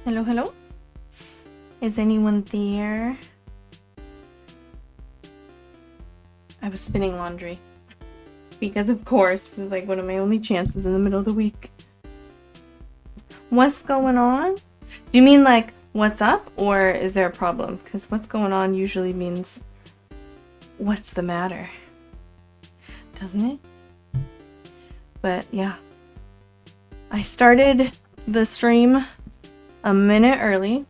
Hello, hello? Is anyone there? I was spinning laundry. Because of course, it's like one of my only chances in the middle of the week. What's going on? Do you mean like, what's up? Or is there a problem? Because what's going on usually means, what's the matter? Doesn't it? But yeah. I started the stream a minute early.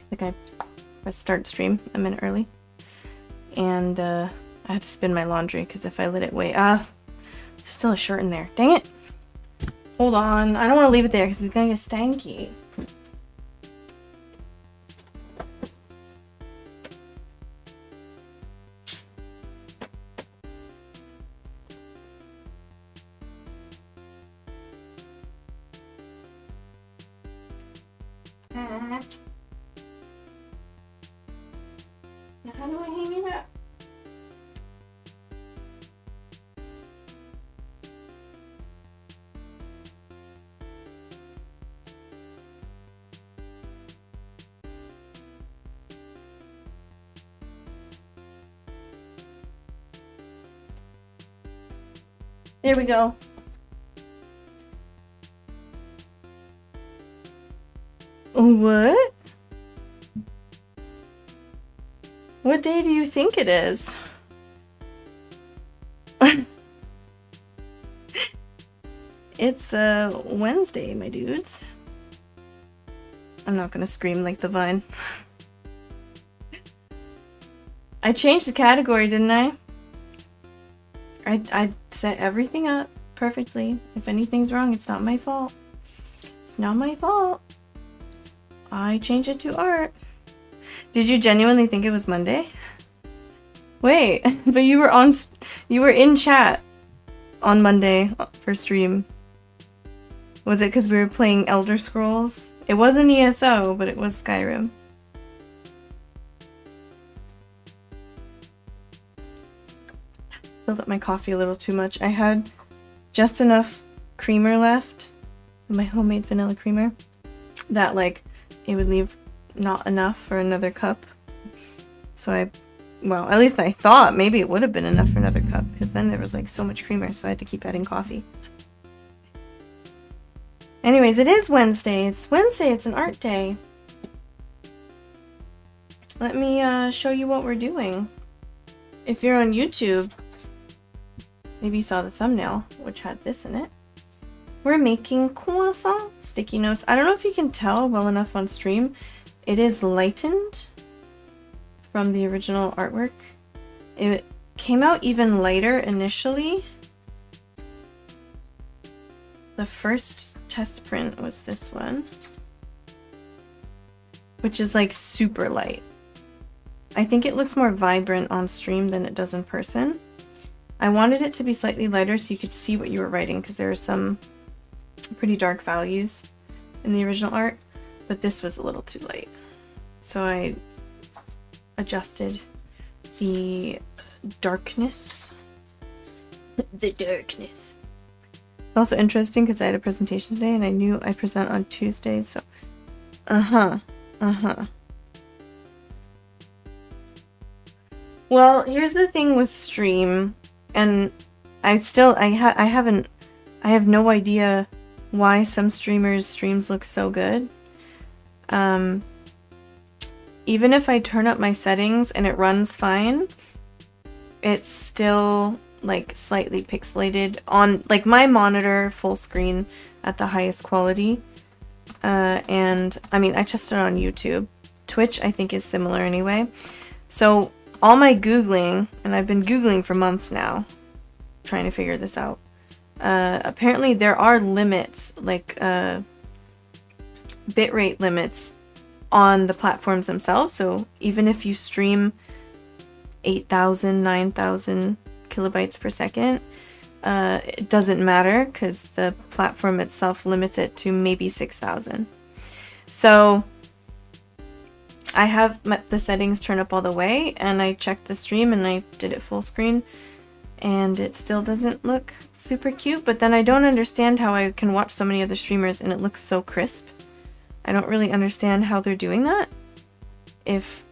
Like I start stream a minute early. And I had to spin my laundry because if I let it wait, there's still a shirt in there. Dang it. Hold on. I don't want to leave it there because it's going to get stanky. Now how do I hang it up? There we go. What? What day do you think it is? It's Wednesday, my dudes. I'm not gonna scream like the vine. I changed the category, didn't I? I set everything up perfectly. If anything's wrong, it's not my fault. It's not my fault. I changed it to art. Did you genuinely think it was Monday? Wait, but you were in chat on Monday for stream. Was it because we were playing Elder Scrolls? It wasn't ESO, but it was Skyrim. Filled up my coffee a little too much. I had just enough creamer left, my homemade vanilla creamer, that like it would leave not enough for another cup. So well, at least I thought maybe it would have been enough for another cup, because then there was like so much creamer, so I had to keep adding coffee. Anyways, it is Wednesday. It's Wednesday. It's an art day. Let me show you what we're doing. If you're on YouTube, maybe you saw the thumbnail, which had this in it. We're making croissant sticky notes. I don't know if you can tell well enough on stream. It is lightened from the original artwork. It came out even lighter initially. The first test print was this one, which is like super light. I think it looks more vibrant on stream than it does in person. I wanted it to be slightly lighter so you could see what you were writing, because there are some pretty dark values in the original art, but this was a little too light. So I adjusted the darkness. The darkness. It's also interesting because I had a presentation today and I knew I present on Tuesdays, so Well, here's the thing with stream, and I have no idea why some streamers' streams look so good. Even if I turn up my settings and it runs fine, it's still like slightly pixelated on like my monitor full screen at the highest quality. And I mean, I tested it on YouTube. Twitch I think is similar anyway. So all my Googling, and I've been Googling for months now, trying to figure this out. Apparently there are limits, like bitrate limits on the platforms themselves. So even if you stream 8,000, 9,000 kilobytes per second, it doesn't matter because the platform itself limits it to maybe 6,000. So I have the settings turned up all the way, and I checked the stream and I did it full screen, and it still doesn't look super cute. But then I don't understand how I can watch so many other streamers and it looks so crisp. I don't really understand how they're doing that. If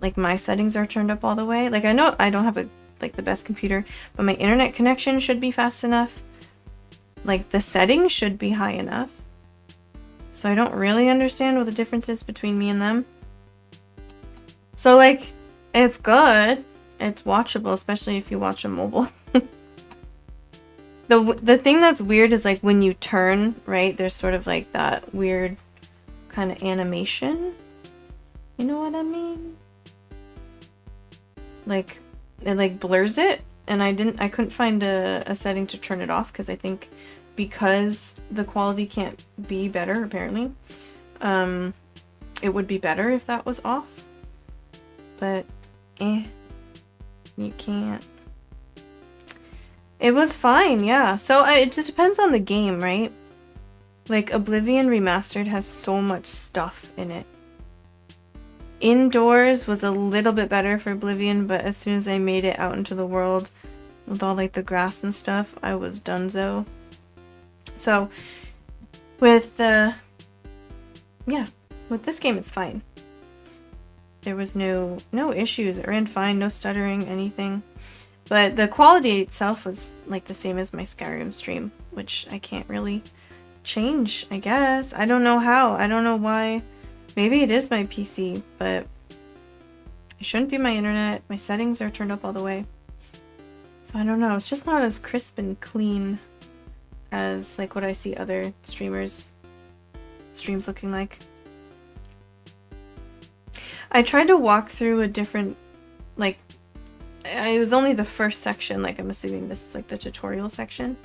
like my settings are turned up all the way. Like I know I don't have the best computer, but my internet connection should be fast enough. Like the settings should be high enough. So I don't really understand what the difference is between me and them. So like, it's good. It's watchable, especially if you watch on mobile. The thing that's weird is like when you turn, right? There's sort of like that weird kind of animation. You know what I mean? Like it like blurs it, and I couldn't find a setting to turn it off because I think because the quality can't be better apparently. It would be better if that was off. But you can't. It was fine, yeah. So it just depends on the game, right? Like Oblivion Remastered has so much stuff in it. Indoors was a little bit better for Oblivion, but as soon as I made it out into the world with all like the grass and stuff, I was donezo. So with with this game it's fine. There was no issues. It ran fine, no stuttering, anything. But the quality itself was like the same as my Skyrim stream, which I can't really change, I guess. I don't know how. I don't know why. Maybe it is my PC, but it shouldn't be my internet. My settings are turned up all the way. So I don't know. It's just not as crisp and clean as like what I see other streams looking like. I tried to walk through a different, like, it was only the first section, like I'm assuming this is like the tutorial section,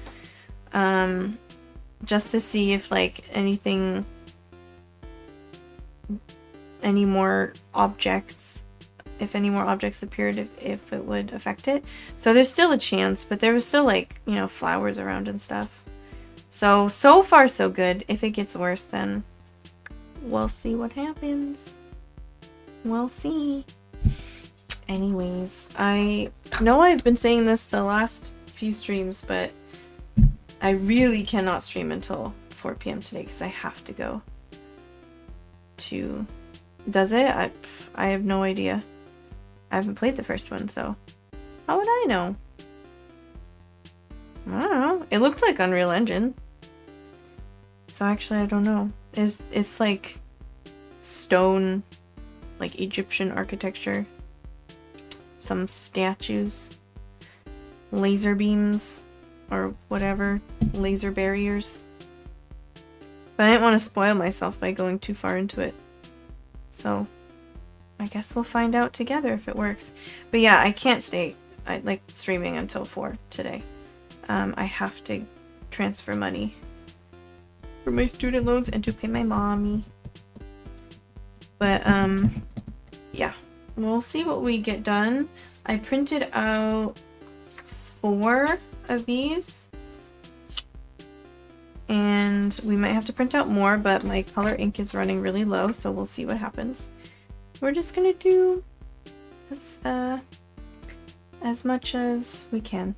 just to see if like any more objects appeared, if it would affect it. So there's still a chance, but there was still like, you know, flowers around and stuff. So far so good. If it gets worse, then we'll see what happens. We'll see. Anyways, I know I've been saying this the last few streams, but I really cannot stream until 4 p.m. today because I have to go to... Does it? I have no idea. I haven't played the first one, so how would I know? I don't know. It looked like Unreal Engine. So actually, I don't know. It's like stone, like Egyptian architecture. Some statues. Laser beams. Or whatever. Laser barriers. But I didn't want to spoil myself by going too far into it. So I guess we'll find out together if it works. But yeah, I can't stay like streaming until 4 today. I have to transfer money for my student loans and to pay my mommy. But yeah, we'll see what we get done. I printed out 4 of these. And we might have to print out more, but my color ink is running really low, so we'll see what happens. We're just gonna do as much as we can.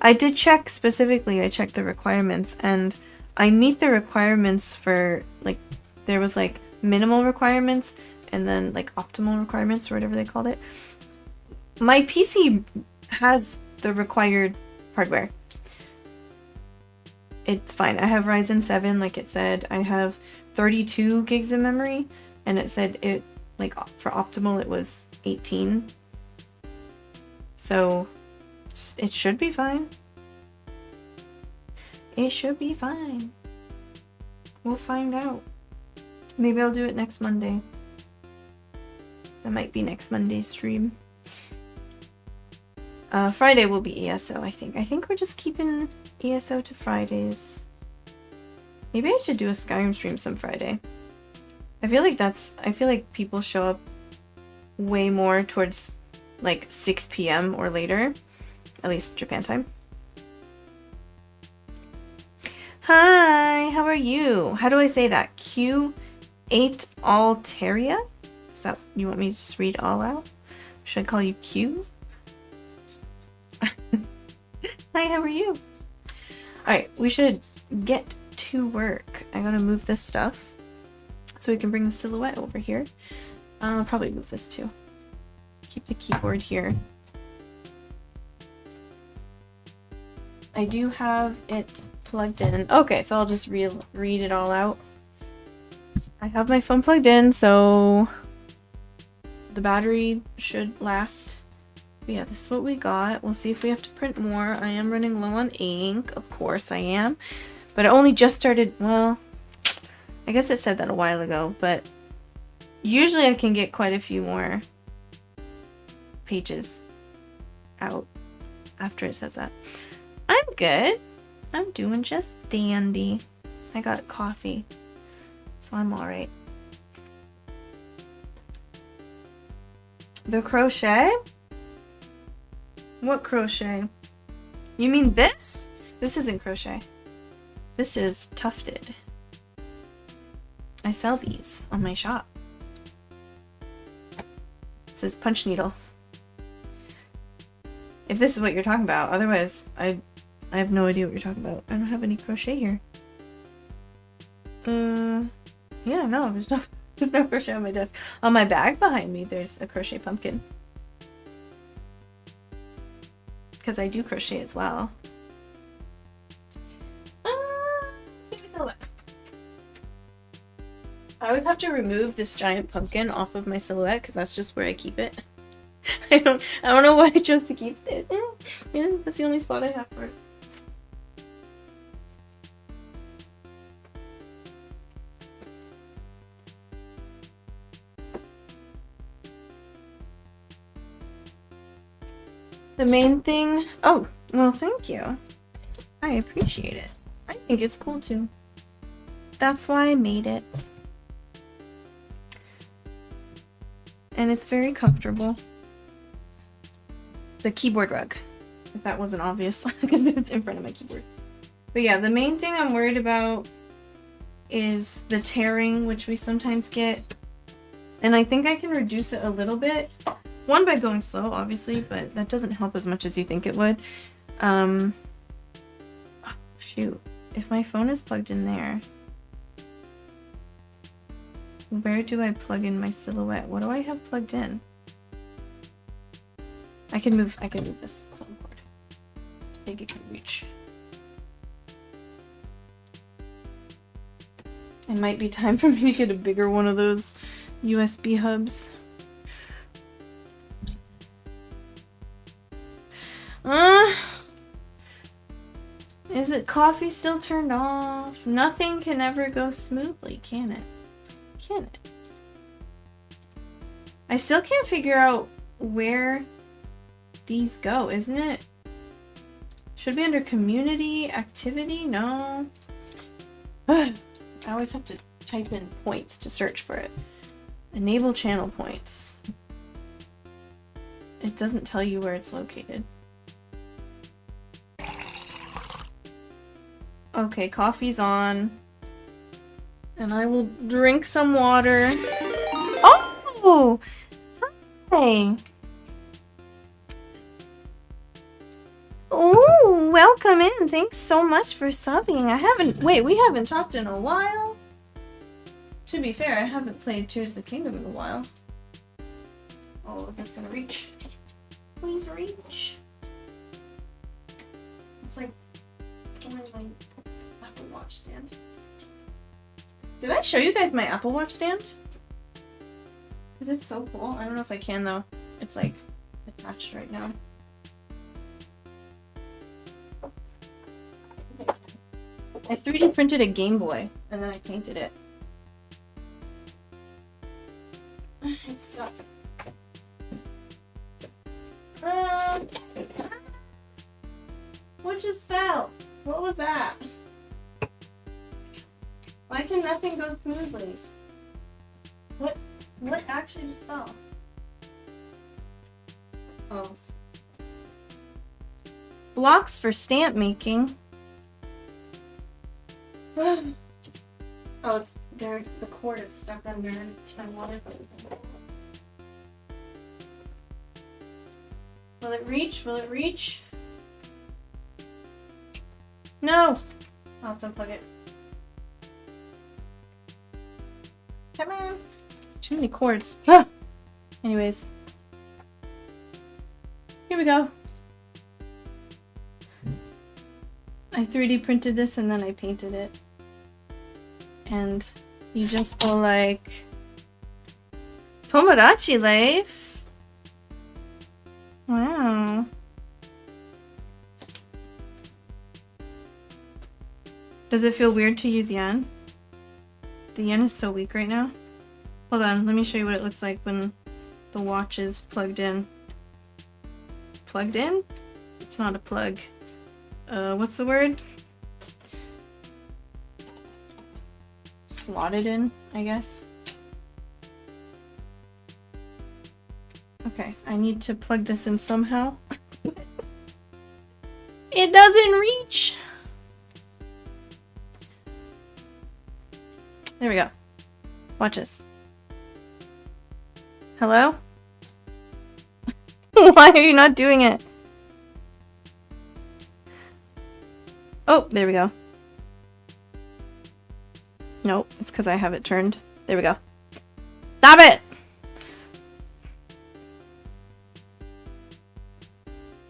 I did check specifically, I checked the requirements, and I meet the requirements for, like, there was like minimal requirements and then like optimal requirements or whatever they called it. My PC has the required hardware. It's fine. I have Ryzen 7, like it said. I have 32 gigs of memory, and it said it, like, for optimal it was 18. So it should be fine. It should be fine. We'll find out. Maybe I'll do it next Monday. That might be next Monday's stream. Friday will be ESO, I think. I think we're just keeping ESO to Fridays. Maybe I should do a Skyrim stream some Friday. I feel like people show up way more towards like 6 p.m. or later. At least Japan time. Hi, how are you? How do I say that? Q8 Altaria? Is that, you want me to just read all out? Should I call you Q? Hi, how are you? Alright, we should get to work. I'm gonna move this stuff so we can bring the silhouette over here. I'll probably move this too. Keep the keyboard here. I do have it plugged in. Okay, so I'll just read it all out. I have my phone plugged in, so the battery should last. But yeah, this is what we got. We'll see if we have to print more. I am running low on ink. Of course I am. But I only just started, well, I guess it said that a while ago, but usually I can get quite a few more pages out after it says that. I'm good. I'm doing just dandy. I got coffee, so I'm alright. The crochet? What crochet? You mean this? This isn't crochet. This is tufted. I sell these on my shop. It says punch needle. If this is what you're talking about, otherwise I have no idea what you're talking about. I don't have any crochet here. Yeah, no, there's no crochet on my desk. On my bag behind me, there's a crochet pumpkin. Because I do crochet as well. I always have to remove this giant pumpkin off of my silhouette because that's just where I keep it. I don't know why I chose to keep it. Yeah, that's the only spot I have for it. The main thing... Oh, well, thank you. I appreciate it. I think it's cool, too. That's why I made it. And it's very comfortable. The keyboard rug, if that wasn't obvious, because it's in front of my keyboard. But yeah, the main thing I'm worried about is the tearing, which we sometimes get. And I think I can reduce it a little bit. One, by going slow, obviously, but that doesn't help as much as you think it would. Oh, shoot. If my phone is plugged in there, where do I plug in my silhouette? What do I have plugged in? I can move this phone cord. I think it can reach. It might be time for me to get a bigger one of those USB hubs. Is it coffee still turned off? Nothing can ever go smoothly, can it? Can it? I still can't figure out where these go, isn't it? Should be under community activity? No. I always have to type in points to search for it. Enable channel points. It doesn't tell you where it's located. Okay, coffee's on. And I will drink some water. Oh! Hi! Oh, welcome in. Thanks so much for subbing. We haven't talked in a while. To be fair, I haven't played Tears of the Kingdom in a while. Oh, is this gonna reach? Please reach. It's like pulling my Apple Watch stand. Did I show you guys my Apple Watch stand? Is it so cool? I don't know if I can though. It's like attached right now. I 3D printed a Game Boy and then I painted it. It's stuck. What just fell? What was that? Why can nothing go smoothly? What actually just fell? Oh. Blocks for stamp making. Oh, it's there. The cord is stuck under my water. Will it reach? Will it reach? No! I'll have to unplug it. come on. It's too many cords. Ah! Anyways. Here we go. I 3D printed this and then I painted it. And you just go like... Tomodachi life? Wow. Does it feel weird to use yen? The yen is so weak right now. Hold on, let me show you what it looks like when the watch is plugged in. Plugged in? It's not a plug. What's the word? Slotted in, I guess. Okay, I need to plug this in somehow. It doesn't reach! There we go. Watch this. Hello? Why are you not doing it? Oh, there we go. Nope, it's because I have it turned. There we go. Stop it!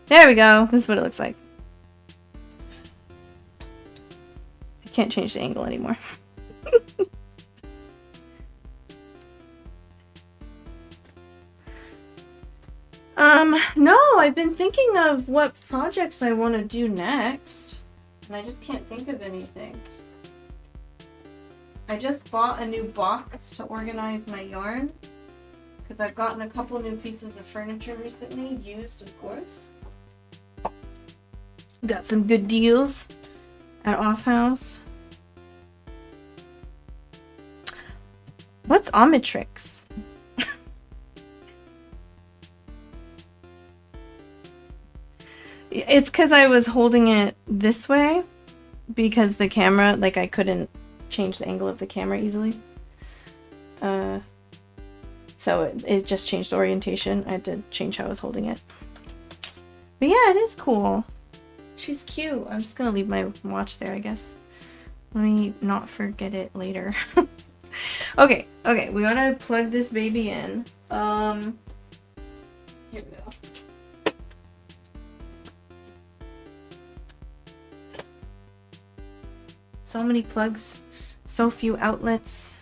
There we go. This is what it looks like. I can't change the angle anymore. No, I've been thinking of what projects I want to do next, and I just can't think of anything. I just bought a new box to organize my yarn, because I've gotten a couple new pieces of furniture recently, used of course. Got some good deals at Off House. What's Omnitrix? It's because I was holding it this way because the camera, like I couldn't change the angle of the camera easily. So it just changed orientation. I had to change how I was holding it. But yeah, it is cool. She's cute. I'm just gonna leave my watch there, I guess. Let me not forget it later. Okay, we gotta plug this baby in. Here we go. So many plugs, so few outlets.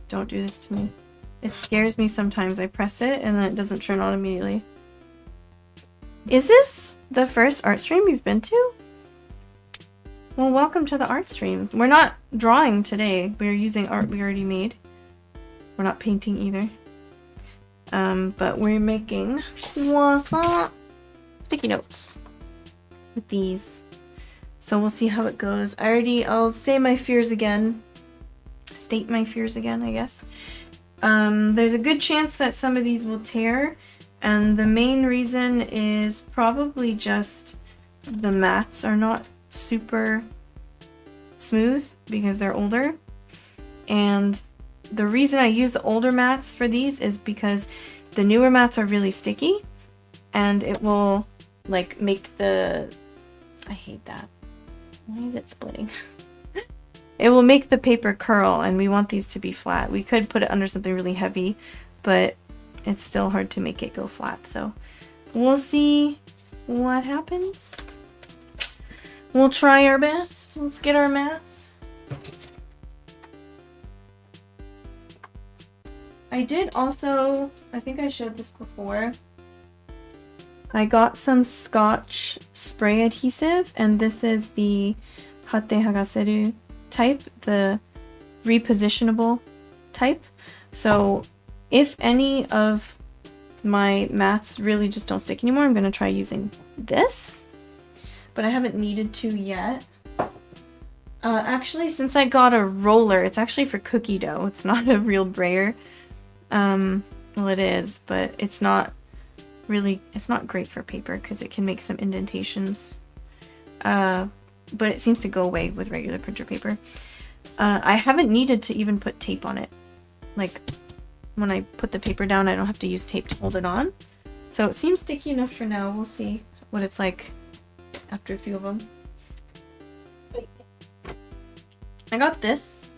Don't do this to me. It scares me sometimes. I press it and then it doesn't turn on immediately. Is this the first art stream you've been to? Well, welcome to the art streams. We're not drawing today. We're using art we already made. We're not painting either. But we're making croissant sticky notes with these. So we'll see how it goes. I'll say my fears again. State my fears again, I guess. There's a good chance that some of these will tear. And the main reason is probably just the mats are not super smooth because they're older. And the reason I use the older mats for these is because the newer mats are really sticky. And it will like make the... I hate that. Why is it splitting? It will make the paper curl, and we want these to be flat. We could put it under something really heavy, but it's still hard to make it go flat. So we'll see what happens. We'll try our best. Let's get our mats. I did also, I think I showed this before, I got some Scotch spray adhesive, and this is the Hatte Hagaseru type, the repositionable type. So if any of my mats really just don't stick anymore, I'm going to try using this, but I haven't needed to yet. Actually, since I got a roller, it's actually for cookie dough. It's not a real brayer. Well, it is, but it's not great for paper because it can make some indentations. But it seems to go away with regular printer paper. I haven't needed to even put tape on it. Like, when I put the paper down, I don't have to use tape to hold it on. So it seems sticky enough for now. We'll see what it's like after a few of them. I got this.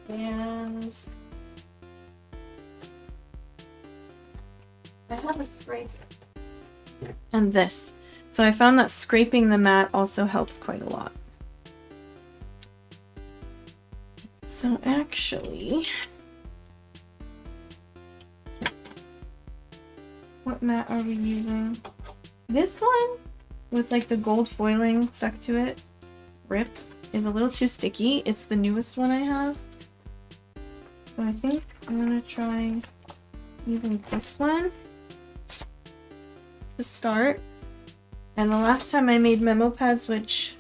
And I have a scraper. And this. So I found that scraping the mat also helps quite a lot. So actually, what mat are we using? This one with like the gold foiling stuck to it, RIP, is a little too sticky. It's the newest one I have. So I think I'm gonna try using this one to start. And the last time I made memo pads, which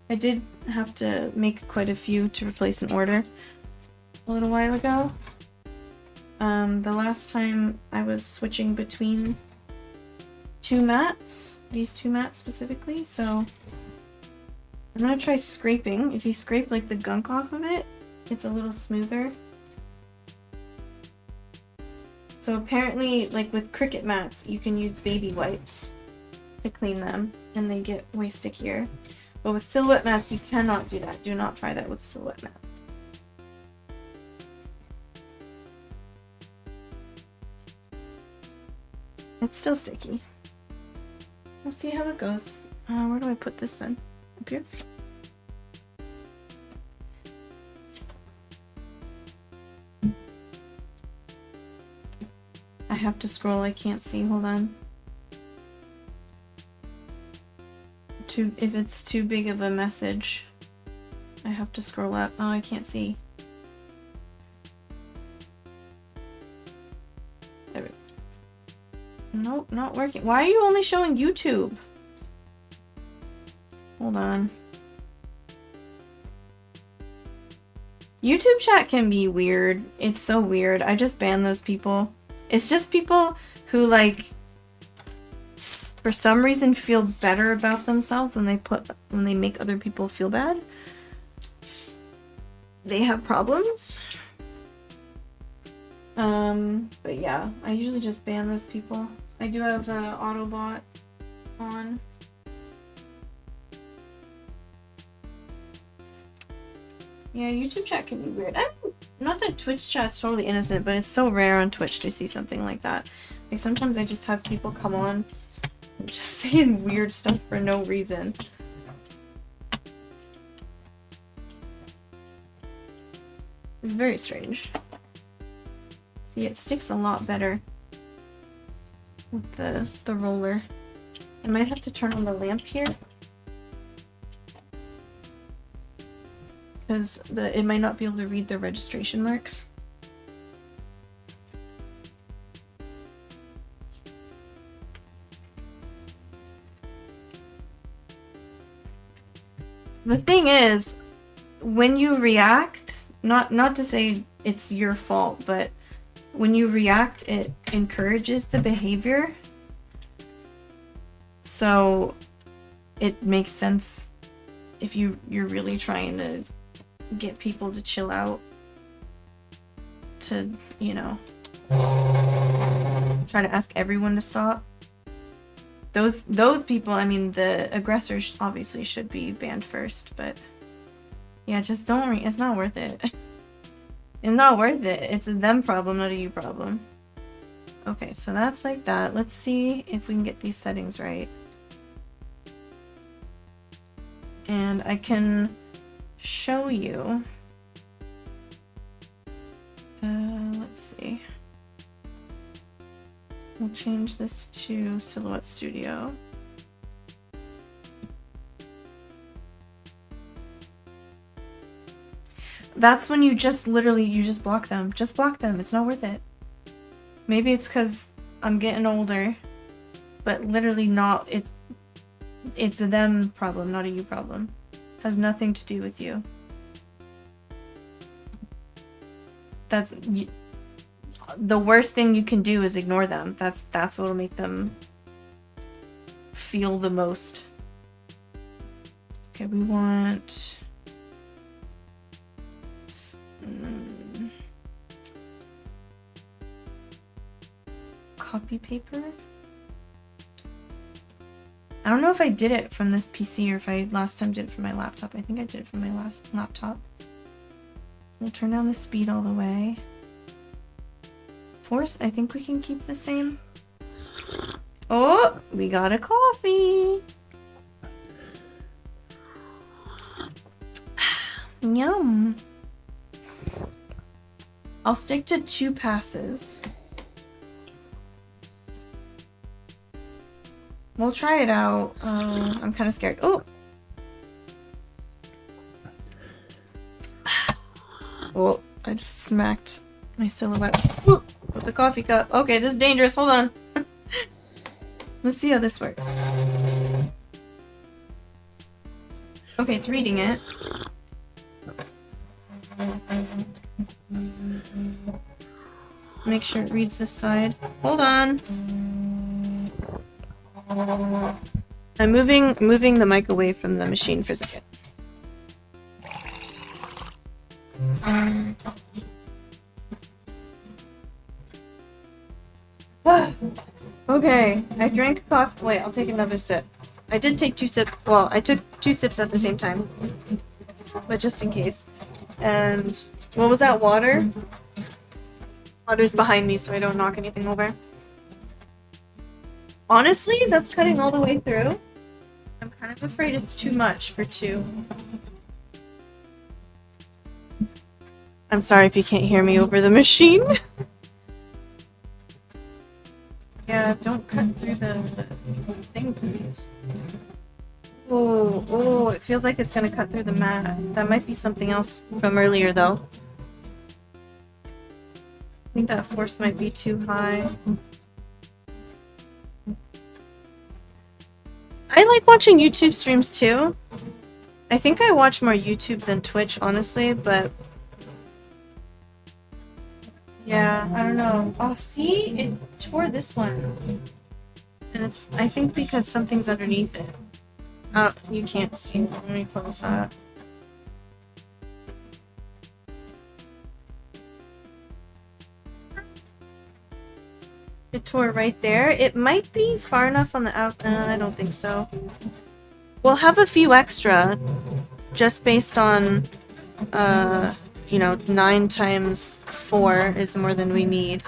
I did have to make quite a few to replace an order a little while ago. The last time I was switching between two mats, these two mats specifically, so I'm gonna try scraping. If you scrape like the gunk off of it, it's a little smoother. So apparently, like with Cricut mats, you can use baby wipes to clean them and they get way stickier. But with Silhouette mats, you cannot do that. Do not try that with a Silhouette mat. It's still sticky. We'll see how it goes. Where do I put this then? Up here? I have to scroll, I can't see, hold on. If it's too big of a message, I have to scroll up. Oh, I can't see. There we go. Nope, not working. Why are you only showing YouTube? Hold on. YouTube chat can be weird. It's so weird. I just ban those people. It's just people who like for some reason feel better about themselves when they make other people feel bad. They have problems. But yeah, I usually just ban those people. I do have Autobot on. Yeah, YouTube chat can be weird. I mean, not that Twitch chat's totally innocent, but it's so rare on Twitch to see something like that. Like sometimes I just have people come on and just saying weird stuff for no reason. It's very strange. See, it sticks a lot better with the roller. I might have to turn on the lamp here. Because it might not be able to read the registration marks. The thing is, when you react, not to say it's your fault, but when you react, it encourages the behavior. So it makes sense if you're really trying to get people to chill out, to, you know, try to ask everyone to stop. Those people, I mean, the aggressors obviously should be banned first, but yeah, just don't it's not worth it. It's not worth it. It's a them problem, not a you problem. Okay, so that's like that. Let's see if we can get these settings right. And I can show you. Let's see. We'll change this to Silhouette Studio. That's when you just literally, block them. Just block them. It's not worth it. Maybe it's because I'm getting older, but literally not. It's a them problem, not a you problem. Has nothing to do with you. That's the worst thing you can do is ignore them. That's what'll make them feel the most. Okay, we want copy paper. I don't know if I did it from this PC or if I last time did it from my laptop. I think I did it from my last laptop. We'll turn down the speed all the way. Force, I think we can keep the same. Oh, we got a coffee. Yum. I'll stick to 2 passes. We'll try it out. I'm kind of scared. Oh! Oh, I just smacked my silhouette with the coffee cup. Okay, this is dangerous. Hold on. Let's see how this works. Okay, it's reading it. Let's make sure it reads this side. Hold on. I'm moving the mic away from the machine for a second. Okay, I drank coffee. Wait, I'll take another sip. I did take 2 sips. Well, I took 2 sips at the same time, but just in case. And what was that? Water? Water's behind me, so I don't knock anything over. Honestly, that's cutting all the way through. I'm kind of afraid it's too much for 2. I'm sorry if you can't hear me over the machine. Yeah, don't cut through the thing, please. Oh, it feels like it's gonna cut through the mat. That might be something else from earlier, though. I think that force might be too high. I like watching YouTube streams too. I think I watch more YouTube than Twitch, honestly, but yeah, I don't know. Oh, see? It tore this one. And it's, I think because something's underneath it. Oh, you can't see. Let me close that. It tore right there. It might be far enough on the out. I don't think so. We'll have a few extra, just based on, you know, 9 times 4 is more than we need.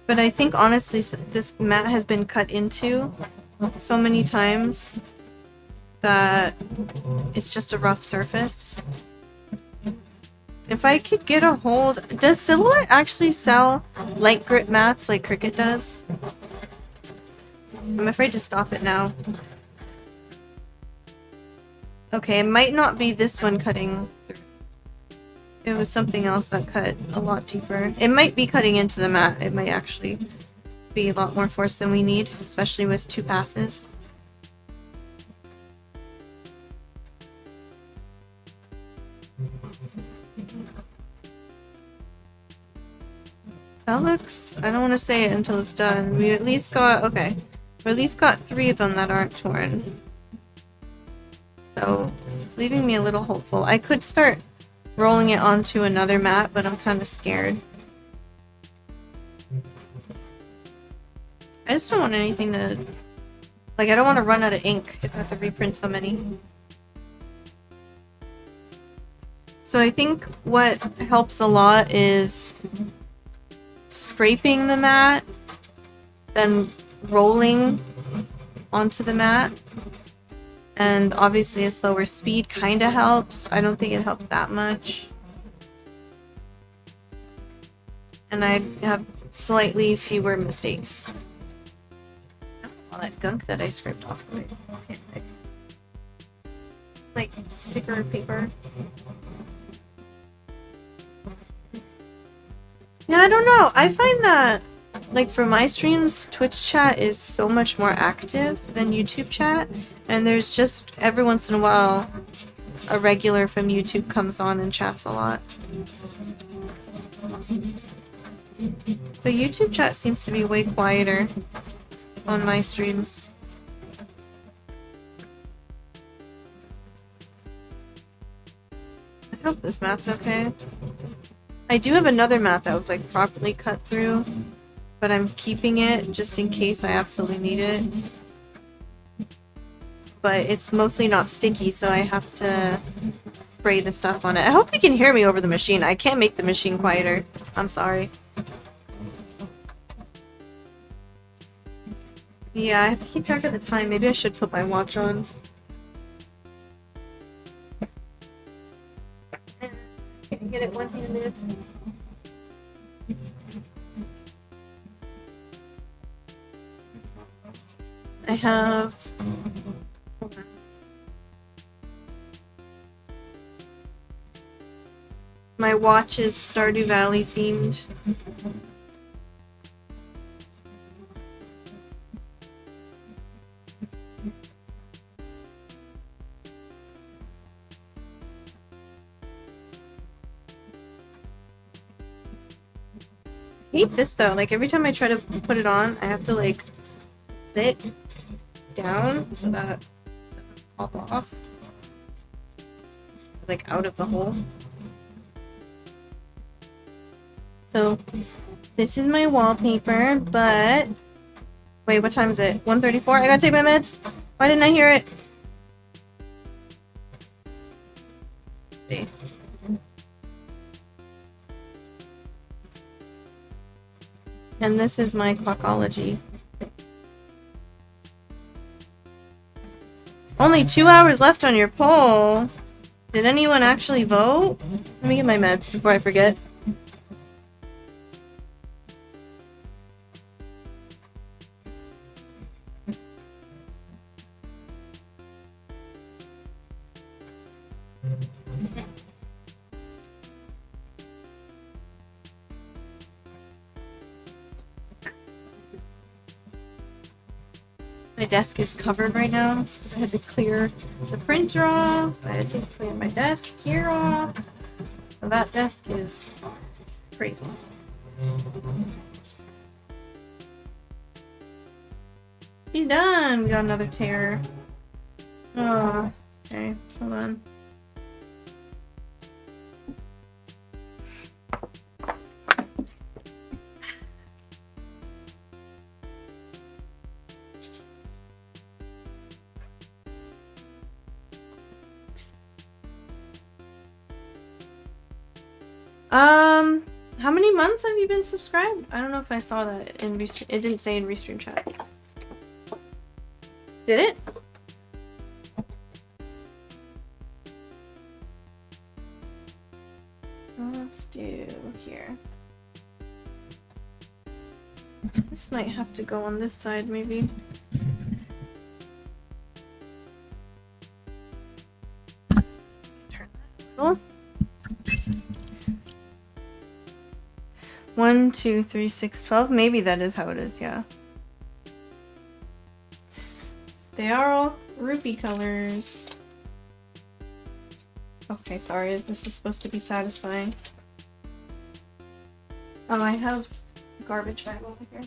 But I think honestly, this mat has been cut into so many times that it's just a rough surface. If I could get a hold... Does Silhouette actually sell light grit mats like Cricut does? I'm afraid to stop it now. Okay, it might not be this one cutting through. It was something else that cut a lot deeper. It might be cutting into the mat. It might actually be a lot more force than we need, especially with 2 passes. That looks... I don't want to say it until it's done. We at least got... Okay. We at least got 3 of them that aren't torn. So, it's leaving me a little hopeful. I could start rolling it onto another mat, but I'm kind of scared. I just don't want anything to... Like, I don't want to run out of ink if I have to reprint so many. So I think what helps a lot is scraping the mat, then rolling onto the mat. And obviously a slower speed kind of helps. I don't think it helps that much. And I have slightly fewer mistakes. All that gunk that I scraped off of it. It's like sticker paper. Yeah, I don't know. I find that, like, for my streams, Twitch chat is so much more active than YouTube chat. And there's just, every once in a while, a regular from YouTube comes on and chats a lot. But YouTube chat seems to be way quieter on my streams. I hope this mat's okay. I do have another mat that was like properly cut through, but I'm keeping it just in case I absolutely need it. but it's mostly not sticky, so I have to spray the stuff on it. I hope you can hear me over the machine. I can't make the machine quieter. I'm sorry. Yeah, I have to keep track of the time. Maybe I should put my watch on. I can get it one-handed. I have... Hold on. My watch is Stardew Valley themed. I hate this though, like every time I try to put it on, I have to like sit down so that it doesn't pop off. Like out of the hole. So this is my wallpaper, but wait, what time is it? 1:34? I gotta take my meds. Why didn't I hear it? See. And this is my Clockology. Only 2 hours left on your poll. Did anyone actually vote? Let me get my meds before I forget. My desk is covered right now because I had to clear the printer off. I had to clear my desk here off. So that desk is crazy. He's done! We got another tear. Oh, okay, hold on. How many months have you been subscribed? I don't know if I saw that in Restream. It didn't say in Restream chat. Did it? Let's do here. This might have to go on this side, maybe. Turn that a little. 1, 2, 3, 6, 12. Maybe that is how it is, yeah. They are all rupee colors. Okay, sorry, this is supposed to be satisfying. Oh, I have a garbage bag over here.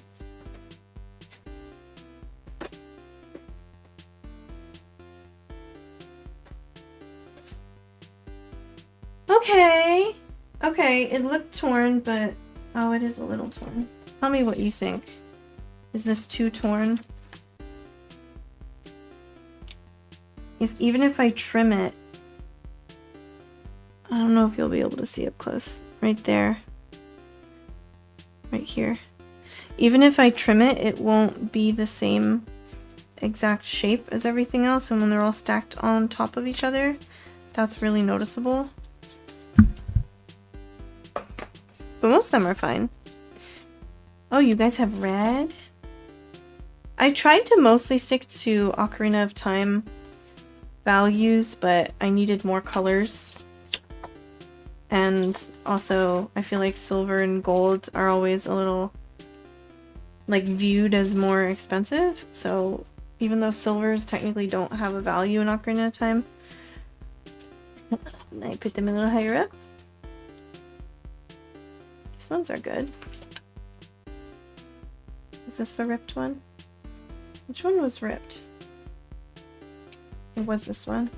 Okay. Okay, it looked torn, but... Oh, it is a little torn. Tell me what you think. Is this too torn? Even if I trim it... I don't know if you'll be able to see up close. Right there. Right here. Even if I trim it, it won't be the same exact shape as everything else, and when they're all stacked on top of each other, that's really noticeable. But most of them are fine. Oh, you guys have red? I tried to mostly stick to Ocarina of Time values, but I needed more colors. And also, I feel like silver and gold are always a little, like, viewed as more expensive. So, even though silvers technically don't have a value in Ocarina of Time, I put them a little higher up. These ones are good. Is this the ripped one? Which one was ripped? It was this one.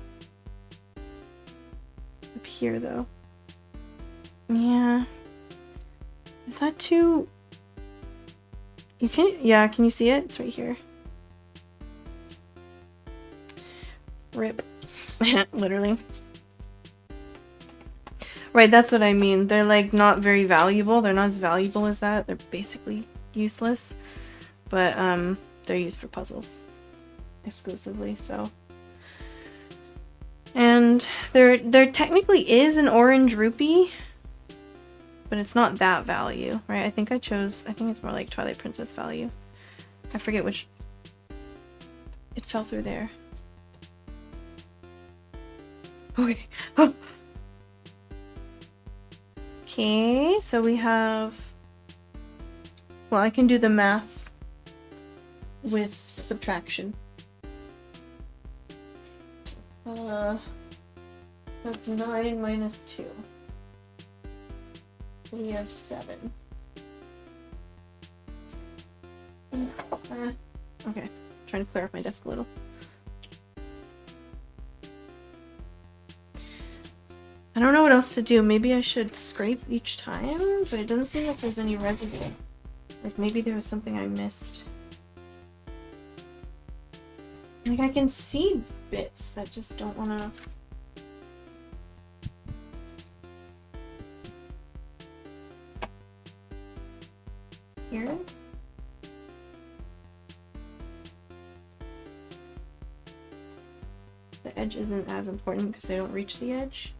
Up here, though. Yeah. Is that too... You can't... Yeah, can you see it? It's right here. Rip. Literally. Right, that's what I mean. They're like not very valuable. They're not as valuable as that. They're basically useless. But they're used for puzzles exclusively, so. And there technically is an orange rupee, but it's not that value, right? I think it's more like Twilight Princess value. I forget which. It fell through there. Okay. Okay, so we have. Well, I can do the math with subtraction. That's 9 minus 2. We have 7. Okay, trying to clear up my desk a little. I don't know what else to do. Maybe I should scrape each time, but it doesn't seem like there's any residue. Like maybe there was something I missed. Like I can see bits that just don't want to. Here? The edge isn't as important because I don't reach the edge.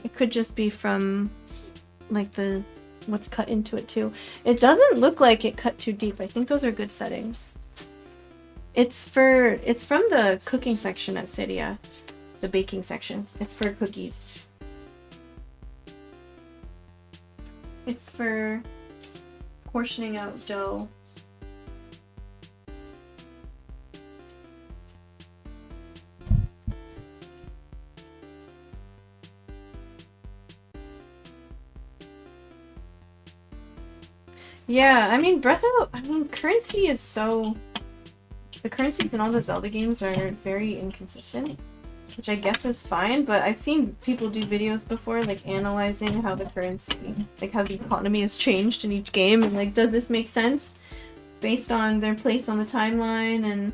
It could just be from like what's cut into it too. It doesn't look like it cut too deep. I think those are good settings. It's from the cooking section at Cydia. The baking section. It's for cookies. It's for portioning out dough. Yeah, I mean, currency is so. The currencies in all the Zelda games are very inconsistent, which I guess is fine, but I've seen people do videos before, like, analyzing how the currency, like, how the economy has changed in each game, and, like, does this make sense based on their place on the timeline and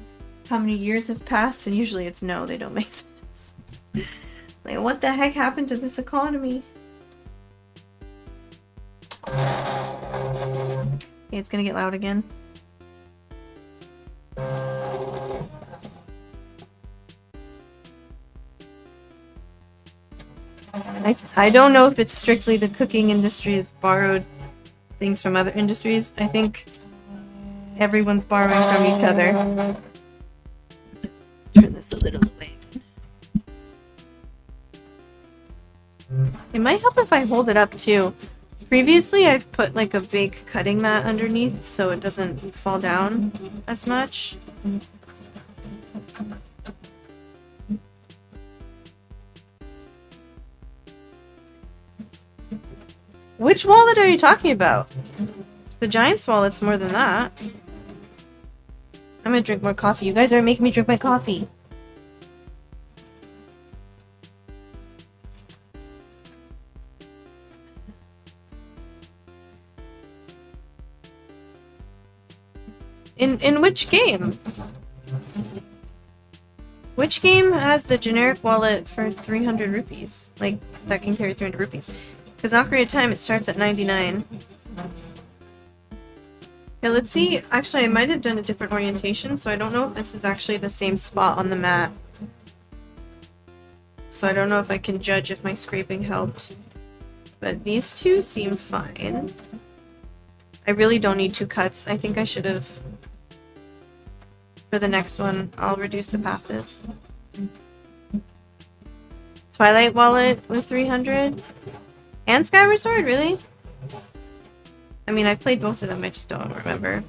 how many years have passed? And usually it's no, they don't make sense. Like, what the heck happened to this economy? Okay, it's gonna get loud again. I don't know if it's strictly the cooking industry's borrowed things from other industries. I think everyone's borrowing from each other. Turn this a little away. It might help if I hold it up too. Previously, I've put like a big cutting mat underneath so it doesn't fall down as much. Which wallet are you talking about? The Giant's wallet's more than that. I'm gonna drink more coffee. You guys are making me drink my coffee. In which game? Which game has the generic wallet for 300 rupees? Like, that can carry 300 rupees? Because Ocarina of Time, it starts at 99. Yeah, let's see. Actually, I might have done a different orientation, so I don't know if this is actually the same spot on the mat. So I don't know if I can judge if my scraping helped. But these two seem fine. I really don't need 2 cuts. I think I should have... For the next one, I'll reduce the passes. Twilight wallet with 300. And Skyward Sword, really? I mean, I've played both of them, I just don't remember.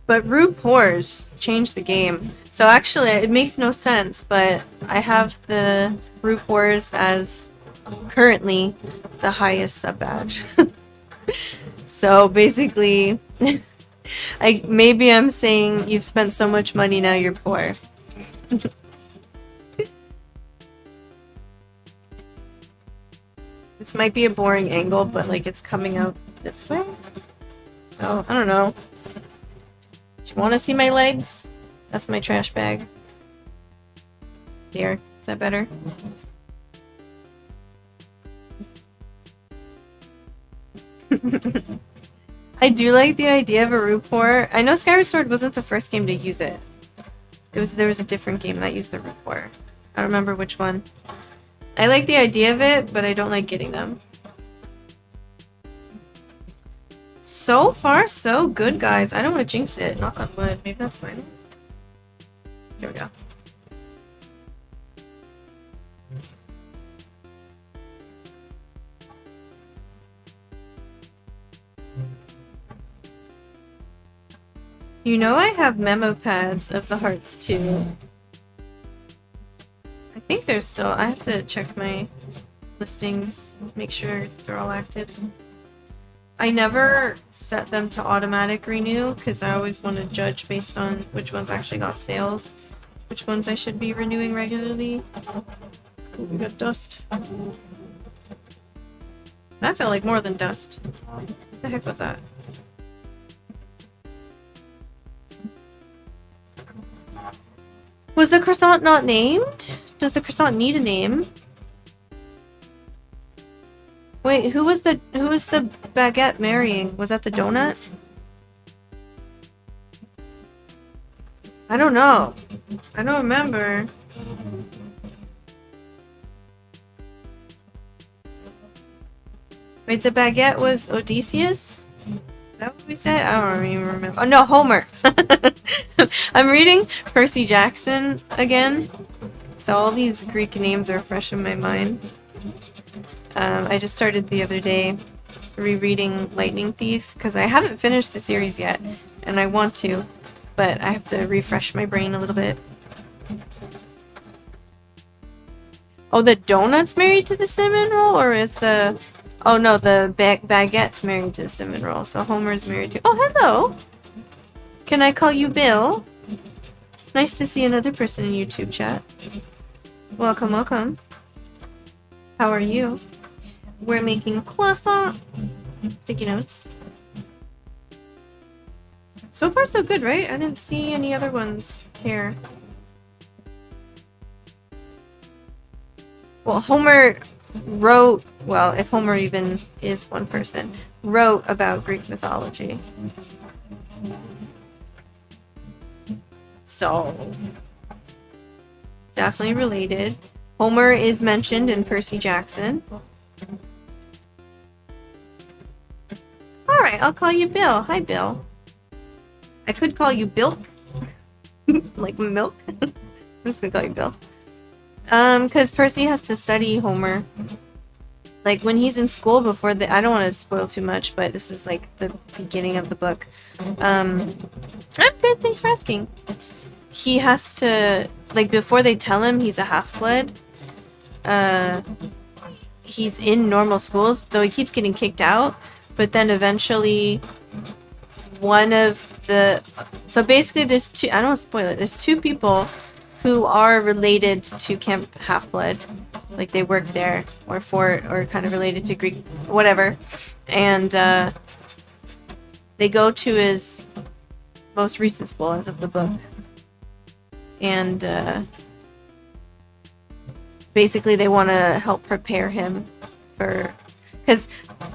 But Rue Pores changed the game. So actually, it makes no sense, but I have the Rue Pores as currently the highest sub badge. So basically, maybe I'm saying you've spent so much money, now you're poor. This might be a boring angle, but like it's coming out this way. So, I don't know. Do you want to see my legs? That's my trash bag. There. Is that better? I do like the idea of a Rupor. I know Skyward Sword wasn't the first game to use it. There was a different game that used the Rupor. I don't remember which one. I like the idea of it, but I don't like getting them. So far, so good, guys. I don't want to jinx it. Knock on wood. Maybe that's fine. There we go. You know I have memo pads of the hearts too. I think there's still... I have to check my listings, make sure they're all active. I never set them to automatic renew because I always want to judge based on which ones actually got sales, which ones I should be renewing regularly. Ooh, we got dust. That felt like more than dust. What the heck was that? Was the croissant not named? Does the croissant need a name? Wait, who was the baguette marrying? Was that the donut? I don't know. I don't remember. Wait, the baguette was Odysseus? Is that what we said? I don't even remember. Oh no, Homer! I'm reading Percy Jackson again, so all these Greek names are fresh in my mind. I just started the other day rereading Lightning Thief, because I haven't finished the series yet, and I want to, but I have to refresh my brain a little bit. Oh, the donut's married to the cinnamon roll, or is the... Oh no, the baguette's married to the cinnamon roll, so Homer's married to... Oh, hello! Can I call you Bill? Nice to see another person in YouTube chat. Welcome, welcome. How are you? We're making croissant. Sticky notes. So far so good, right? I didn't see any other ones tear. Well, Homer wrote, well, if Homer even is one person, wrote about Greek mythology. So, definitely related. Homer is mentioned in Percy Jackson. Alright, I'll call you Bill. Hi, Bill. I could call you Bilk. Like milk. I'm just gonna call you Bill. Because Percy has to study Homer. Like, when he's in school before the... I don't want to spoil too much, but this is, like, the beginning of the book. I'm good, thanks for asking. He has to... Like, before they tell him he's a half-blood, he's in normal schools, though he keeps getting kicked out, but then eventually one of the... So basically there's two... I don't want to spoil it. There's two people who are related to Camp Half-Blood. Like, they work there, or for it, or kind of related to Greek, whatever. And, they go to his most recent school as of the book. And, basically they want to help prepare him for... Because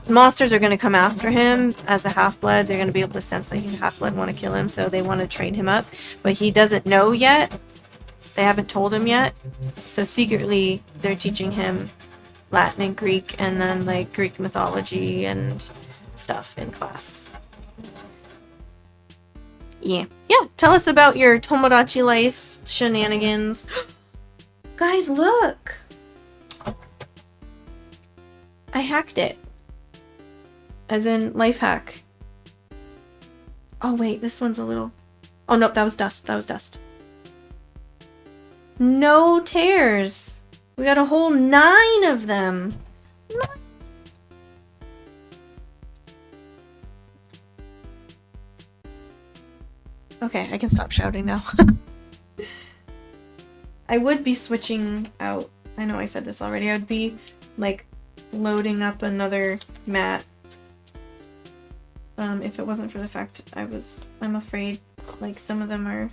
monsters are going to come after him as a half-blood. They're going to be able to sense that he's a half-blood and want to kill him, so they want to train him up. But he doesn't know yet. They haven't told him yet. So secretly, they're teaching him Latin and Greek, and then, like, Greek mythology and stuff in class. Yeah. Yeah, tell us about your Tomodachi life shenanigans. Guys, look! I hacked it. As in, life hack. Oh, wait, this one's a little... Oh, nope, that was dust. That was dust. No tears. We got a whole 9 of them. Okay, I can stop shouting now. I would be switching out. I know I said this already. I would be, like, loading up another mat. If it wasn't for the fact I'm afraid like some of them are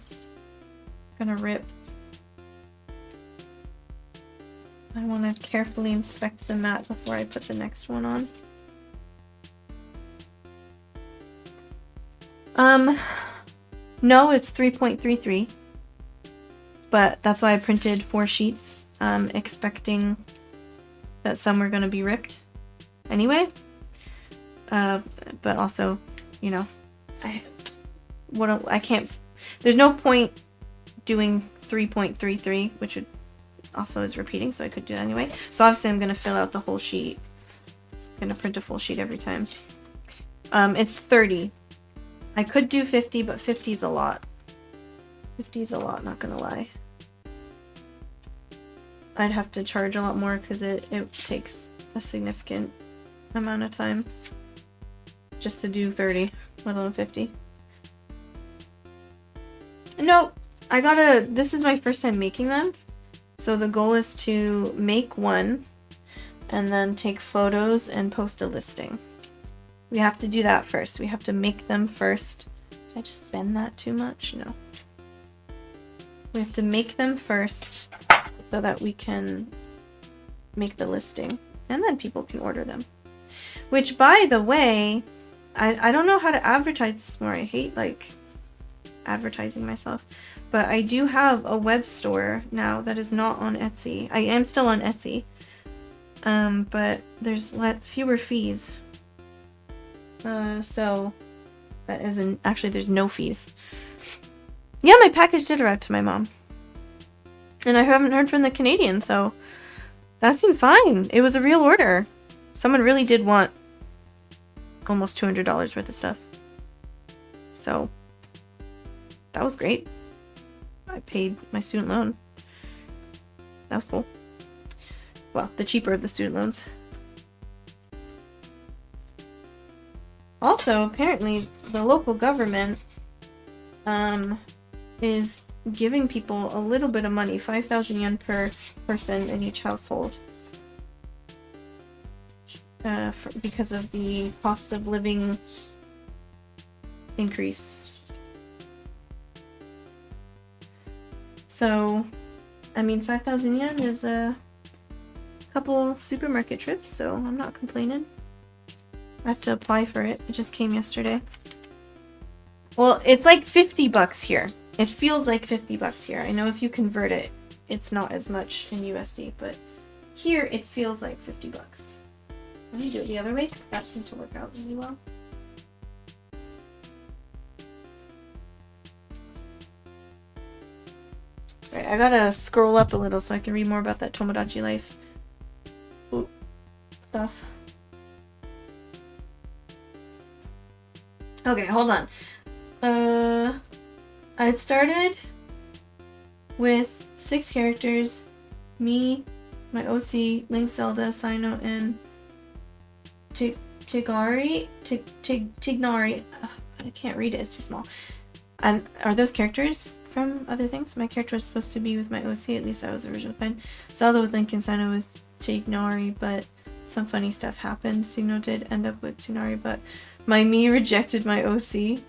gonna rip. I want to carefully inspect the mat before I put the next one on. No, it's 3.33. But that's why I printed 4 sheets, expecting that some were going to be ripped anyway. But also, you know, I can't, there's no point doing 3.33, which would also is repeating, so I could do that anyway. So obviously I'm going to fill out the whole sheet. I'm going to print a full sheet every time. It's 30. I could do 50, but 50 is a lot. 50 is a lot, not gonna lie. I'd have to charge a lot more because it takes a significant amount of time just to do 30, let alone 50. No, this is my first time making them. So the goal is to make one and then take photos and post a listing. We have to do that first. We have to make them first. Did I just bend that too much? No. We have to make them first so that we can make the listing. And then people can order them. Which, by the way, I don't know how to advertise this more. I hate, like, advertising myself. But I do have a web store now that is not on Etsy. I am still on Etsy. But there's fewer fees. So that isn't actually, there's no fees. Yeah, my package did arrive to my mom, and I haven't heard from the Canadian, so that seems fine. It was a real order. Someone really did want almost $200 worth of stuff, so that was great. I paid my student loan. That was cool. Well, the cheaper of the student loans. Also, apparently, the local government is giving people a little bit of money, 5,000 yen per person in each household, because of the cost of living increase. So, I mean, 5,000 yen is a couple supermarket trips, so I'm not complaining. I have to apply for it. It just came yesterday. Well, it's like $50 here. It feels like $50 here. I know if you convert it, it's not as much in USD, but here it feels like $50. Let me do it the other way. That seemed to work out really well. Right, I gotta scroll up a little so I can read more about that Tomodachi Life stuff. Okay, hold on. I started with 6 characters. Me, my OC, Link, Zelda, Sino, and Tighnari. I can't read it, it's too small. And are those characters from other things? My character was supposed to be with my OC, at least that was the original plan. Zelda with Link and Sino with Tighnari, but some funny stuff happened. Sino did end up with Tighnari, but my me rejected my OC.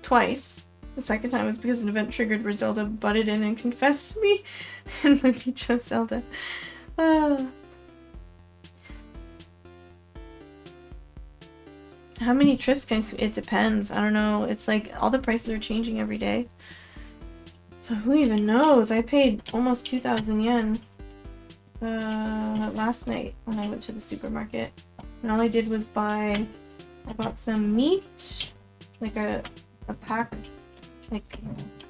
Twice. The second time was because an event triggered where Zelda butted in and confessed to me, and then he chose Zelda. How many trips can I It depends. I don't know. It's like all the prices are changing every day. So who even knows? I paid almost 2,000 yen last night when I went to the supermarket. And all I did was I bought some meat, like a pack, like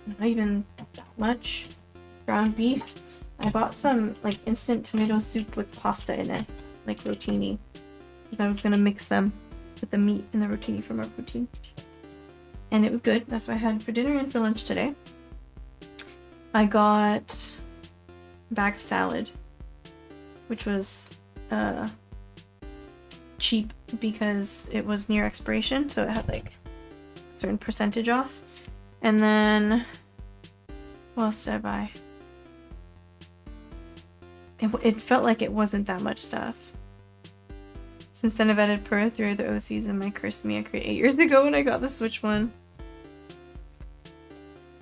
not even that much, ground beef. I bought some like instant tomato soup with pasta in it, like rotini, because I was gonna mix them with the meat and the rotini from our poutine. And it was good. That's what I had for dinner and for lunch today. I got a bag of salad, which was cheap because it was near expiration, so it had like a certain percentage off. And then what else did I buy? It felt like it wasn't that much stuff. Since then, I've added Pura through the OCs and my Curse Me I created 8 years ago when I got the Switch one.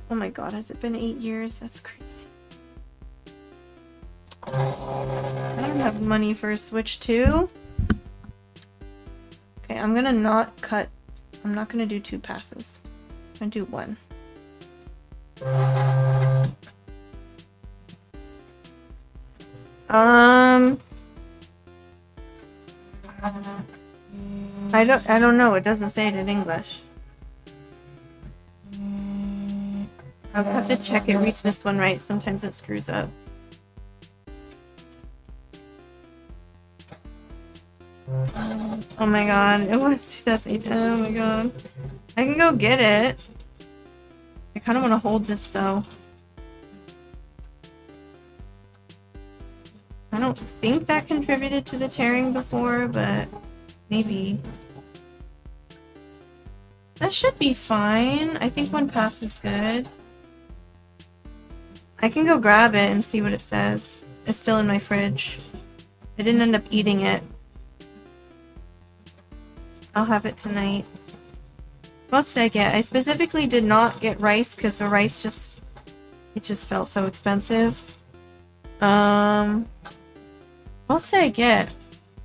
Oh my god, has it been 8 years? That's crazy. I don't have money for a Switch 2. Okay, I'm gonna not cut. I'm not gonna do 2 passes. I'm gonna do 1. I don't know. It doesn't say it in English. I'll have to check it reads this one right. Sometimes it screws up. Oh my god, it was 2010. Oh my god. I can go get it. I kind of want to hold this though. I don't think that contributed to the tearing before, but maybe. That should be fine. I think 1 pass is good. I can go grab it and see what it says. It's still in my fridge. I didn't end up eating it. I'll have it tonight. What else did I get? I specifically did not get rice because the rice just felt so expensive. What else did I get?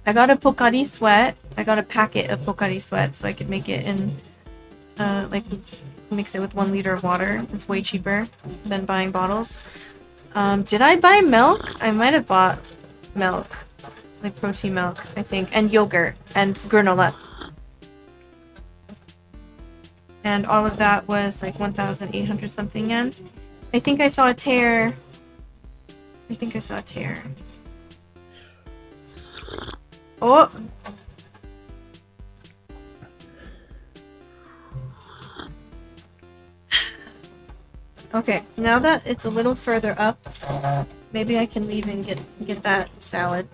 I got a Pocari Sweat. I got a packet of Pocari Sweat so I could make it in, like, mix it with 1 liter of water. It's way cheaper than buying bottles. Did I buy milk? I might have bought milk. Like protein milk, I think. And yogurt. And granola. And all of that was like 1,800 something yen. I think I saw a tear. Oh! Okay, now that it's a little further up, maybe I can leave and get that salad.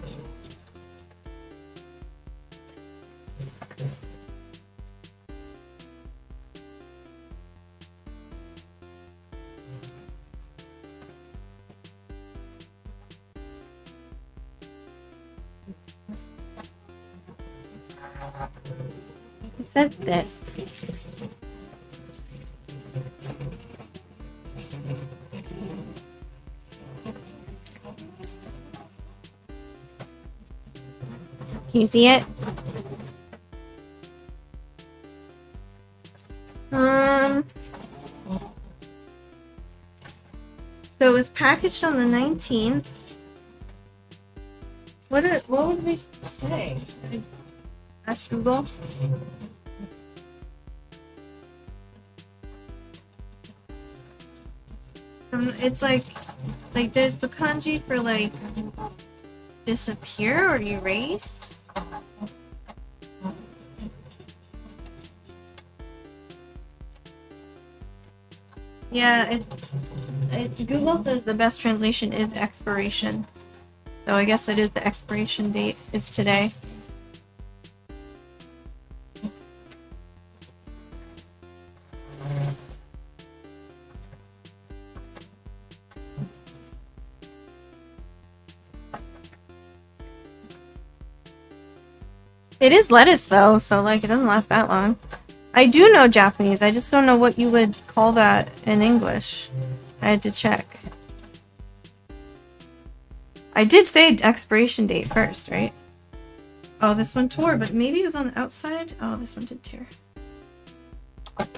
It says this. Can you see it? So it was packaged on the 19th. What would we say? Ask Google. It's like there's the kanji for like disappear or erase. Yeah, Google says the best translation is expiration. So I guess it is the expiration date is today. It is lettuce though, so like it doesn't last that long. I do know Japanese, I just don't know what you would call that in English. I had to check. I did say expiration date first, right? Oh, this one tore, but maybe it was on the outside. Oh, this one did tear. Did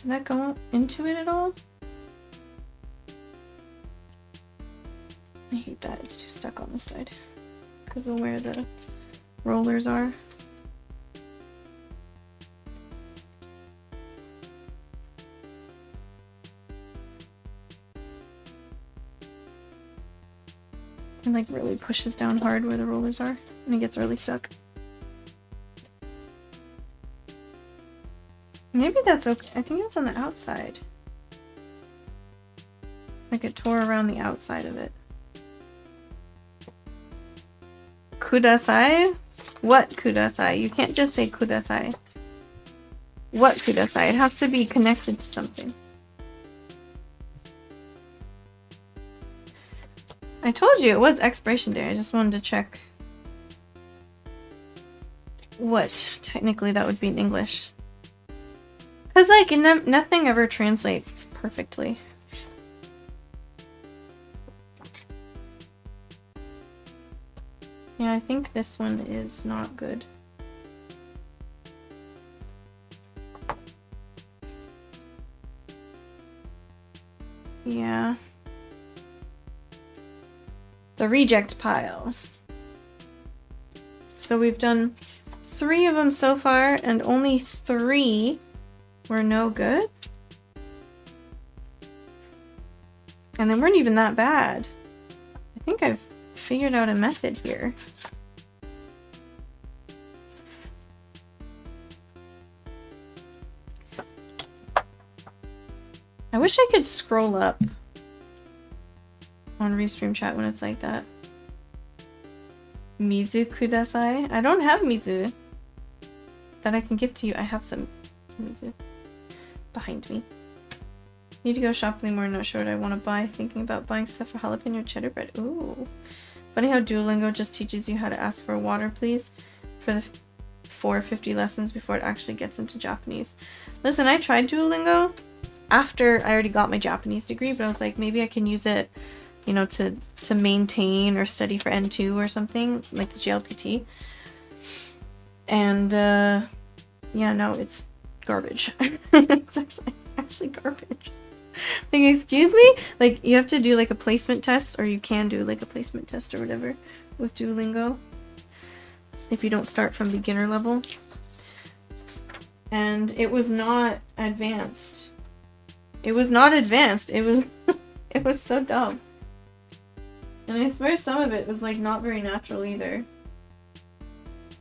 that go into it at all? I hate that. It's too stuck on this side because of where the rollers are. And like really pushes down hard where the rollers are and it gets really stuck. Maybe that's okay. I think it's on the outside. Like it tore around the outside of it. Kudasai? What kudasai? You can't just say kudasai. What kudasai? It has to be connected to something. I told you it was expiration day. I just wanted to check what technically that would be in English. Because, like, nothing ever translates perfectly. Yeah, I think this one is not good. Yeah. The reject pile. So we've done 3 of them so far, and only 3 were no good. And they weren't even that bad. I think I've figured out a method here. I wish I could scroll up on Restream chat when it's like that. Mizu kudasai? I don't have Mizu that I can give to you. I have some Mizu behind me. Need to go shopping more, not sure what I want to buy. Thinking about buying stuff for jalapeno cheddar bread. Ooh. Funny how Duolingo just teaches you how to ask for water, please, for the 450 lessons before it actually gets into Japanese. Listen, I tried Duolingo after I already got my Japanese degree, but I was like, maybe I can use it, you know, to maintain or study for N2 or something, like the JLPT. And, yeah, no, it's garbage. It's actually garbage. Like, excuse me? Like, you have to do, like, a placement test, or you can do, like, a placement test or whatever with Duolingo if you don't start from beginner level. And it was not advanced. It was not advanced. It was it was so dumb. And I swear some of it was, like, not very natural either.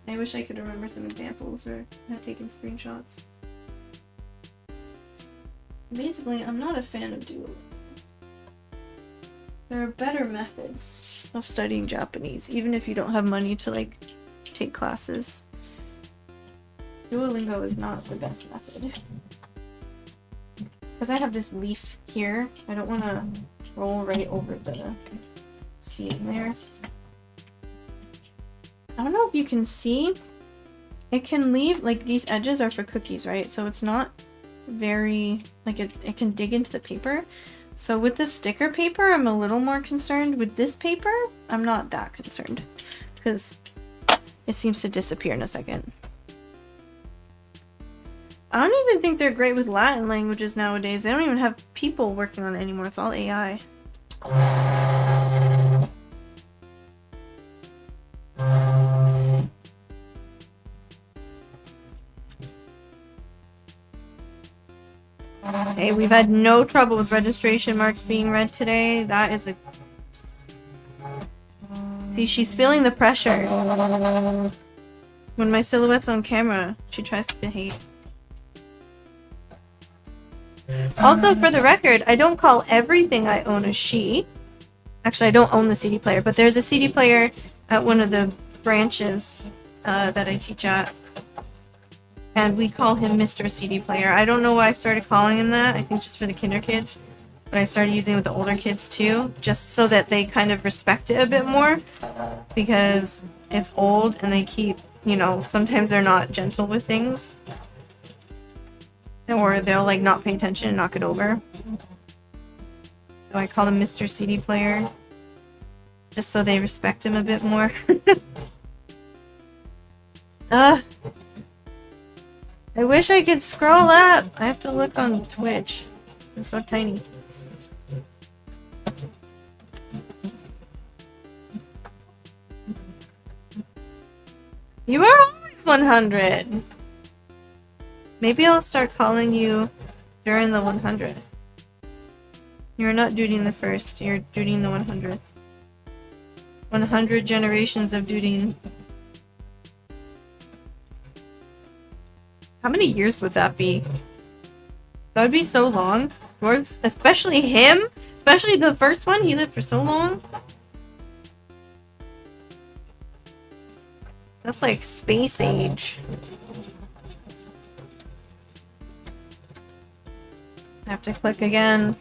I wish I could remember some examples or had taken screenshots. Basically, I'm not a fan of Duolingo. There are better methods of studying Japanese, even if you don't have money to, like, take classes. Duolingo is not the best method. Because I have this leaf here, I don't want to roll right over the seam there. I don't know if you can see. It can leave, like, these edges are for cookies, right? So it's not very, like, it can dig into the paper. So with the sticker paper, I'm a little more concerned. With this paper, I'm not that concerned, because it seems to disappear in a second. I don't even think they're great with Latin languages nowadays. They don't even have people working on it anymore. It's all AI. Hey, we've had no trouble with registration marks being read today. That is a... See, she's feeling the pressure. When my silhouette's on camera, she tries to behave. Also, for the record, I don't call everything I own a she. Actually, I don't own the CD player, but there's a CD player at one of the branches that I teach at. And we call him Mr. CD Player. I don't know why I started calling him that. I think just for the kinder kids. But I started using it with the older kids too, just so that they kind of respect it a bit more. Because it's old and they keep, you know, sometimes they're not gentle with things. Or they'll, like, not pay attention and knock it over. So I call him Mr. CD Player. Just so they respect him a bit more. I wish I could scroll up. I have to look on Twitch. It's so tiny. You are always 100. Maybe I'll start calling you during the 100th. You're not Duding the first, you're Duding the 100th. 100 generations of Duding. How many years would that be? That would be so long. Dwarves, especially him, especially the first one, he lived for so long. That's like space age. I have to click again.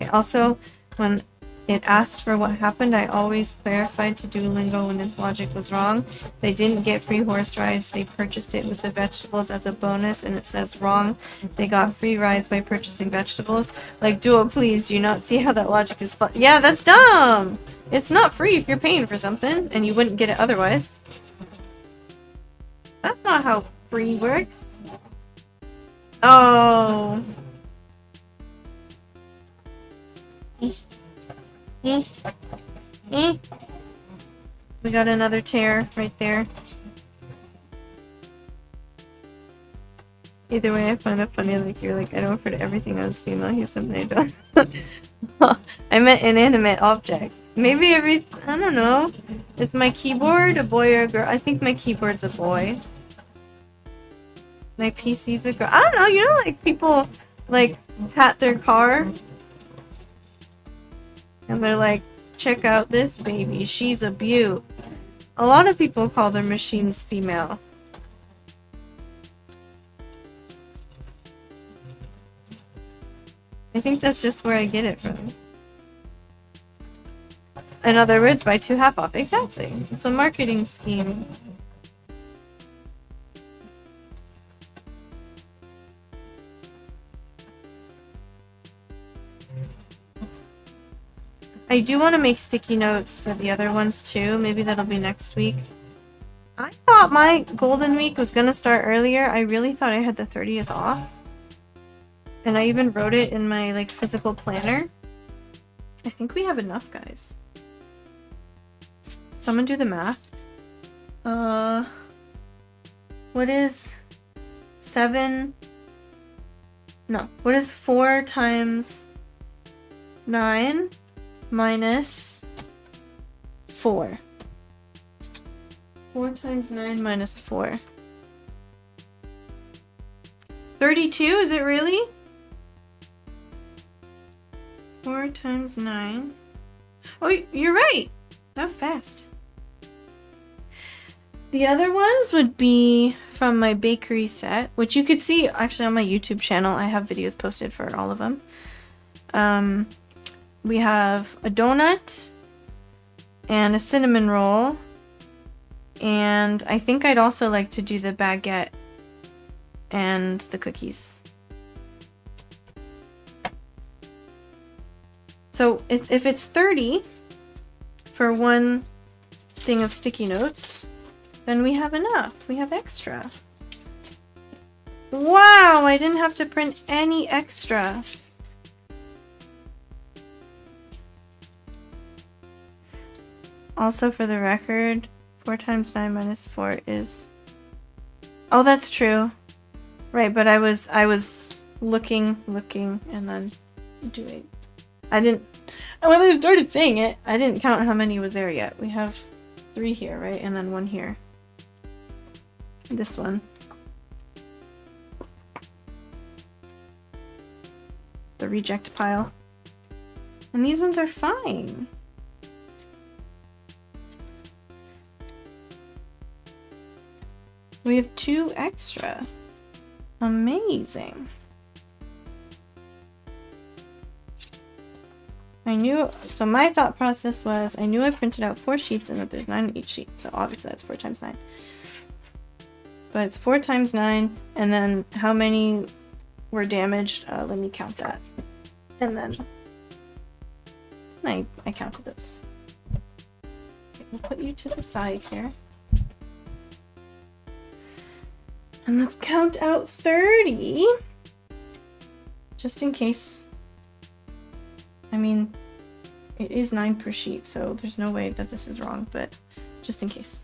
Okay, also, when It asked for what happened. I always clarified to Duolingo when its logic was wrong. They didn't get free horse rides. They purchased it with the vegetables as a bonus, and it says wrong. They got free rides by purchasing vegetables. Like, Duo, please, do you not see how that logic is yeah, that's dumb! It's not free if you're paying for something, and you wouldn't get it otherwise. That's not how free works. Oh. We got another tear right there. Either way, I find it funny, like, you're like, I don't refer to everything as female. Here's something I don't. I meant inanimate objects. Maybe I don't know. Is my keyboard a boy or a girl? I think my keyboard's a boy. My PC's a girl. I don't know, you know, like, people, like, pat their car? And they're like, check out this baby, she's a beaut. A lot of people call their machines female. I think that's just where I get it from. In other words, buy 2 half off. Exactly. It's a marketing scheme. I do want to make sticky notes for the other ones too. Maybe that'll be next week. I thought my golden week was gonna start earlier. I really thought I had the 30th off. And I even wrote it in my, like, physical planner. I think we have enough, guys. Someone do the math. What is 7? No. What is 4 times 9 minus 4? 4 times 9 minus 4. 32, is it really? 4 times 9. Oh, you're right! That was fast. The other ones would be from my bakery set, which you could see actually on my YouTube channel. I have videos posted for all of them. We have a donut and a cinnamon roll. And I think I'd also like to do the baguette and the cookies. So if it's 30 for one thing of sticky notes, then we have enough. We have extra. Wow, I didn't have to print any extra. Also, for the record, 4 times 9 minus 4 is... Oh, that's true. Right, but I was looking, and then doing... I didn't... When I started saying it, I didn't count how many was there yet. We have 3 here, right? And then 1 here. This one. The reject pile. And these ones are fine. We have 2 extra. Amazing. So my thought process was, I knew I printed out 4 sheets and that there's 9 on each sheet. So obviously that's 4 times 9. But it's 4 times 9, and then how many were damaged? Let me count that. And then I counted those. Okay, we'll put you to the side here. And let's count out 30. Just in case. I mean, it is 9 per sheet, so there's no way that this is wrong, but just in case.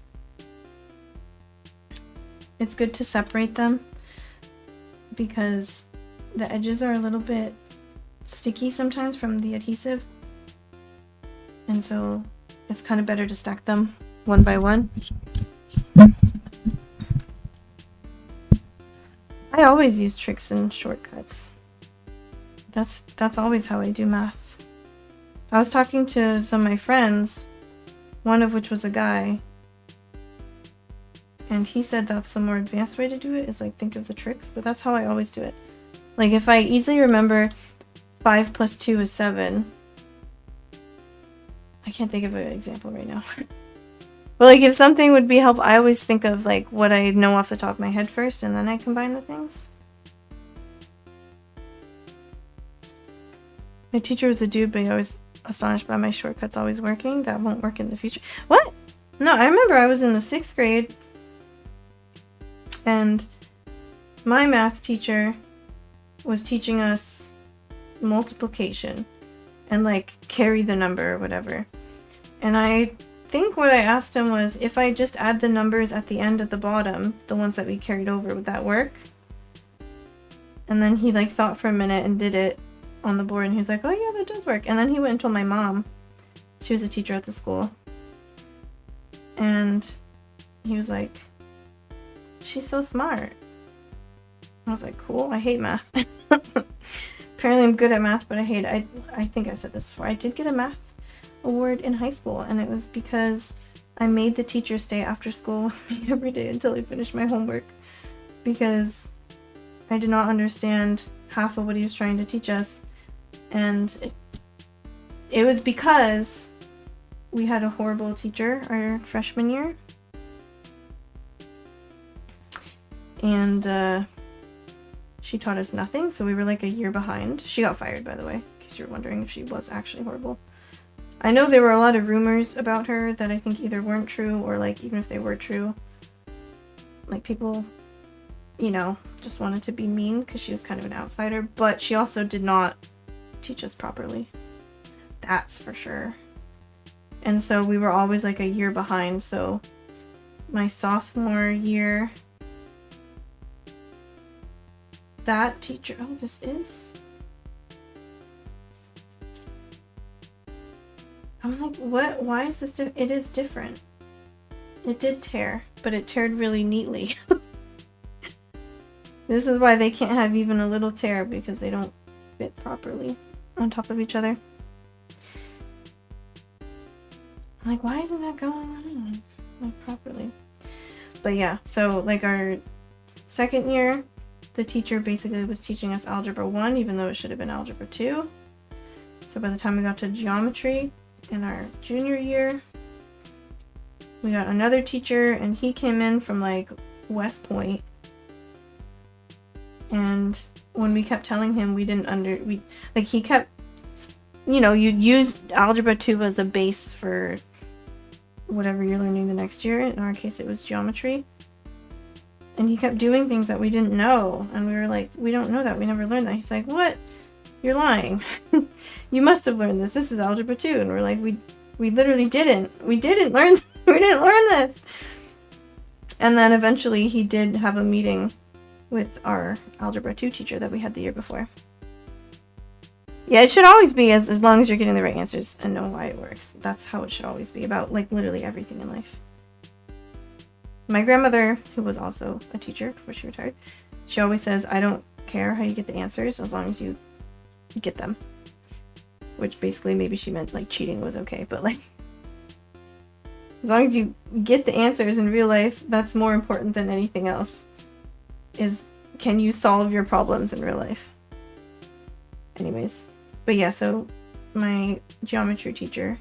It's good to separate them because the edges are a little bit sticky sometimes from the adhesive. And so it's kind of better to stack them one by one. I always use tricks and shortcuts. That's always how I do math. I was talking to some of my friends, one of which was a guy, and he said that's the more advanced way to do it, is like think of the tricks, but that's how I always do it. Like if I easily remember 5 plus 2 is 7, can't think of an example right now. But like if something would be helpful, I always think of like what I know off the top of my head first, and then I combine the things. My teacher was a dude, but he always astonished by my shortcuts always working. That won't work in the future. What? No, I remember I was in the 6th grade, and my math teacher was teaching us multiplication and like carry the number or whatever. And I think what I asked him was, if I just add the numbers at the end at the bottom, the ones that we carried over, would that work? And then he like thought for a minute and did it on the board, and he was like, oh yeah, that does work. And then he went and told my mom. She was a teacher at the school. And he was like, she's so smart. I was like, cool, I hate math. Apparently I'm good at math, but I hate it. I think I said this before. I did get a math award in high school, and it was because I made the teacher stay after school with me every day until I finished my homework, because I did not understand half of what he was trying to teach us. And it was because we had a horrible teacher our freshman year. And she taught us nothing, so we were like a year behind. She got fired, by the way, in case you're wondering if she was actually horrible. I know there were a lot of rumors about her that I think either weren't true, or like even if they were true, like people, you know, just wanted to be mean because she was kind of an outsider. But she also did not teach us properly. That's for sure. And so we were always like a year behind. So my sophomore year, that teacher, oh, this is, I'm like, what, why is this it is different. It did tear, but it teared really neatly. This is why they can't have even a little tear, because they don't fit properly on top of each other. I'm like, why isn't that going on like properly? But yeah, so like our second year, the teacher basically was teaching us Algebra 1, even though it should have been Algebra 2. So by the time we got to geometry in our junior year, we got another teacher, and he came in from like West Point. And when we kept telling him we didn't he kept, you know, you'd use Algebra 2 as a base for whatever you're learning the next year. In our case, it was geometry. And he kept doing things that we didn't know. And we were like, we don't know that. We never learned that. He's like, what? You're lying. You must have learned this. This is Algebra 2. And we're like, we literally didn't. We didn't learn this. And then eventually he did have a meeting with our Algebra 2 teacher that we had the year before. Yeah, it should always be as long as you're getting the right answers and know why it works. That's how it should always be about like literally everything in life. My grandmother, who was also a teacher before she retired, she always says, I don't care how you get the answers as long as you get them. Which basically maybe she meant like cheating was okay, but like as long as you get the answers in real life, that's more important than anything else. Is can you solve your problems in real life? Anyways, but yeah, so my geometry teacher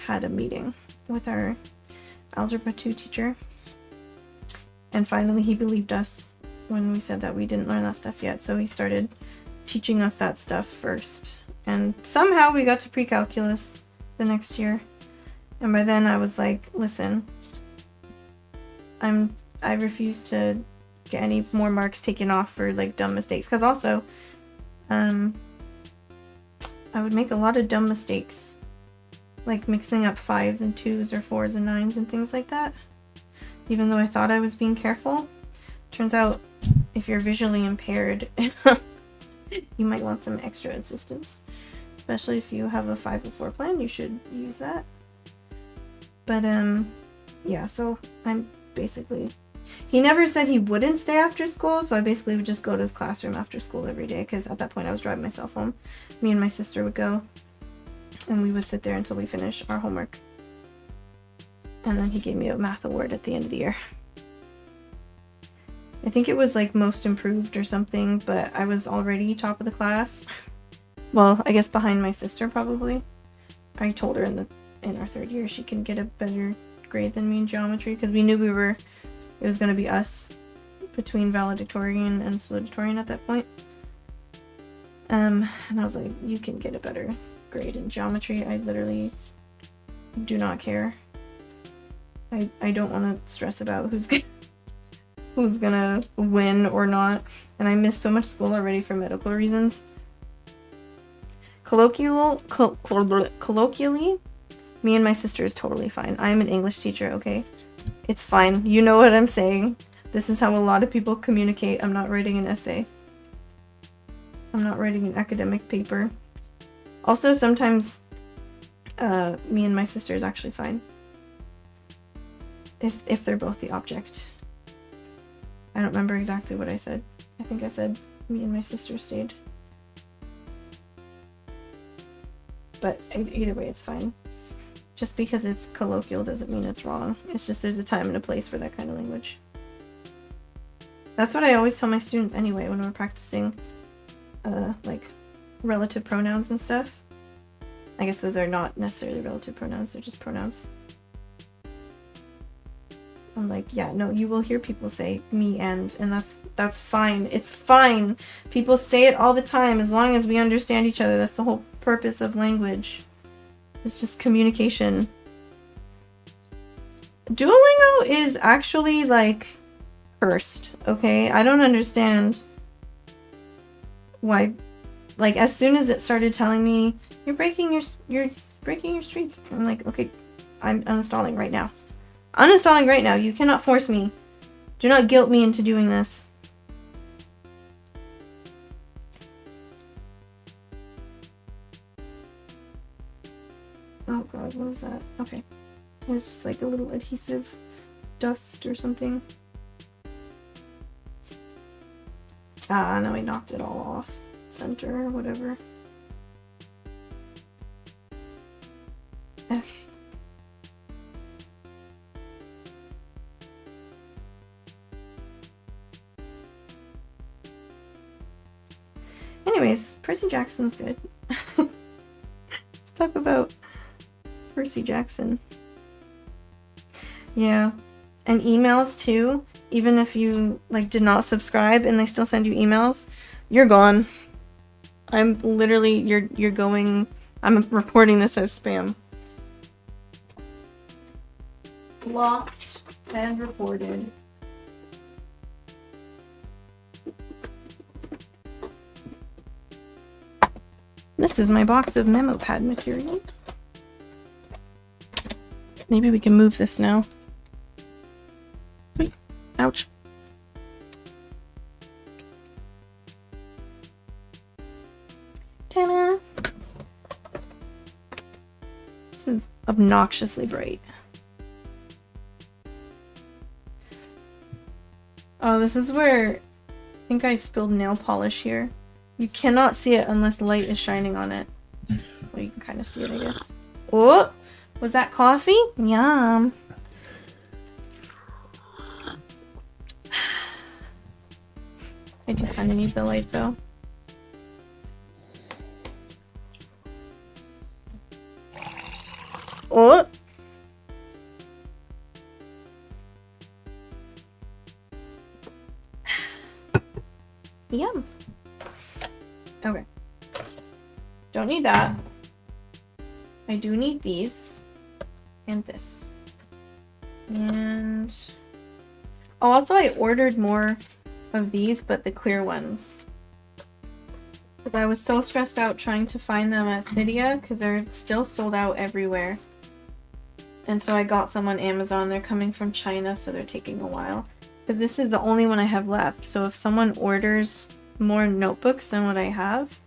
had a meeting with our Algebra 2 teacher, and finally he believed us when we said that we didn't learn that stuff yet, so he started teaching us that stuff first. And somehow we got to pre-calculus the next year, and by then I was like, listen, I refuse to get any more marks taken off for like dumb mistakes, because also I would make a lot of dumb mistakes, like mixing up 5s and 2s or 4s and 9s and things like that, even though I thought I was being careful. Turns out if you're visually impaired you might want some extra assistance, especially if you have a 5 and 4 plan. You should use that. But yeah, so I'm basically, he never said he wouldn't stay after school, so I basically would just go to his classroom after school every day, because at that point I was driving myself home. Me and my sister would go, and we would sit there until we finish our homework. And then he gave me a math award at the end of the year. I think it was like most improved or something, but I was already top of the class. Well, I guess behind my sister probably. I told her in the in our third year she can get a better grade than me in geometry, because we knew it was going to be us between valedictorian and salutatorian at that point. And I was like, you can get a better grade in geometry. I literally do not care. I don't want to stress about who's gonna win or not. And I missed so much school already for medical reasons. Colloquially, me and my sister is totally fine. I'm an English teacher, okay? It's fine. You know what I'm saying. This is how a lot of people communicate. I'm not writing an essay. I'm not writing an academic paper. Also, sometimes me and my sister is actually fine. If they're both the object. I don't remember exactly what I said. I think I said me and my sister stayed. But either way, it's fine. Just because it's colloquial doesn't mean it's wrong. It's just there's a time and a place for that kind of language. That's what I always tell my students anyway when we're practicing like relative pronouns and stuff. I guess those are not necessarily relative pronouns, they're just pronouns. I'm like, yeah, no, you will hear people say me and that's fine. It's fine. People say it all the time as long as we understand each other. That's the whole purpose of language. It's just communication. Duolingo is actually like cursed, okay? I don't understand why. Like, as soon as it started telling me you're breaking your streak, I'm like, okay, I'm uninstalling right now. Uninstalling right now. You cannot force me. Do not guilt me into doing this. Oh god, what was that? Okay. It was just like a little adhesive dust or something. Ah, now I knocked it all off. Center or whatever. Okay. Anyways, Percy Jackson's good. Let's talk about Percy Jackson. Yeah. And emails too. Even if you like did not subscribe and they still send you emails, you're gone. I'm literally you're going. I'm reporting this as spam. Blocked and reported. This is my box of memo pad materials. Maybe we can move this now. Wait, ouch. Ta-da! This is obnoxiously bright. Oh, this is where I think I spilled nail polish here. You cannot see it unless light is shining on it. Well, you can kind of see it, I guess. Oh! Was that coffee? Yum. I do kind of need the light, though. Oh! Yum. Okay. Don't need that. I do need these. And this. And... oh, also I ordered more of these, but the clear ones. But I was so stressed out trying to find them at Cydia, because they're still sold out everywhere. And so I got some on Amazon. They're coming from China, so they're taking a while. Because this is the only one I have left. So if someone orders more notebooks than what I have,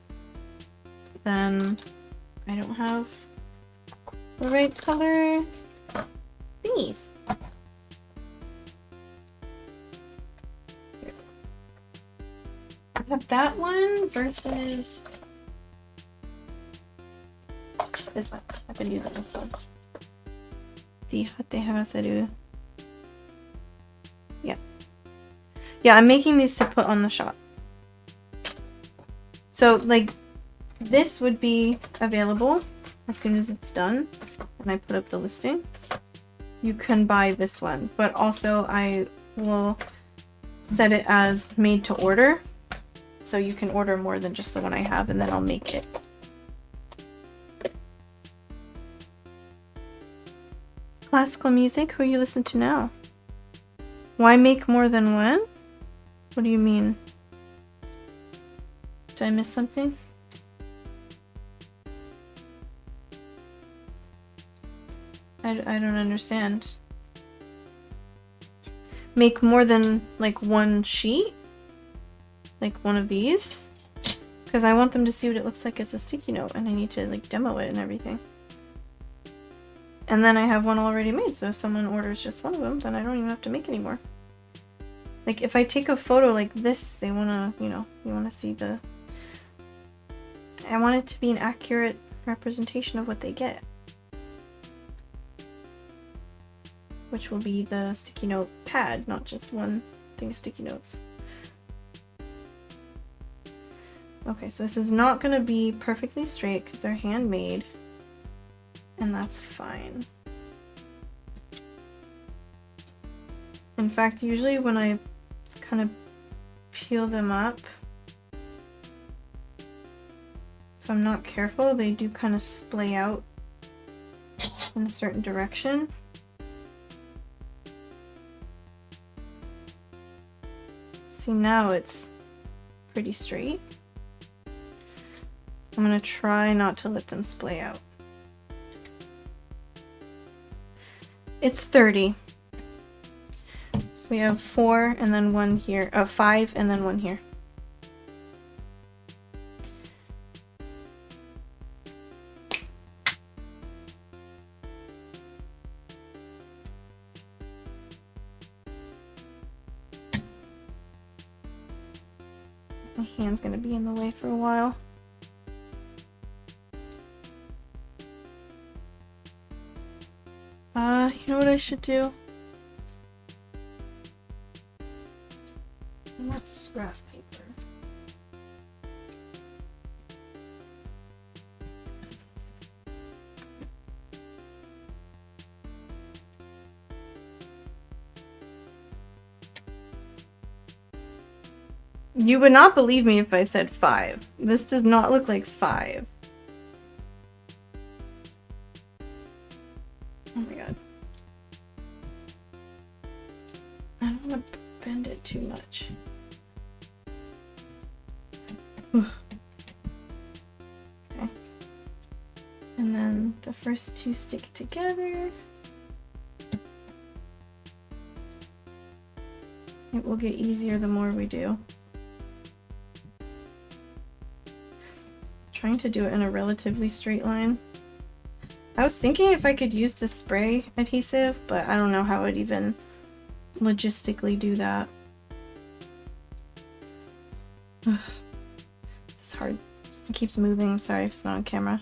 then I don't have the right color thingies. I have that one versus this one. I've been using this one. The Hatehaseru. Yeah. Yeah, I'm making these to put on the shop. So, like, this would be available as soon as it's done. when I put up the listing, you can buy this one. But also I will set it as made to order. So you can order more than just the one I have, and then I'll make it. Classical music? Who you listen to now? Why make more than one? What do you mean? Did I miss something? I don't understand. Make more than like one sheet? Like one of these? Because I want them to see what it looks like as a sticky note, and I need to like demo it and everything. And then I have one already made, so if someone orders just one of them, then I don't even have to make any more. Like if I take a photo like this, they wanna, you know, you wanna see the... I want it to be an accurate representation of what they get. Which will be the sticky note pad, not just one thing of sticky notes. Okay, so this is not gonna be perfectly straight because they're handmade, and that's fine. In fact, usually when I kind of peel them up, if I'm not careful, they do kind of splay out in a certain direction. See, now it's pretty straight. I'm gonna try not to let them splay out. It's 30. We have 4 and then 1 here. 5 and then 1 here. My hand's gonna be in the way for a while. You know what I should do? I want scrap paper. You would not believe me if I said 5. This does not look like 5. Oh my god. I don't want to bend it too much. Okay. And then the first 2 stick together. It will get easier the more we do. Trying to do it in a relatively straight line. I was thinking if I could use the spray adhesive, but I don't know how I'd even logistically do that. This is hard. It keeps moving. I'm sorry if it's not on camera.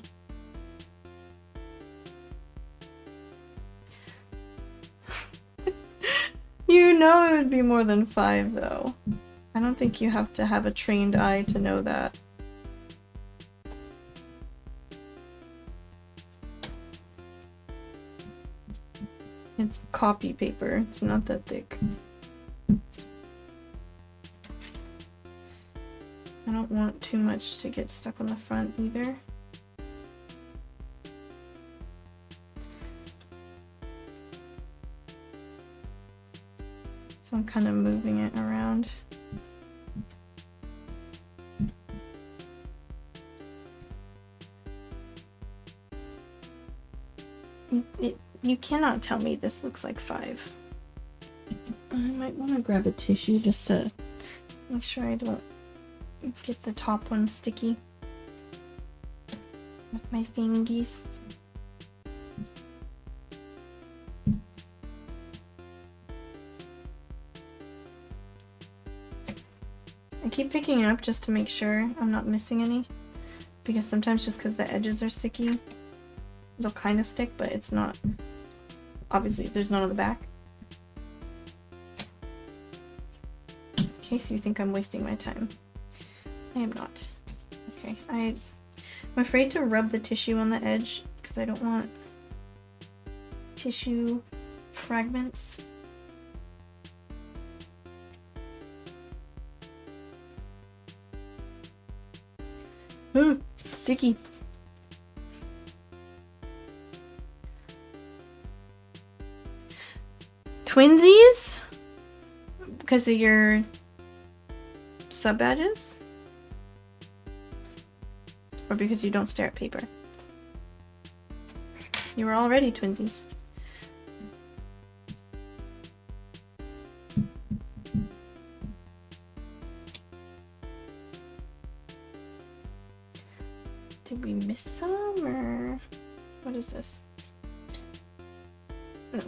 You know it would be more than 5 though. I don't think you have to have a trained eye to know that. It's copy paper, it's not that thick. I don't want too much to get stuck on the front either. So I'm kind of moving it around. You cannot tell me this looks like 5. I might want to grab a tissue just to make sure I don't get the top one sticky with my fingies. I keep picking it up just to make sure I'm not missing any, because sometimes just because the edges are sticky, they'll kind of stick, but it's not. Obviously, there's none on the back. In case you think I'm wasting my time. I am not. Okay, I'm afraid to rub the tissue on the edge because I don't want tissue fragments. Sticky. Twinsies? Because of your sub badges? Or because you don't stare at paper? You were already twinsies. Did we miss some, or what is this? No.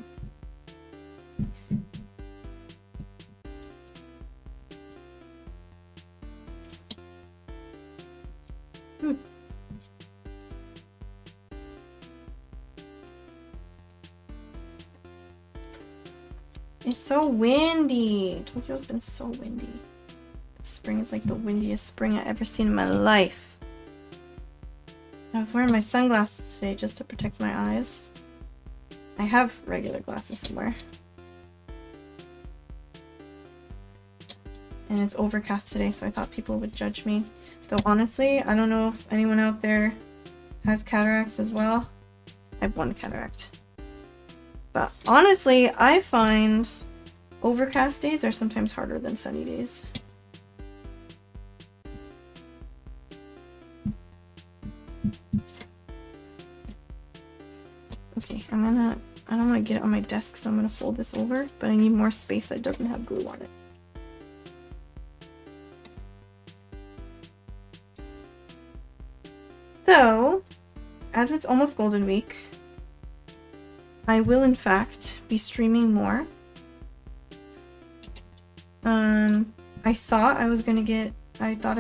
It's so windy. Tokyo's been so windy. This spring is like the windiest spring I've ever seen in my life. I was wearing my sunglasses today just to protect my eyes. I have regular glasses somewhere. And it's overcast today, so I thought people would judge me. Though honestly, I don't know if anyone out there has cataracts as well. I have one cataract. But honestly, I find overcast days are sometimes harder than sunny days. Okay, I don't want to get it on my desk, so I'm gonna fold this over, but I need more space that doesn't have glue on it. So, as it's almost Golden Week, I will in fact be streaming more. I thought I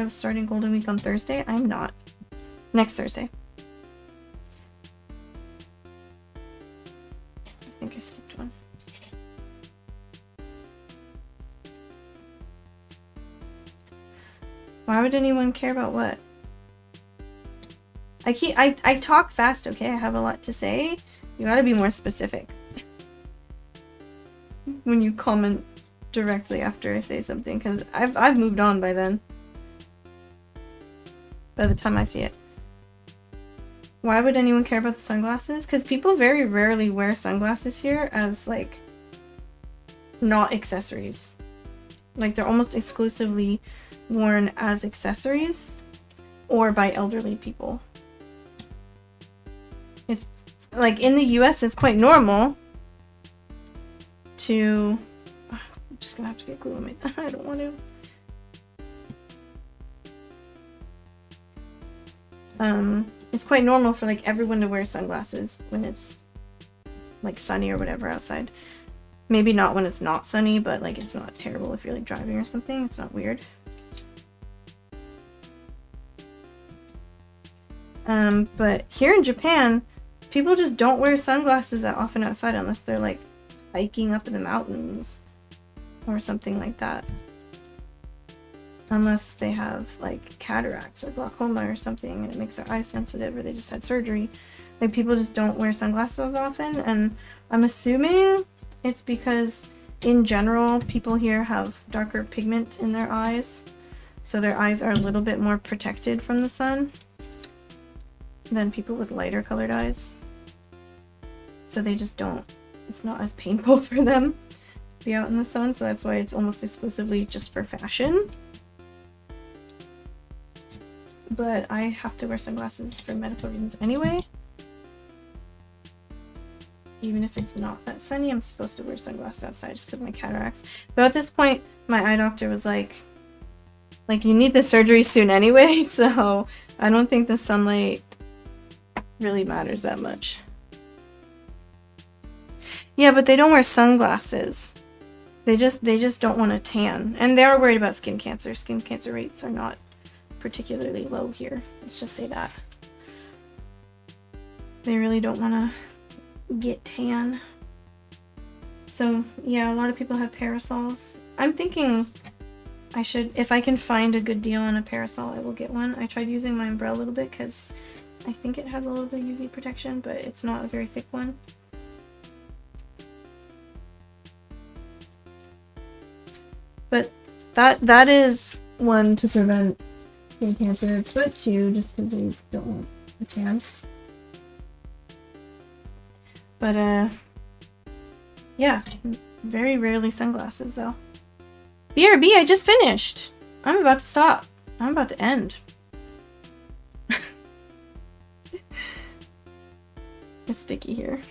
was starting Golden Week on Thursday. I'm not. Next Thursday. I think I skipped one. Why would anyone care about what? I talk fast, okay? I have a lot to say. You gotta be more specific when you comment directly after I say something, because I've moved on by then. By the time I see it. Why would anyone care about the sunglasses? Because people very rarely wear sunglasses here as, like, not accessories. Like, they're almost exclusively worn as accessories or by elderly people. It's like in the US it's quite normal to I'm just gonna have to get glue on me. I don't want to. It's quite normal for like everyone to wear sunglasses when it's like sunny or whatever outside. Maybe not when it's not sunny, but like it's not terrible if you're like driving or something. It's not weird. But here in Japan, people just don't wear sunglasses that often outside unless they're like hiking up in the mountains or something like that. Unless they have like cataracts or glaucoma or something and it makes their eyes sensitive, or they just had surgery. Like, people just don't wear sunglasses often, and I'm assuming it's because in general people here have darker pigment in their eyes, so their eyes are a little bit more protected from the sun than people with lighter colored eyes. So they just don't, it's not as painful for them to be out in the sun, so that's why it's almost exclusively just for fashion. But I have to wear sunglasses for medical reasons anyway. Even if it's not that sunny, I'm supposed to wear sunglasses outside just because of my cataracts. But at this point, my eye doctor was like, you need the surgery soon anyway, so I don't think the sunlight really matters that much. Yeah, but they don't wear sunglasses. They just don't want to tan. And they are worried about skin cancer. Skin cancer rates are not particularly low here. Let's just say that. They really don't want to get tan. So, yeah, a lot of people have parasols. I'm thinking I should, if I can find a good deal on a parasol, I will get one. I tried using my umbrella a little bit because I think it has a little bit of UV protection, but it's not a very thick one. But that is one to prevent skin cancer, but two, just because they don't want a tan. But yeah, very rarely sunglasses though. BRB, I just finished. I'm about to stop. I'm about to end. It's sticky here.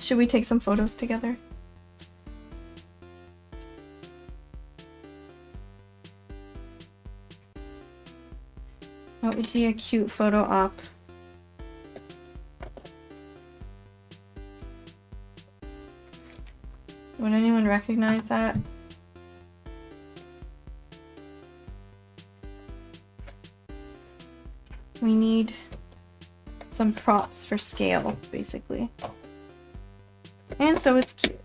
Should we take some photos together? What would be a cute photo op? Would anyone recognize that? We need some props for scale, basically. And so it's cute.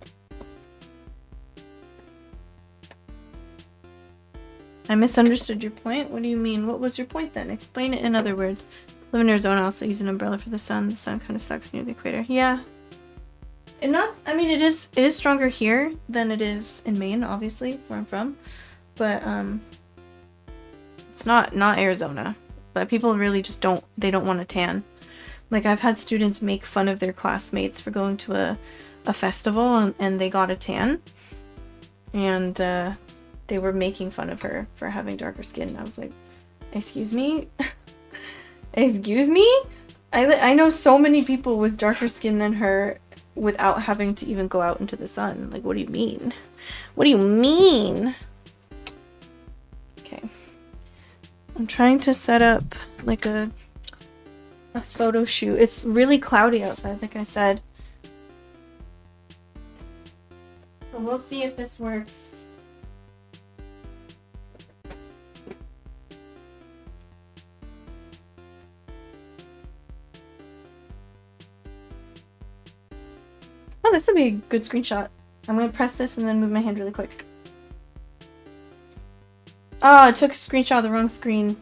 I misunderstood your point. What do you mean? What was your point then? Explain it in other words. Live in Arizona, also use an umbrella for the sun. The sun kind of sucks near the equator. Yeah. And not, I mean, it is stronger here than it is in Maine, obviously, where I'm from. But it's not Arizona. But people really just don't want to tan. Like, I've had students make fun of their classmates for going to a festival and they got a tan. And they were making fun of her for having darker skin. And I was like, excuse me? Excuse me? I know so many people with darker skin than her without having to even go out into the sun. Like, what do you mean? What do you mean? Okay. I'm trying to set up like a photo shoot. It's really cloudy outside, like I said. But we'll see if this works. Oh, this would be a good screenshot. I'm gonna press this and then move my hand really quick. Oh, I took a screenshot of the wrong screen.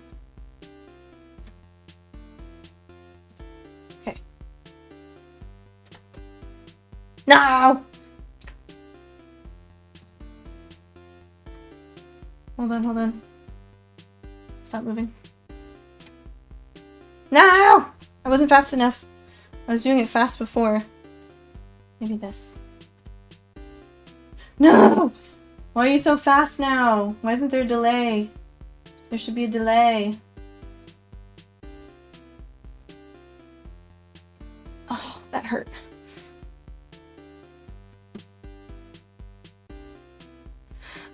Okay. No! Hold on. Stop moving. No! I wasn't fast enough. I was doing it fast before. Maybe this. No! Why are you so fast now? Why isn't there a delay? There should be a delay. Oh, that hurt.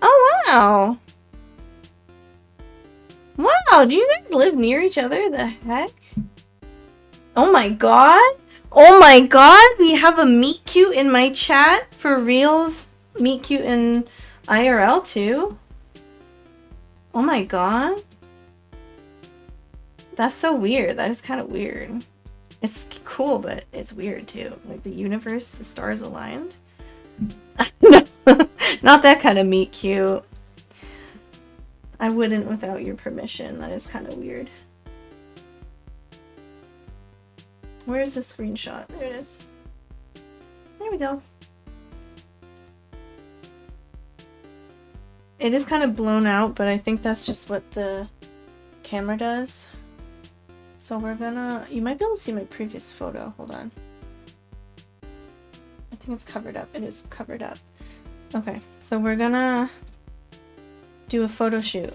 Oh, wow! Wow, do you guys live near each other? The heck? Oh my god! Oh my god! We have a meet cute in my chat for reals. Meet cute in IRL too. Oh my god. That's so weird. That is kind of weird. It's cool, but it's weird too. Like the universe, the stars aligned. No, not that kind of meet cute. I wouldn't without your permission. That is kind of weird. Where's the screenshot? There it is. There we go. It is kind of blown out, but I think that's just what the camera does. So we're gonna... You might be able to see my previous photo. Hold on. I think it's covered up. It is covered up. Okay, so we're gonna do a photo shoot.